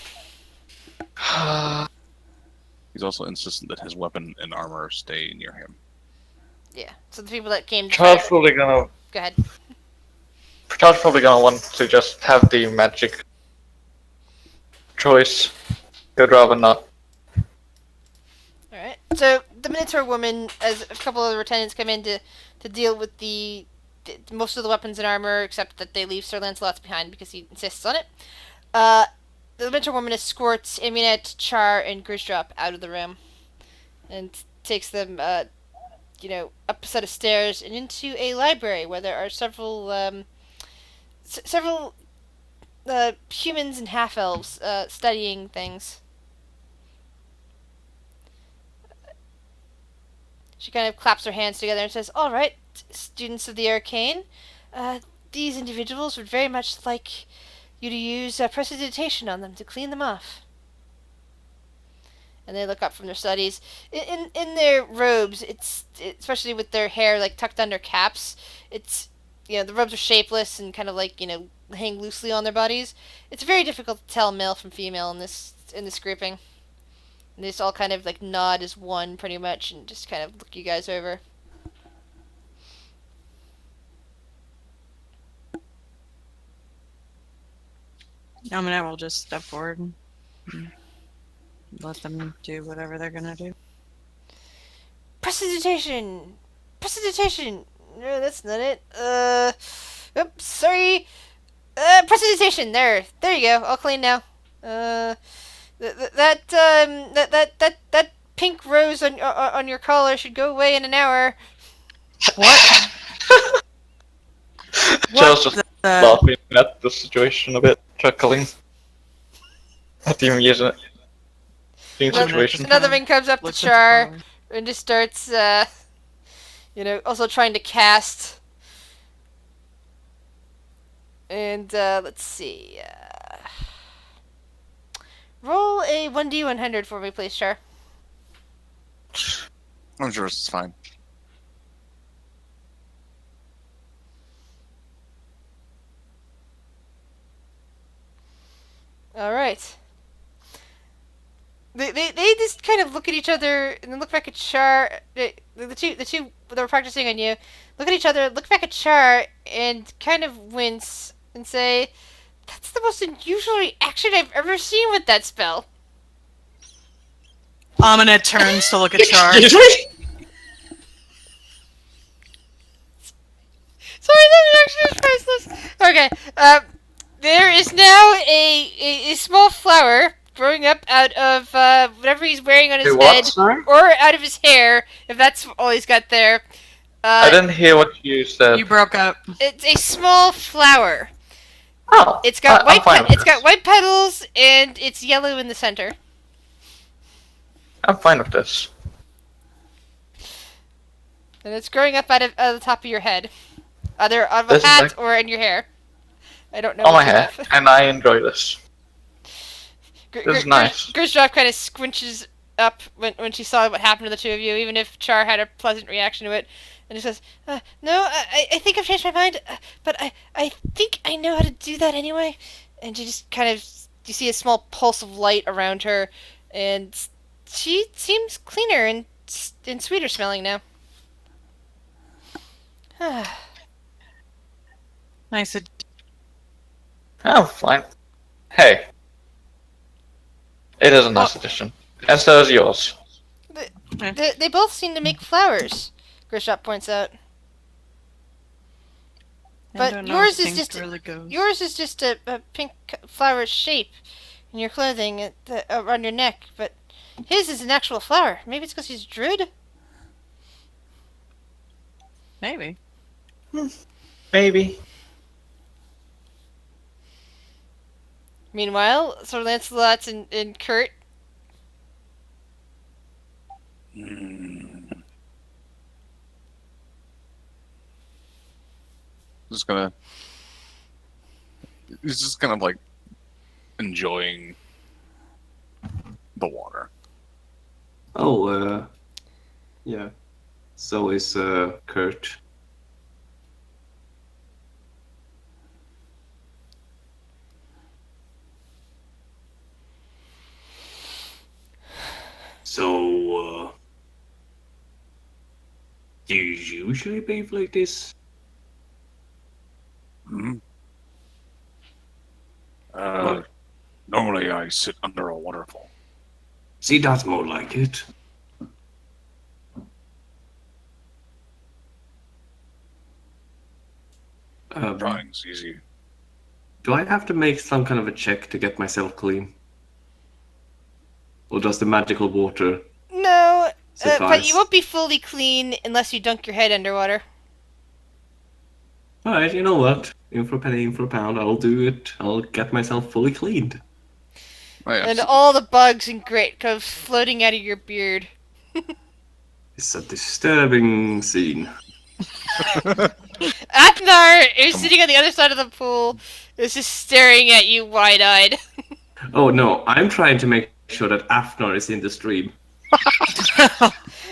He's also insistent that his weapon and armor stay near him. Yeah. So the people that came to Charles fight- probably gonna. Go ahead. Charles probably gonna want to just have the magic choice. Good rather not. Alright. So the Minotaur woman, as a couple of the lieutenants come in to deal with the most of the weapons and armor, except that they leave Sir Lancelot's behind because he insists on it. The Minotaur woman escorts Aminette, Char, and Grisdrop out of the room, and takes them, up a set of stairs and into a library where there are several humans and half elves studying things. She kind of claps her hands together and says, "All right, students of the arcane, these individuals would very much like you to use prestidigitation on them to clean them off." And they look up from their studies. In their robes, especially with their hair like tucked under caps, it's the robes are shapeless and kind of like hang loosely on their bodies. It's very difficult to tell male from female in this grouping. And they just all kind of like nod as one, pretty much, and just kind of look you guys over. I will just step forward and let them do whatever they're gonna do. Prestidigitation! Prestidigitation! No, that's not it. Oops, sorry. Prestidigitation! There you go. All clean now. That pink rose on your collar should go away in an hour. What? Charles just the- laughing at the situation a bit, chuckling at the amusing situation. Another one comes up to Looks Char at and just starts, also trying to cast. And let's see. Roll a 1d100 for me, please, Char. I'm sure it's fine. All right. They just kind of look at each other and then look back at Char. The two that were practicing on you look at each other, look back at Char, and kind of wince and say, "That's the most unusual reaction I've ever seen with that spell." Amina turns to look at Char. Excuse me? Sorry, that reaction is priceless. Okay, there is now a small flower growing up out of whatever he's wearing on his Hey, head, what, sir? or out of his hair, if that's all he's got there. I didn't hear what you said. You broke up. It's a small flower. Oh, It's got I'm fine with it's got this. white petals and it's yellow in the center. I'm fine with this. And it's growing up out of the top of your head, either on a This is hat like- or in your hair. I don't know. On my which you hair, have. and I enjoy this. This is nice. Grisdrop kind of squinches up when she saw what happened to the two of you, even if Char had a pleasant reaction to it. And he says, "No, I think I've changed my mind, but I think I know how to do that anyway." And she just kind of, you see a small pulse of light around her, and she seems cleaner and sweeter smelling now. Nice. I'm fine. Hey. It is a nice addition. And so is yours. They both seem to make flowers, Grisdrop points out. I But don't know yours if is things just really goes. yours is just a pink flower shape in your clothing around your neck, but his is an actual flower. Maybe it's because he's a druid? Maybe. Maybe. Meanwhile, Sir Lancelot and Kurt. Just gonna. He's just kind of like enjoying the water. Oh, yeah. So is Kurt. So, do you usually bathe like this? Hmm? What? Normally I sit under a waterfall. See, that's more like it. Drying's easy. Do I have to make some kind of a check to get myself clean? Or does the magical water No, but you suffice? won't be fully clean unless you dunk your head underwater. Alright, you know what? In for a penny, in for a pound, I'll do it. I'll get myself fully cleaned. Oh, yeah. And all the bugs and grit go floating out of your beard. It's a disturbing scene. Atnar is sitting on the other side of the pool, is just staring at you wide-eyed. Oh no, I'm trying to make sure that Afnar is in the stream.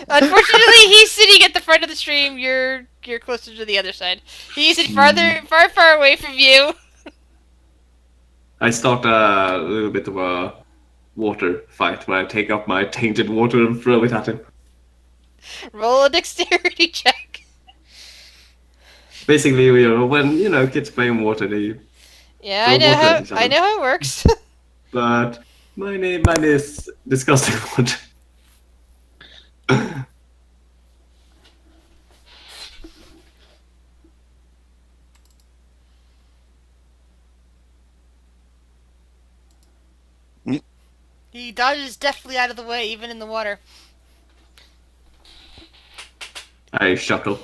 Unfortunately, he's sitting at the front of the stream. You're closer to the other side. He's sitting far away from you. I start a little bit of a water fight where I take up my tainted water and throw it at him. Roll a dexterity check. Basically, when kids play in water, they. Yeah, Throw I know water at each how other. it works. But mine is disgusting water. He dodges deftly out of the way, even in the water. I chuckle.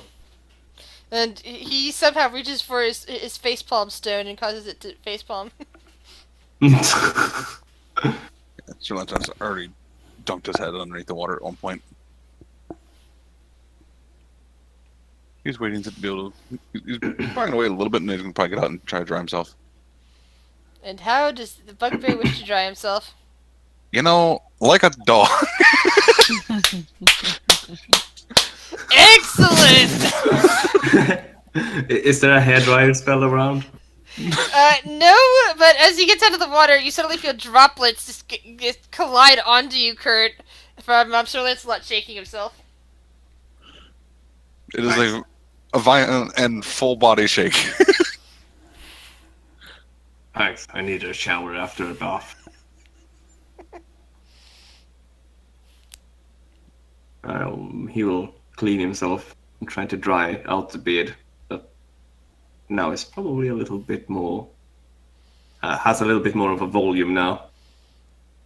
And he somehow reaches for his facepalm stone and causes it to facepalm. Sherlan's already dunked his head underneath the water at one point. He's waiting to be able to. He's probably gonna wait a little bit, and he's gonna probably get out and try to dry himself. And how does the bugbear wish to dry himself? Like a dog. Excellent! Is there a hairdryer spell around? No, but as he gets out of the water, you suddenly feel droplets just collide onto you, Kurt, from Sir Lancelot shaking himself. It is a violent and full body shake. Thanks. I need a shower after a bath. He will clean himself and try to dry out the beard. But now it's probably a little bit more. Has a little bit more of a volume now.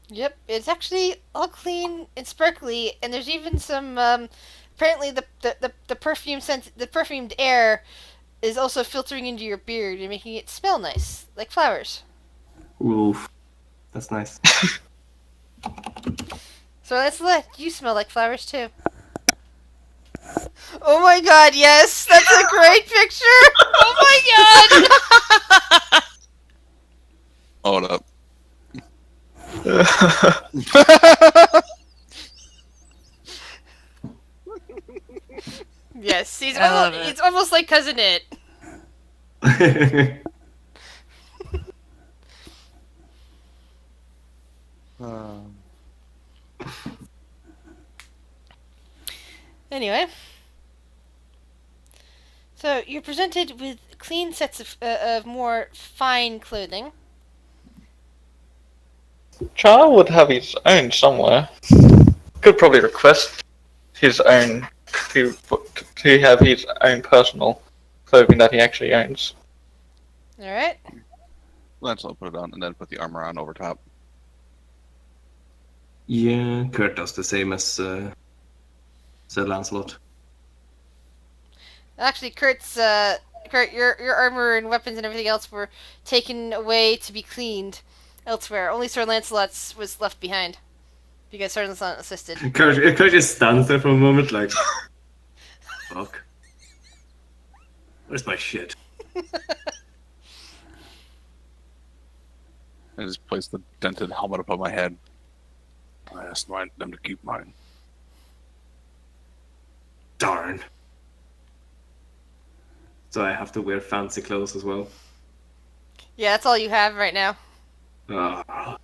Yep, it's actually all clean and sparkly, and there's even some. Apparently, the perfumed air is also filtering into your beard and making it smell nice, like flowers. Oof. That's nice. So let's let you smell like flowers too. Oh my god, yes! That's a great picture! Oh my god! Hold up. Yes, I love it. it's almost like Cousin It. Anyway. So, you're presented with clean sets of more fine clothing. Char would have his own somewhere. Could probably request his own to have his own personal clothing that he actually owns. Alright? Lancelot put it on and then put the armor on over top. Yeah, Kurt does the same as Sir Lancelot. Actually, Kurt, your armor and weapons and everything else were taken away to be cleaned elsewhere. Only Sir Lancelot's was left behind. Because Sir Lancelot assisted. Kurt just stands there for a moment like, fuck. Where's my shit? I just placed the dented helmet upon my head. I asked them to keep mine. Darn. So I have to wear fancy clothes as well. Yeah, that's all you have right now. Ah,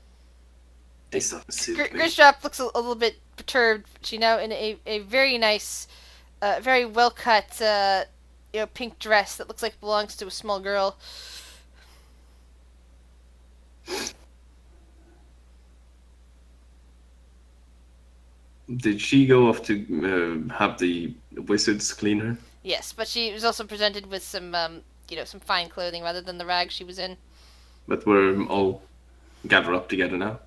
this doesn't suit me. Grishdrop looks a little bit perturbed. She now in a very nice, very well cut, pink dress that looks like it belongs to a small girl. Did she go off to have the wizards clean her? Yes, but she was also presented with some, some fine clothing rather than the rags she was in. But we're all gathered up together now.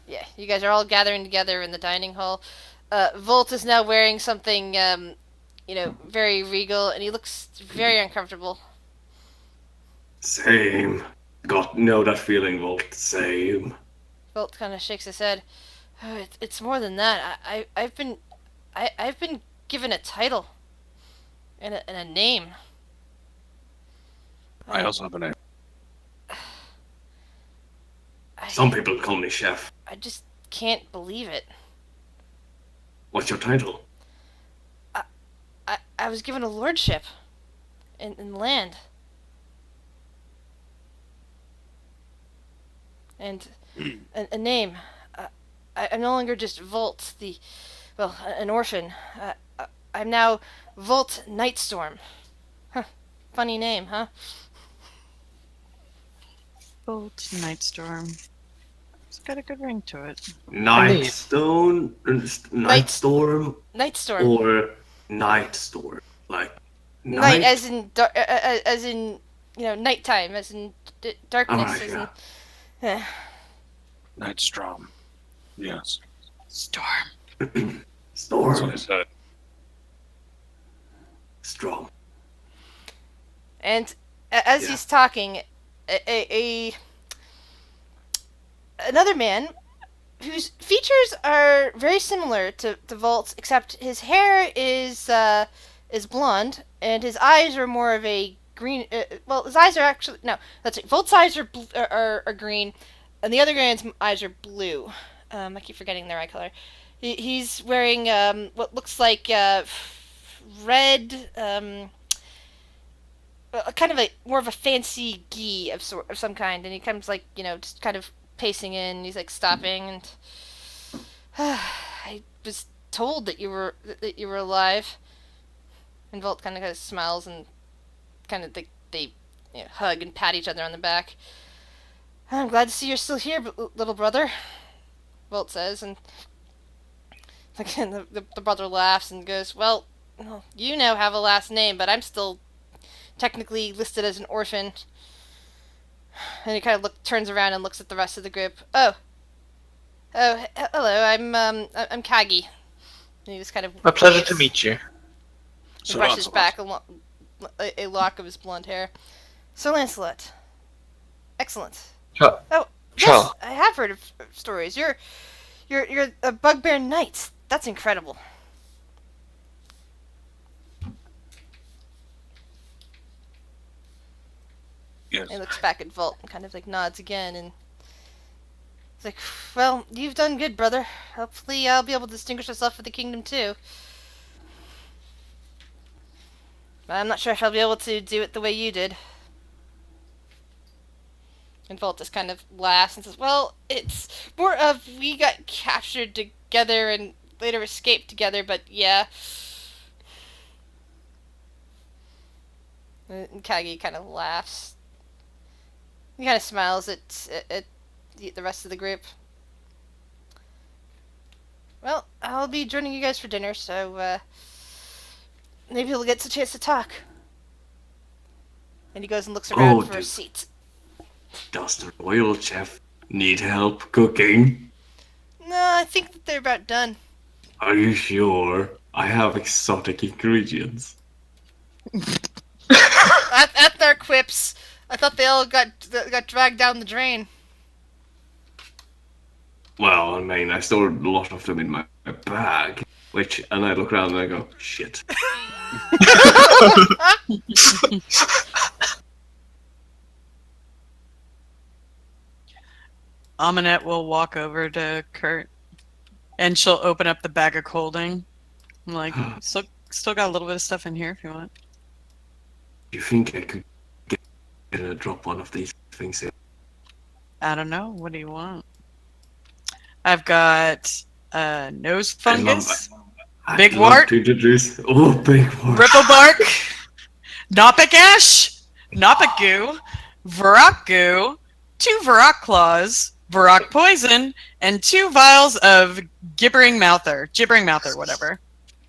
Yeah, you guys are all gathering together in the dining hall. Volt is now wearing something, very regal, and he looks very uncomfortable. Same. Know that feeling, Volt. Same. Volt kind of shakes his head. Oh, it's more than that. I've been given a title and a name. I also have a name. Some people call me chef. I just can't believe it. What's your title? I was given a lordship in land. And a name. I'm no longer just Volt, an orphan. I'm now Volt Nightstorm. Huh. Funny name, huh? Bolt Nightstorm. It's got a good ring to it. Nightstorm, Nightstorm. or Nightstorm, like Night as in nighttime, as in darkness, Alright, as yeah. in. Nightstrom. Yes. Storm. That's what I Storm, said. strong. And as Yeah. he's talking, another man whose features are very similar to Volt's, except his hair is blonde and his eyes are more of a green. His eyes are actually no. That's it. Volt's eyes are green, and the other man's eyes are blue. I keep forgetting their eye color. He's wearing what looks like red. Kind of more of a fancy gi of some kind, and he comes just kind of pacing in. He's like stopping, and I was told that you were alive. And Volt kind of smiles and kind of they hug and pat each other on the back. I'm glad to see you're still here, little brother. Volt says, and again the brother laughs and goes, "Well, you now have a last name, but I'm still technically listed as an orphan." And he kind of turns around and looks at the rest of the group. Oh, hello. I'm Kagi. And he just kind of A pleasure to meet you. So brushes Lancelot. back a lock of his blonde hair. Sir Lancelot. Excellent. Sure. Oh, yes, Sure. I have heard of stories. You're a bugbear knight. That's incredible. Yes. And looks back at Volt and kind of nods again, and it's like, well, you've done good, brother. Hopefully I'll be able to distinguish myself for the kingdom too. But I'm not sure if I'll be able to do it the way you did. And Volt just kind of laughs and says, well, it's more of we got captured together and later escaped together, but yeah. And Kagi kind of laughs. He kind of smiles at the rest of the group. Well, I'll be joining you guys for dinner, so maybe we'll get a chance to talk. And he goes and looks around for a seat. Does the royal chef need help cooking? No, I think that they're about done. Are you sure? I have exotic ingredients. At their quips, I thought they all got dragged down the drain. Well, I mean, I stored a lot of them in my bag, and I look around and I go, shit. Aminette will walk over to Kurt, and she'll open up the bag of holding. I'm like, Still got a little bit of stuff in here if you want. Do you think I could get a drop one of these things here? I don't know. What do you want? I've got nose I love fungus, I'd big love wart, to introduce. Oh, big wart. ripple bark, Knopic ash, Knopic goo, Varrock goo, 2 Varrock claws, Varrock poison, and 2 vials of gibbering mouther, whatever.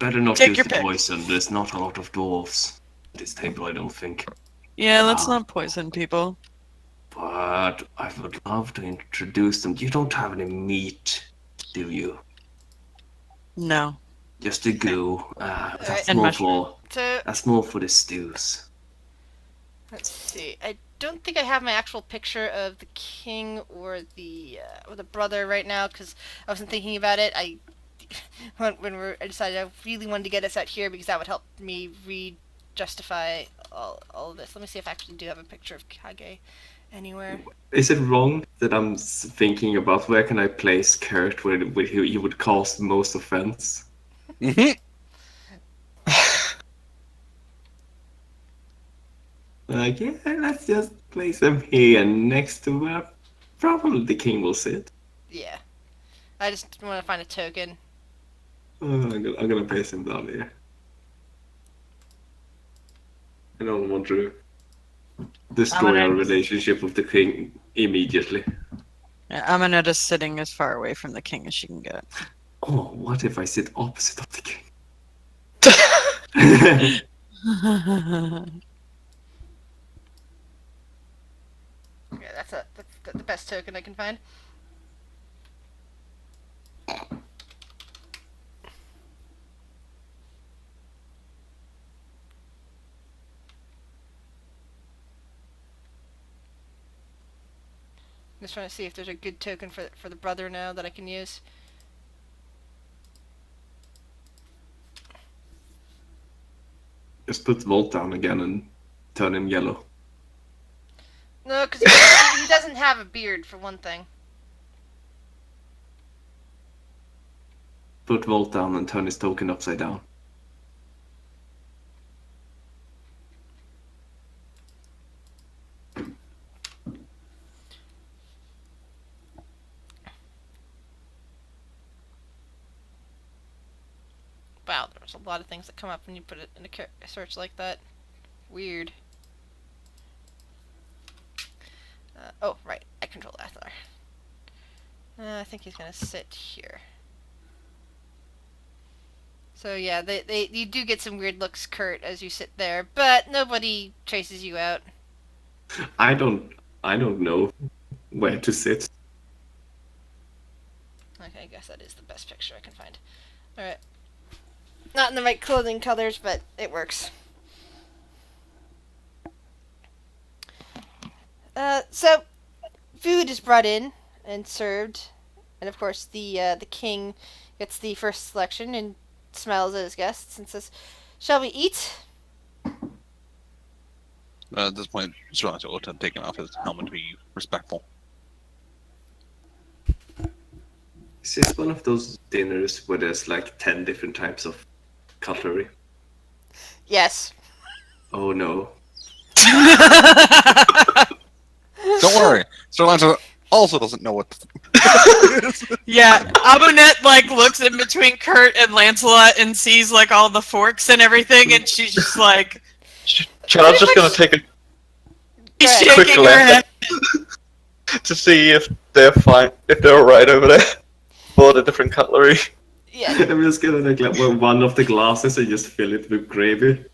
Better not Take use your the pick. poison. There's not a lot of dwarves at this table, I don't think. Yeah, let's not poison people. But I would love to introduce them. You don't have any meat, do you? No. Just a goo. That's And more mushroom. for So that's more for the stews. let's see. I don't think I have my actual picture of the king or the brother right now because I wasn't thinking about it. I I decided I really wanted to get us out here because that would help me justify all of this. Let me see if I actually do have a picture of Kage anywhere. Is it wrong that I'm thinking about where can I place Kurt where he would cause most offense? Mm-hmm. Like, yeah, let's just place him here next to where probably the king will sit. Yeah, I just want to find a token. I'm gonna place him down here. I don't want to destroy our relationship with the king immediately. Yeah, Amaneta's sitting as far away from the king as she can get. Oh, what if I sit opposite of the king? Yeah, that's the best token I can find. I'm just trying to see if there's a good token for the brother now that I can use. Just put Volt down again and turn him yellow. No, because he doesn't have a beard for one thing. Put Volt down and turn his token upside down. Wow, there's a lot of things that come up when you put it in a search like that. Weird. Oh, right. I control Athar. I think he's gonna sit here. So yeah, you do get some weird looks, Kurt, as you sit there, but nobody chases you out. I don't know where to sit. Okay, I guess that is the best picture I can find. Alright. Not in the right clothing colors, but it works. So, food is brought in and served, and of course the king gets the first selection and smiles at his guests and says, "Shall we eat?" At this point, Sriracha will have taken off his helmet to be respectful. Is this one of those dinners where there's like 10 different types of cutlery? Yes. Oh no. Don't worry, Sriracha also doesn't know what. Yeah, Abonet like looks in between Kurt and Lancelot and sees like all the forks and everything, and she's just like, Chad's just gonna take a she's Right. quick shaking her head. glance to see if they're fine, if they're alright over there for the different cutlery. Yeah. I'm just gonna take like one of the glasses and just fill it with gravy.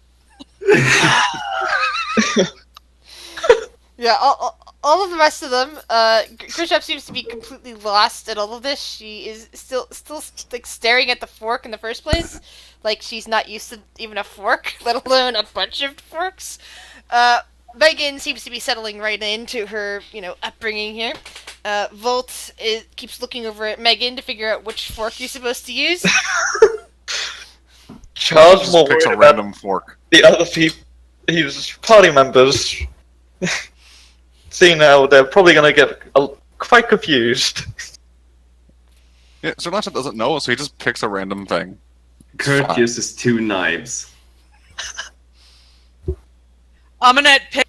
Yeah, all of the rest of them, Krishap seems to be completely lost at all of this. She is still like staring at the fork in the first place, like she's not used to even a fork, let alone a bunch of forks. Megan seems to be settling right into her, upbringing here. Volt keeps looking over at Megan to figure out which fork you're supposed to use. Chad's Just more picks worried a about random fork. the other people, his party members. See now, they're probably gonna get quite confused. Yeah, Sriracha doesn't know, so he just picks a random thing. Kurt fine. uses 2 knives. Amunet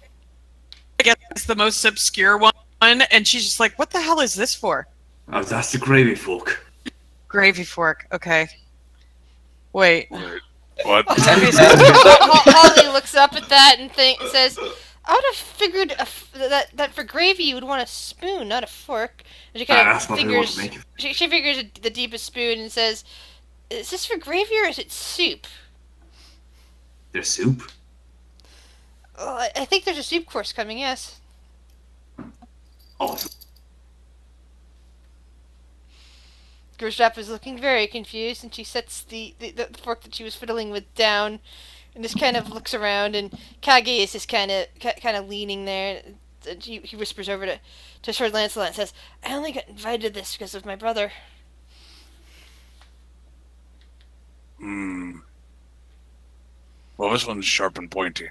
gets the most obscure one, and she's just like, "What the hell is this for?" Oh, that's the gravy fork. Gravy fork. Okay. Wait. What? Holly looks up at that and says, "I would have figured that for gravy you would want a spoon, not a fork." And she kind of That's what I want to make. she figures the deepest spoon and says, "Is this for gravy or is it soup?" There's soup. Well, I think there's a soup course coming. Yes. Awesome. Gerstrap is looking very confused, and she sets the fork that she was fiddling with down, and just kind of looks around. And Kage is just kind of leaning there. And he whispers over to Sir Lancelot and says, "I only got invited to this because of my brother." Hmm. Well, this one's sharp and pointy.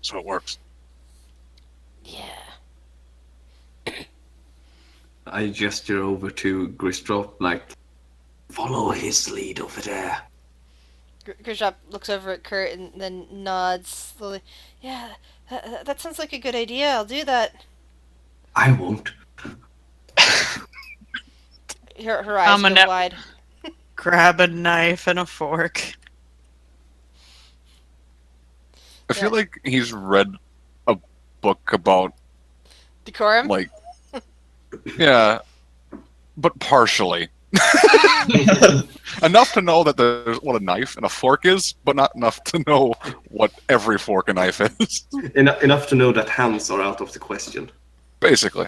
So it works. Yeah. I gesture over to Gristrop, like, follow his lead over there. Gerstrap looks over at Kurt and then nods slowly. Yeah, that sounds like a good idea. I'll do that. I won't. Her eyes go wide. Grab a knife and a fork. I feel like he's read a book about, Decorum? like, yeah, but partially. Enough to know that there's what a knife and a fork is, but not enough to know what every fork and knife is. Enough to know that hands are out of the question. Basically.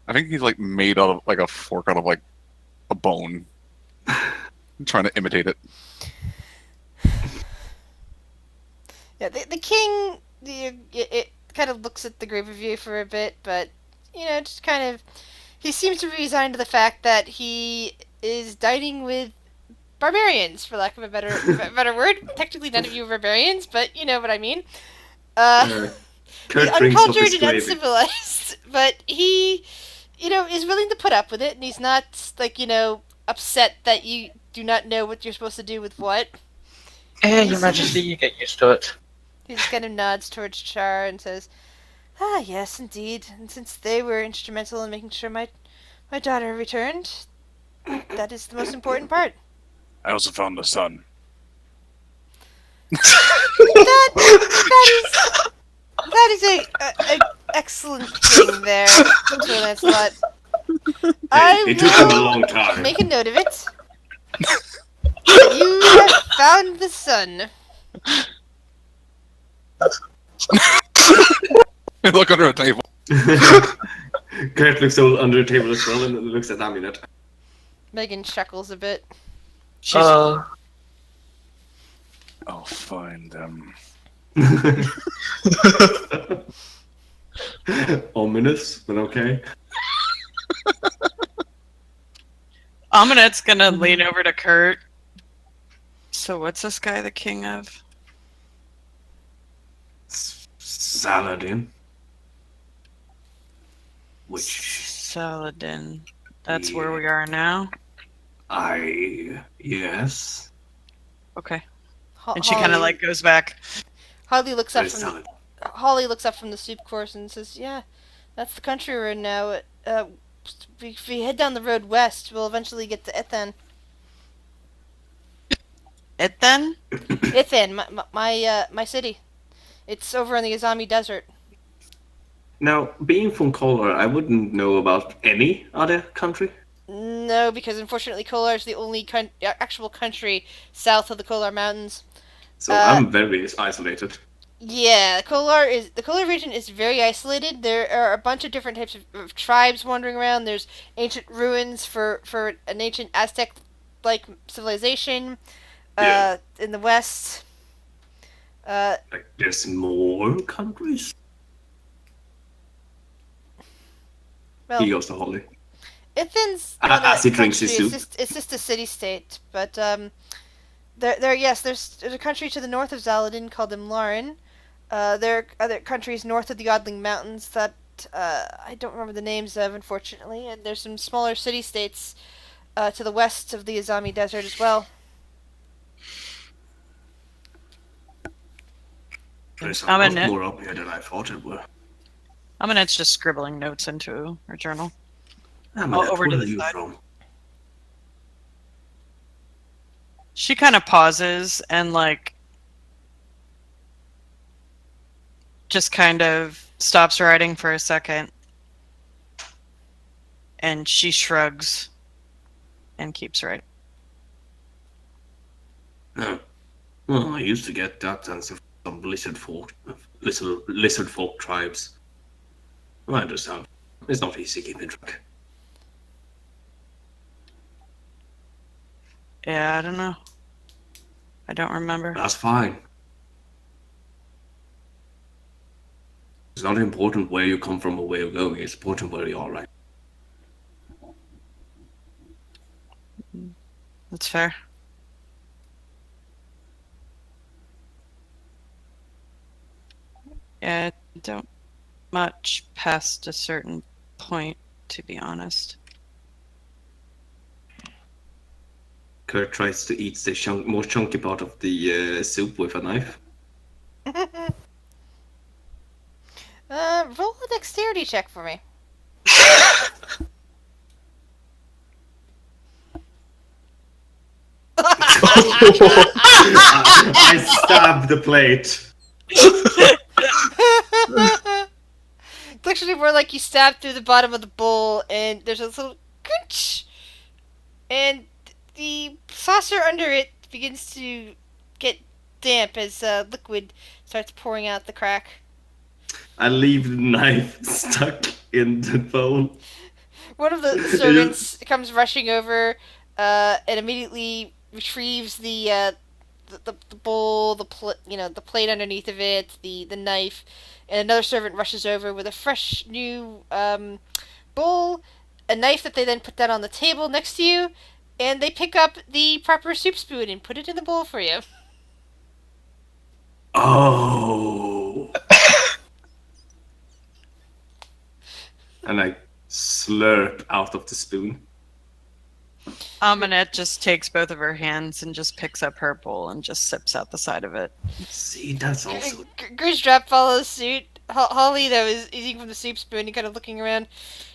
I think he's like made out of like a fork out of like a bone. I'm trying to imitate it. Yeah, the king, it kind of looks at the grave review for a bit, but, just kind of, he seems to be resigned to the fact that he is dining with barbarians, for lack of a better word. Technically, none of you are barbarians, but you know what I mean. Kurt He's brings up uncultured his and gravy. uncivilized, but he, is willing to put up with it, and he's not, like, upset that you do not know what you're supposed to do with what. Your Majesty, you get used to it. He just kind of nods towards Char and says, "Ah, yes, indeed. And since they were instrumental in making sure my daughter returned, that is the most important part." I also found the sun. That is a excellent thing there, Sir Lancelot. It took him a long time. Make a note of it. You have found the sun. Look under a table. Kurt looks under the table as well and looks at Amulet. Megan chuckles a bit. I'll find them. Ominous, but okay. Amunet's gonna lean over to Kurt. So what's this guy the king of? Saladin. Which Saladin. That's where we are now? yes. Okay. And she kind of like goes back. Holly looks But up it's from Saladin. Holly looks up from the soup course and says, "Yeah, that's the country we're in now. If we head down the road west, we'll eventually get to Ethan." It then? Ithan, my city. It's over in the Azami Desert. Now, being from Kolar, I wouldn't know about any other country. No, because unfortunately Kolar is the only actual country south of the Kolar Mountains. So I'm very isolated. Yeah, the Kolar region is very isolated. There are a bunch of different types of tribes wandering around. There's ancient ruins for an ancient Aztec-like civilization in the west. Like, there's more countries? Well, He goes to Holly. Ithan's As not he a drinks his country, soup. it's just a city-state. But there's a country to the north of Zaladin called Imlarin. There are other countries north of the Odling Mountains that I don't remember the names of, unfortunately. And there's some smaller city-states to the west of the Azami Desert as well. There's a I'm lot in it. more up here than I thought it were. Amanet's just scribbling notes into her journal. Amulet, over to where the are you side. from? She kind of pauses and, like, just kind of stops writing for a second. And she shrugs and keeps writing. Oh. Well, I used to get that sense of some lizard folk tribes. I understand. It's not easy keeping track. Yeah, I don't know. I don't remember. That's fine. It's not important where you come from or where you're going. It's important where you are right. That's fair. Yeah, I don't much past a certain point, to be honest. Kurt tries to eat the most chunky part of the soup with a knife. Roll a dexterity check for me. I stabbed the plate. It's actually more like you stab through the bottom of the bowl, and there's a little crunch, and the saucer under it begins to get damp as liquid starts pouring out the crack. I leave the knife stuck in the bowl. One of the servants comes rushing over, and immediately retrieves the bowl, the plate underneath of it, the knife, and another servant rushes over with a fresh new bowl, a knife that they then put down on the table next to you, and they pick up the proper soup spoon and put it in the bowl for you. Oh. And I slurp out of the spoon. Amanette just takes both of her hands and just picks up her bowl and just sips out the side of it. See, that's also... Grisdrop follows suit. Holly, though, is eating from the soup spoon and kind of looking around.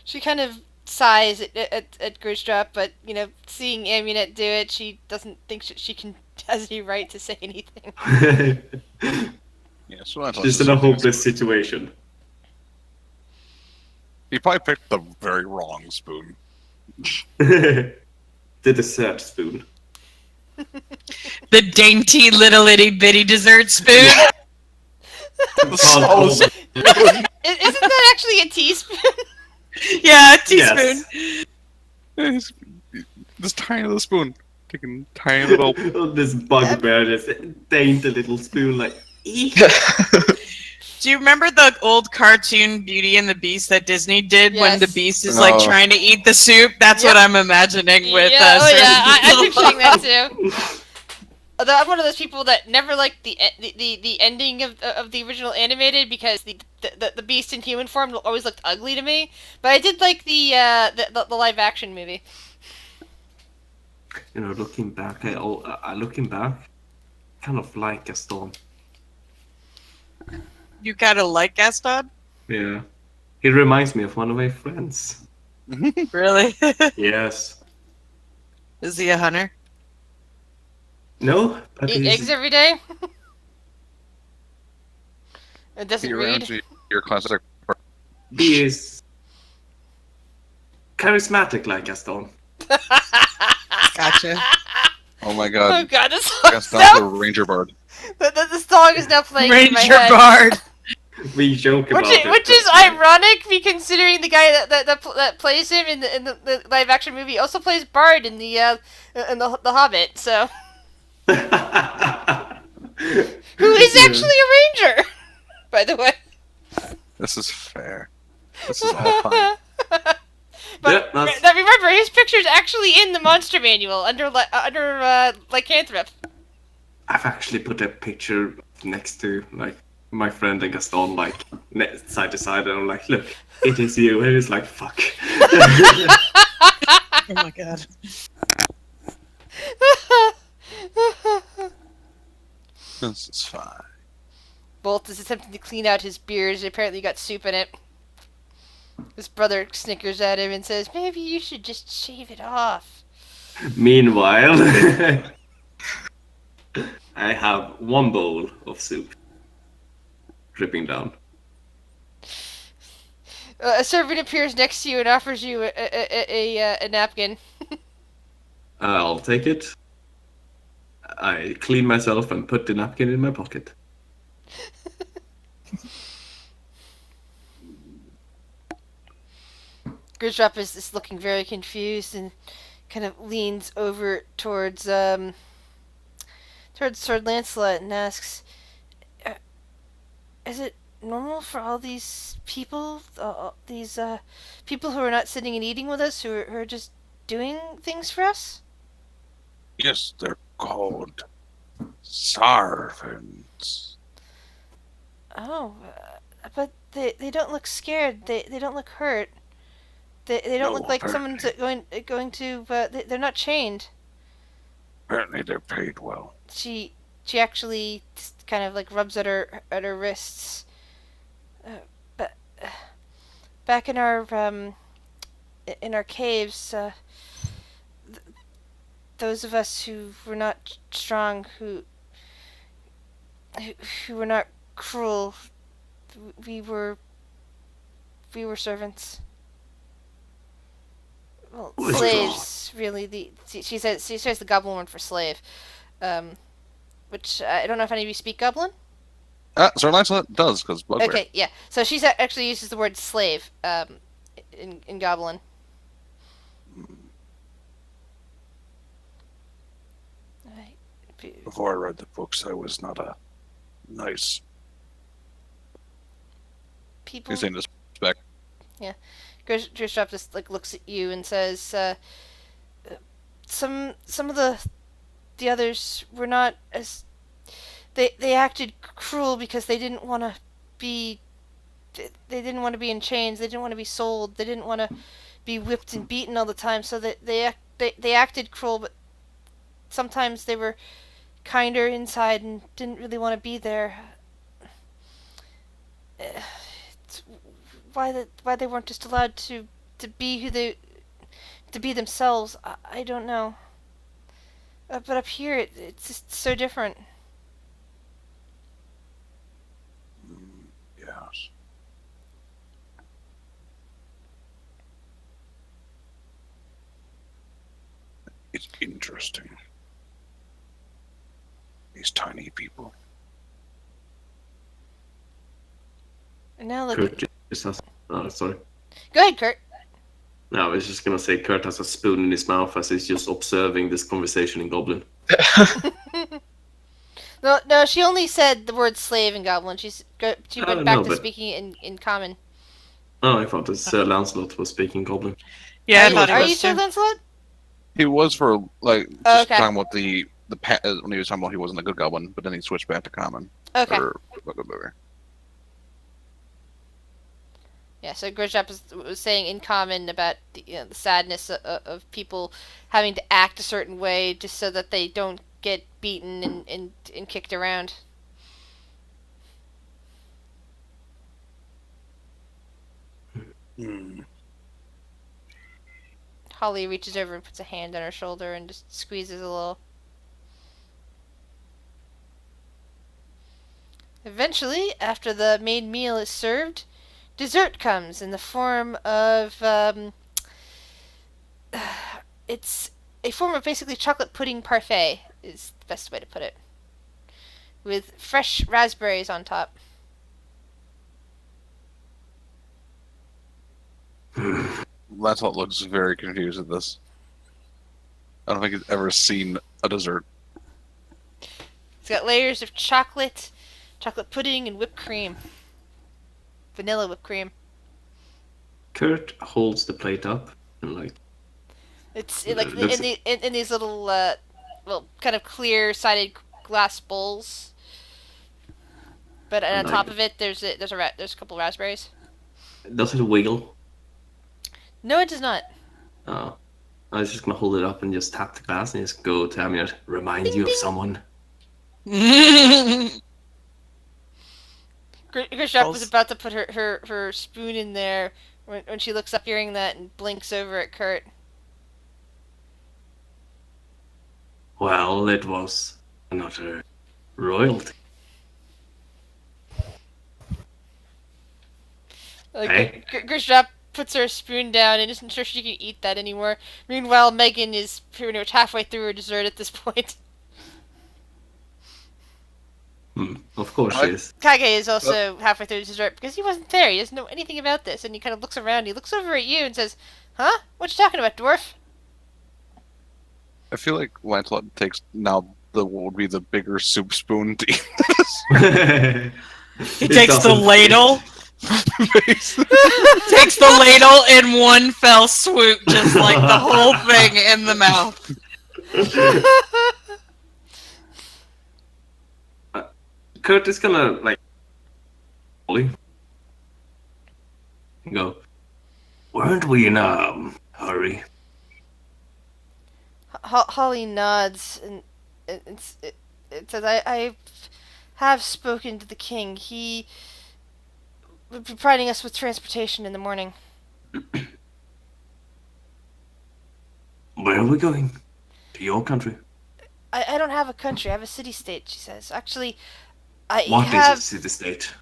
She kind of sighs at Grisdrop, but, seeing Amunet do it, she doesn't think she has any right to say anything. Yeah, so that's Just in a hopeless situation. He probably picked the very wrong spoon. The dessert spoon. The dainty little itty bitty dessert spoon. Oh, Isn't that actually a teaspoon? Yeah, a teaspoon. yes. This tiny little spoon. Taking tiny little... This bugbear, this dainty little spoon, like... Do you remember the old cartoon Beauty and the Beast that Disney did when the Yes. Beast is like Oh. trying to eat the soup? That's what I'm imagining with I'm picturing that too. Although I'm one of those people that never liked the ending of the original animated because the Beast in human form always looked ugly to me. But I did like the live action movie. Looking back, looking back, kind of like Gaston. You gotta like Gaston? Yeah. He reminds me of one of my friends. Really? Yes. Is he a hunter? No, but Eat he's... eggs every day. It doesn't You're read. your classic... He is charismatic like Gaston. Gotcha. Oh my Oh god. god, this song Gaston's the ranger bard. the song is now playing in my Ranger head. Bard. We joke about it. Which is ironic, be considering the guy that plays him in the live action movie also plays Bard in the Hobbit. So who is actually a ranger, by the way. This is fair. This is all fine. But Yeah, that's- now remember, his picture's actually in the monster manual under Lycanthrope. I've actually put a picture next to like my friend and Gaston, like side to side, and I'm like, look, it is you. And it's like, fuck. Oh my god. This is fine. Bolt is attempting to clean out his beard. Apparently got soup in it. His brother snickers at him and says, maybe you should just shave it off. Meanwhile, I have one bowl of soup dripping down. A servant appears next to you and offers you a napkin. I'll take it. I clean myself and put the napkin in my pocket. Grisdrop is looking very confused and kind of leans over towards Sir Lancelot and asks, "Is it normal for all these people, these people who are not sitting and eating with us, who are just doing things for us?" Yes, they're called servants. Oh, but they don't look scared. They don't look hurt. They don't No, look like apparently. someone's going to. They're not chained. Apparently, they're paid well. She actually just kind of like rubs at her wrists. But back in our caves, those of us who were not strong, who were not cruel, we were servants. Well, What? slaves, really. She says the goblin word for slave, which I don't know if any of you speak goblin. Sir Lancelot does, because bugbear. Okay, yeah. So she actually uses the word slave, in goblin. Right. Before I read the books, I was not a nice. People. He's saying this back. Grisdrop just like looks at you and says, some of the others were not as they acted cruel because they didn't want to be in chains. They didn't want to be sold. They didn't want to be whipped and beaten all the time. So that they acted cruel, but sometimes they were kinder inside and didn't really want to be there. It's why they weren't just allowed to be to be themselves. I don't know. But up here, it's just so different. Yes. It's interesting. These tiny people. And now look. Kurt just has. Oh, sorry. Go ahead, Kurt. No, I was just gonna say Kurt has a spoon in his mouth as he's just observing this conversation in Goblin. No, she only said the word slave in goblin. She went back no, to but- speaking in common. Oh, I thought that Sir Lancelot was speaking Goblin. Yeah, I are thought he are was you Sir too. Lancelot? He was for, like, just Oh, okay. talking about the when he was talking about he wasn't a good goblin, but then he switched back to common. Okay. Or bugbear. Yeah, so Grisdrop was saying in common about the sadness of people having to act a certain way just so that they don't get beaten and kicked around. Hmm. Holly reaches over and puts a hand on her shoulder and just squeezes a little. Eventually, after the main meal is served, dessert comes in the form of it's a form of basically chocolate pudding parfait is the best way to put it, with fresh raspberries on top. Lancelot looks very confused at this. I don't think he's ever seen a dessert. It's got layers of chocolate pudding, and whipped cream. Vanilla whipped cream. Kurt holds the plate up and like It's It like looks- in these little kind of clear sided glass bowls. But on Like- top of it, there's a couple raspberries. does it wiggle? No, it does not. Oh. I was just gonna hold it up and just tap the glass and just go to Amir. Remind you of someone. Grishop was about to put her spoon in there when she looks up hearing that and blinks over at Kurt. Well, it was another royalty. Hey? Grishop puts her spoon down and isn't sure she can eat that anymore. Meanwhile, Megan is pretty much halfway through her dessert at this point. Of course she is. Kage is also halfway through his dessert because he wasn't there. He doesn't know anything about this, and he kind of looks around. He looks over at you and says, "Huh? What you talking about, dwarf?" I feel like Lancelot takes now the what would be the bigger soup spoon to eat. He takes the ladle. Takes the ladle in one fell swoop, just like the whole thing in the mouth. Kurt is gonna like go. Weren't we in a hurry? Holly nods and it says, "I have spoken to the king. He will be providing us with transportation in the morning." Where are we going? To your country? I don't have a country. I have a city-state, she says. Actually, What is a city-state?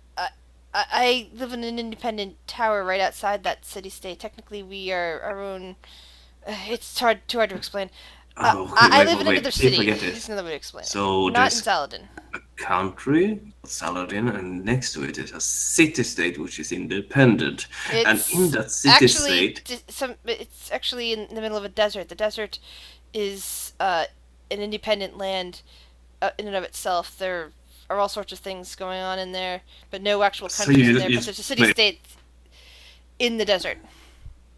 I live in an independent tower right outside that city-state. Technically, we are our own... it's too hard to explain. I live in another city. It's another way to explain So it. Not in Saladin. A country, Saladin, and next to it is a city-state which is independent. And in that city-state... It's actually in the middle of a desert. The desert is an independent land in and of itself. There are all sorts of things going on in there, but no actual countries in there. But there's a city-state in the desert.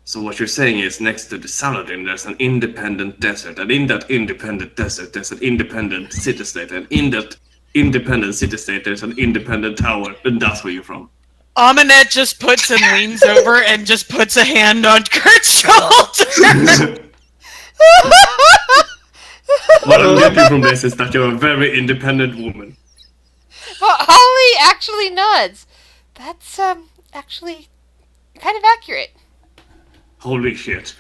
So what you're saying is next to the Saladin there's an independent desert, and in that independent desert there's an independent city-state, and in that independent city-state there's an independent tower, and that's where you're from. Aminette just puts and leans over and just puts a hand on Kurt's shoulder. What I'm getting from this is that you're a very independent woman. Holly actually nods. That's actually kind of accurate. Holy shit.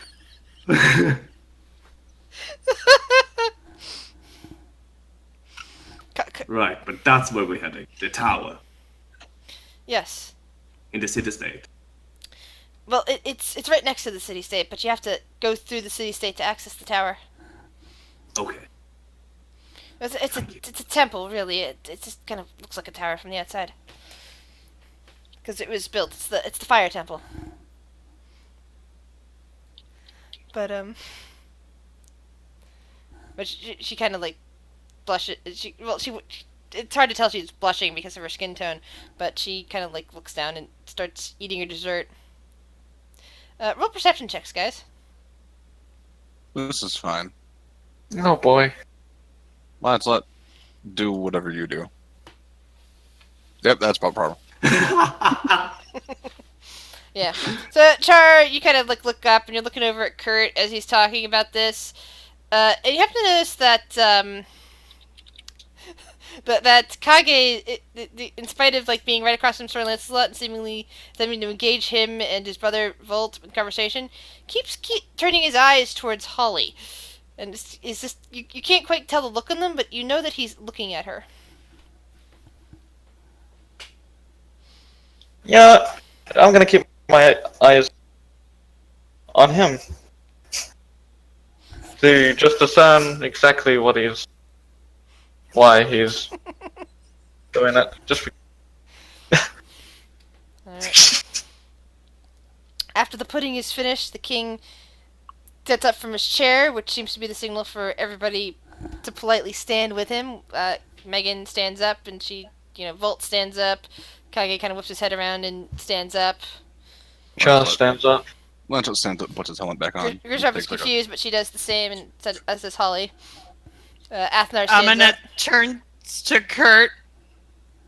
Right, but that's where we're heading. The tower. Yes. In the city-state. Well, it's right next to the city-state, but you have to go through the city-state to access the tower. Okay. It's a temple, really. It just kind of looks like a tower from the outside. Because it was built. It's the fire temple. But she kind of like blushes. It's hard to tell she's blushing because of her skin tone, but she kind of like looks down and starts eating her dessert. Roll perception checks, guys. This is fine. Oh boy. Lancelot, do whatever you do. Yep, that's my problem. Yeah. So, Char, you kind of like look up and you're looking over at Kurt as he's talking about this. And you have to notice that that Kage, in spite of like being right across from Sir Lancelot and seemingly attempting to engage him and his brother Volt in conversation, keeps turning his eyes towards Holly. And is just you can't quite tell the look on them, but you know that he's looking at her. Yeah, I'm gonna keep my eyes on him to just discern exactly why he's doing it. Just Alright. After the pudding is finished, the king gets up from his chair, which seems to be the signal for everybody to politely stand with him. Megan stands up, and Volt stands up. Kage kind of whips his head around and stands up. Char stands up. Lancelot stands up, puts his helmet back on. Grishaw is confused, but she does the same, and as does Holly. Athnar stands Aminette up. turns to Kurt.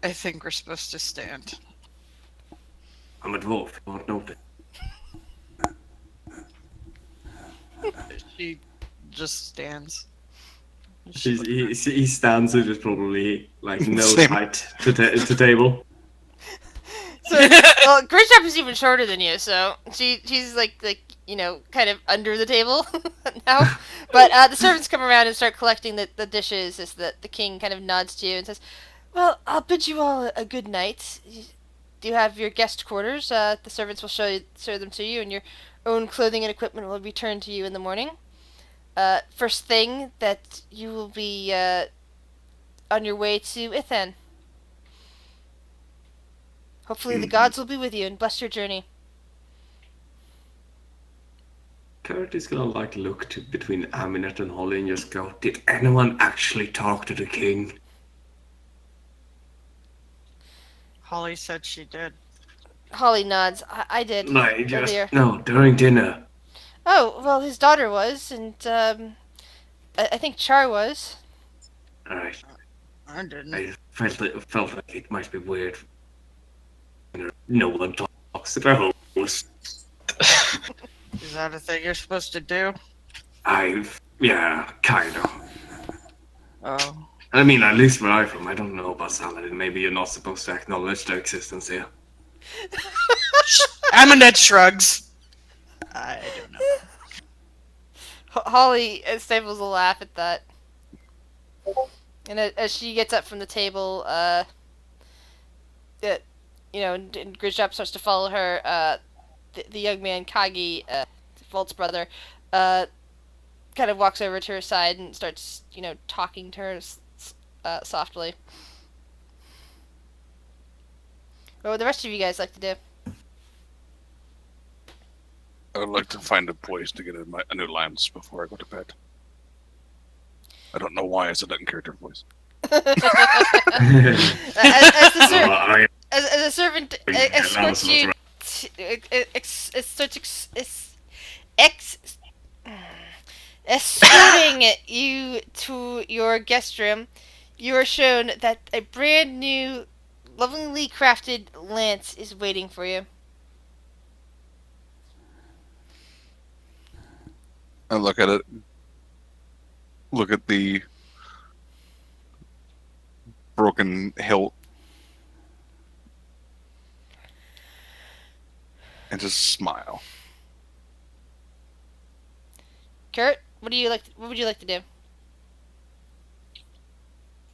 I think we're supposed to stand. I'm a dwarf, you won't know it. She just stands. He stands at just probably like nose Same. height to table. So, well, Grisha is even shorter than you, so she's like kind of under the table now. But the servants come around and start collecting the dishes as the king kind of nods to you and says, "Well, I'll bid you all a good night. Do you have your guest quarters? The servants will show them to you, and your own clothing and equipment will return to you in the morning. First thing that you will be on your way to Ithan. Hopefully the gods will be with you and bless your journey." Kurt is gonna like look between Aminet and Holly and just go, "Did anyone actually talk to the king?" Holly said she did. Holly nods. I did. Like Earlier. no, during dinner. Oh, well, his daughter was, and I think Char was. Alright. I didn't. I felt like it might be weird. No one talks to their host. Is that a thing you're supposed to do? Yeah, kind of. Oh. I mean, at least where I'm from, I don't know about Saladin. Maybe you're not supposed to acknowledge their existence here. Aminette shrugs. I don't know. Holly stifles a laugh at that. And as she gets up from the table, and Grisjop starts to follow her, the young man, Kagi, Volt's brother, kind of walks over to her side and starts, talking to her softly. What would the rest of you guys like to do? I would like to find a place to get a new lance before I go to bed. I don't know why I said that in character voice. As a servant escorts you, escorting you to your guest room, you are shown that a brand new, lovingly crafted lance is waiting for you. I look at it. Look at the broken hilt. And just smile. Kurt, what would you like to do?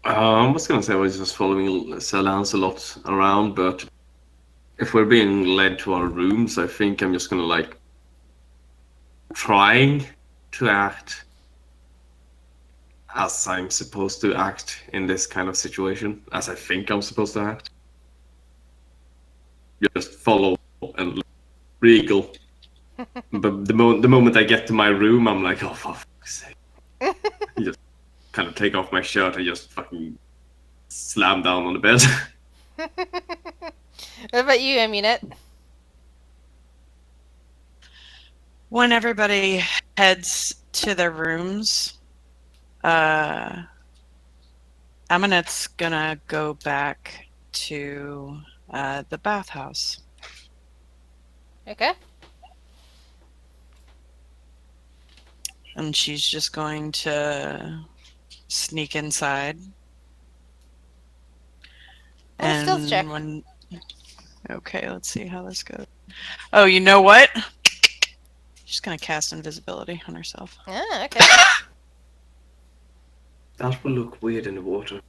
I was gonna say I was just following Sir Lancelot around, but if we're being led to our rooms, I think I'm just gonna like trying to act as I'm supposed to act in this kind of situation, as I think I'm supposed to act. Just follow and regal. But the moment I get to my room, I'm like, oh, for fuck's sake. Just kind of take off my shirt and just fucking slam down on the bed. What about you, Aminette? When everybody heads to their rooms, Aminette's gonna go back to the bathhouse. Okay. And she's just going to sneak inside. Oh, stealth check. Okay, let's see how this goes. Oh, you know what? She's gonna cast invisibility on herself. Ah, okay. That will look weird in the water.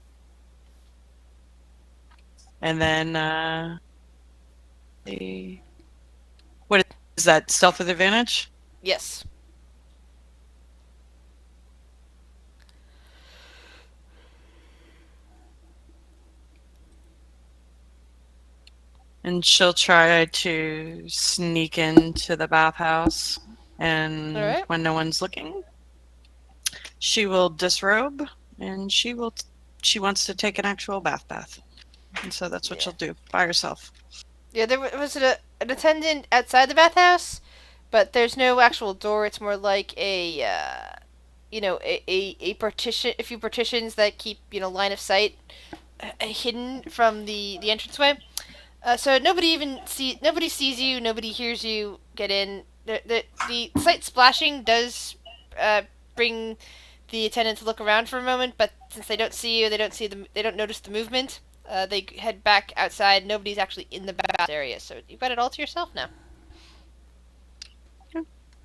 And then, what is that? Stealth with advantage? Yes. And she'll try to sneak into the bathhouse. And Alright. when no one's looking, she will disrobe and she wants to take an actual bath. And so that's what Yeah. she'll do by herself. Yeah, there was an attendant outside the bathhouse, but there's no actual door. It's more like a partition, a few partitions that keep line of sight hidden from the entranceway. So nobody sees you, nobody hears you get in. The slight splashing does bring the attendants look around for a moment, but since they don't see you, they don't notice the movement. They head back outside. Nobody's actually in the bath area, so you've got it all to yourself now.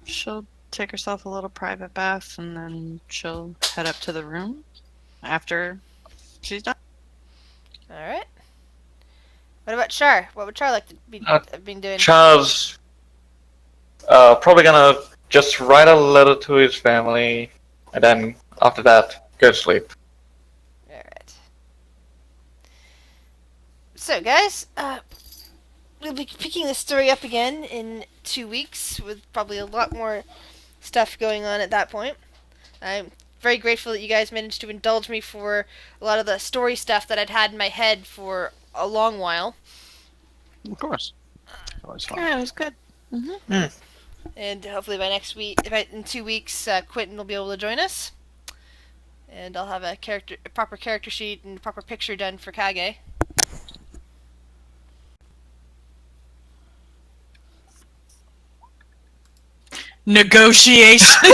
She'll take herself a little private bath, and then she'll head up to the room after she's done. All right. What about Char? What would Char like to be been doing? Char's probably gonna just write a letter to his family, and then after that, go to sleep. All right. So, guys, we'll be picking this story up again in 2 weeks with probably a lot more stuff going on at that point. I'm very grateful that you guys managed to indulge me for a lot of the story stuff that I'd had in my head for a long while. Of course. Always fun. Yeah, it was good. And hopefully by next week, in 2 weeks, Quentin will be able to join us. And I'll have a proper character sheet and a proper picture done for Kage. Negotiation.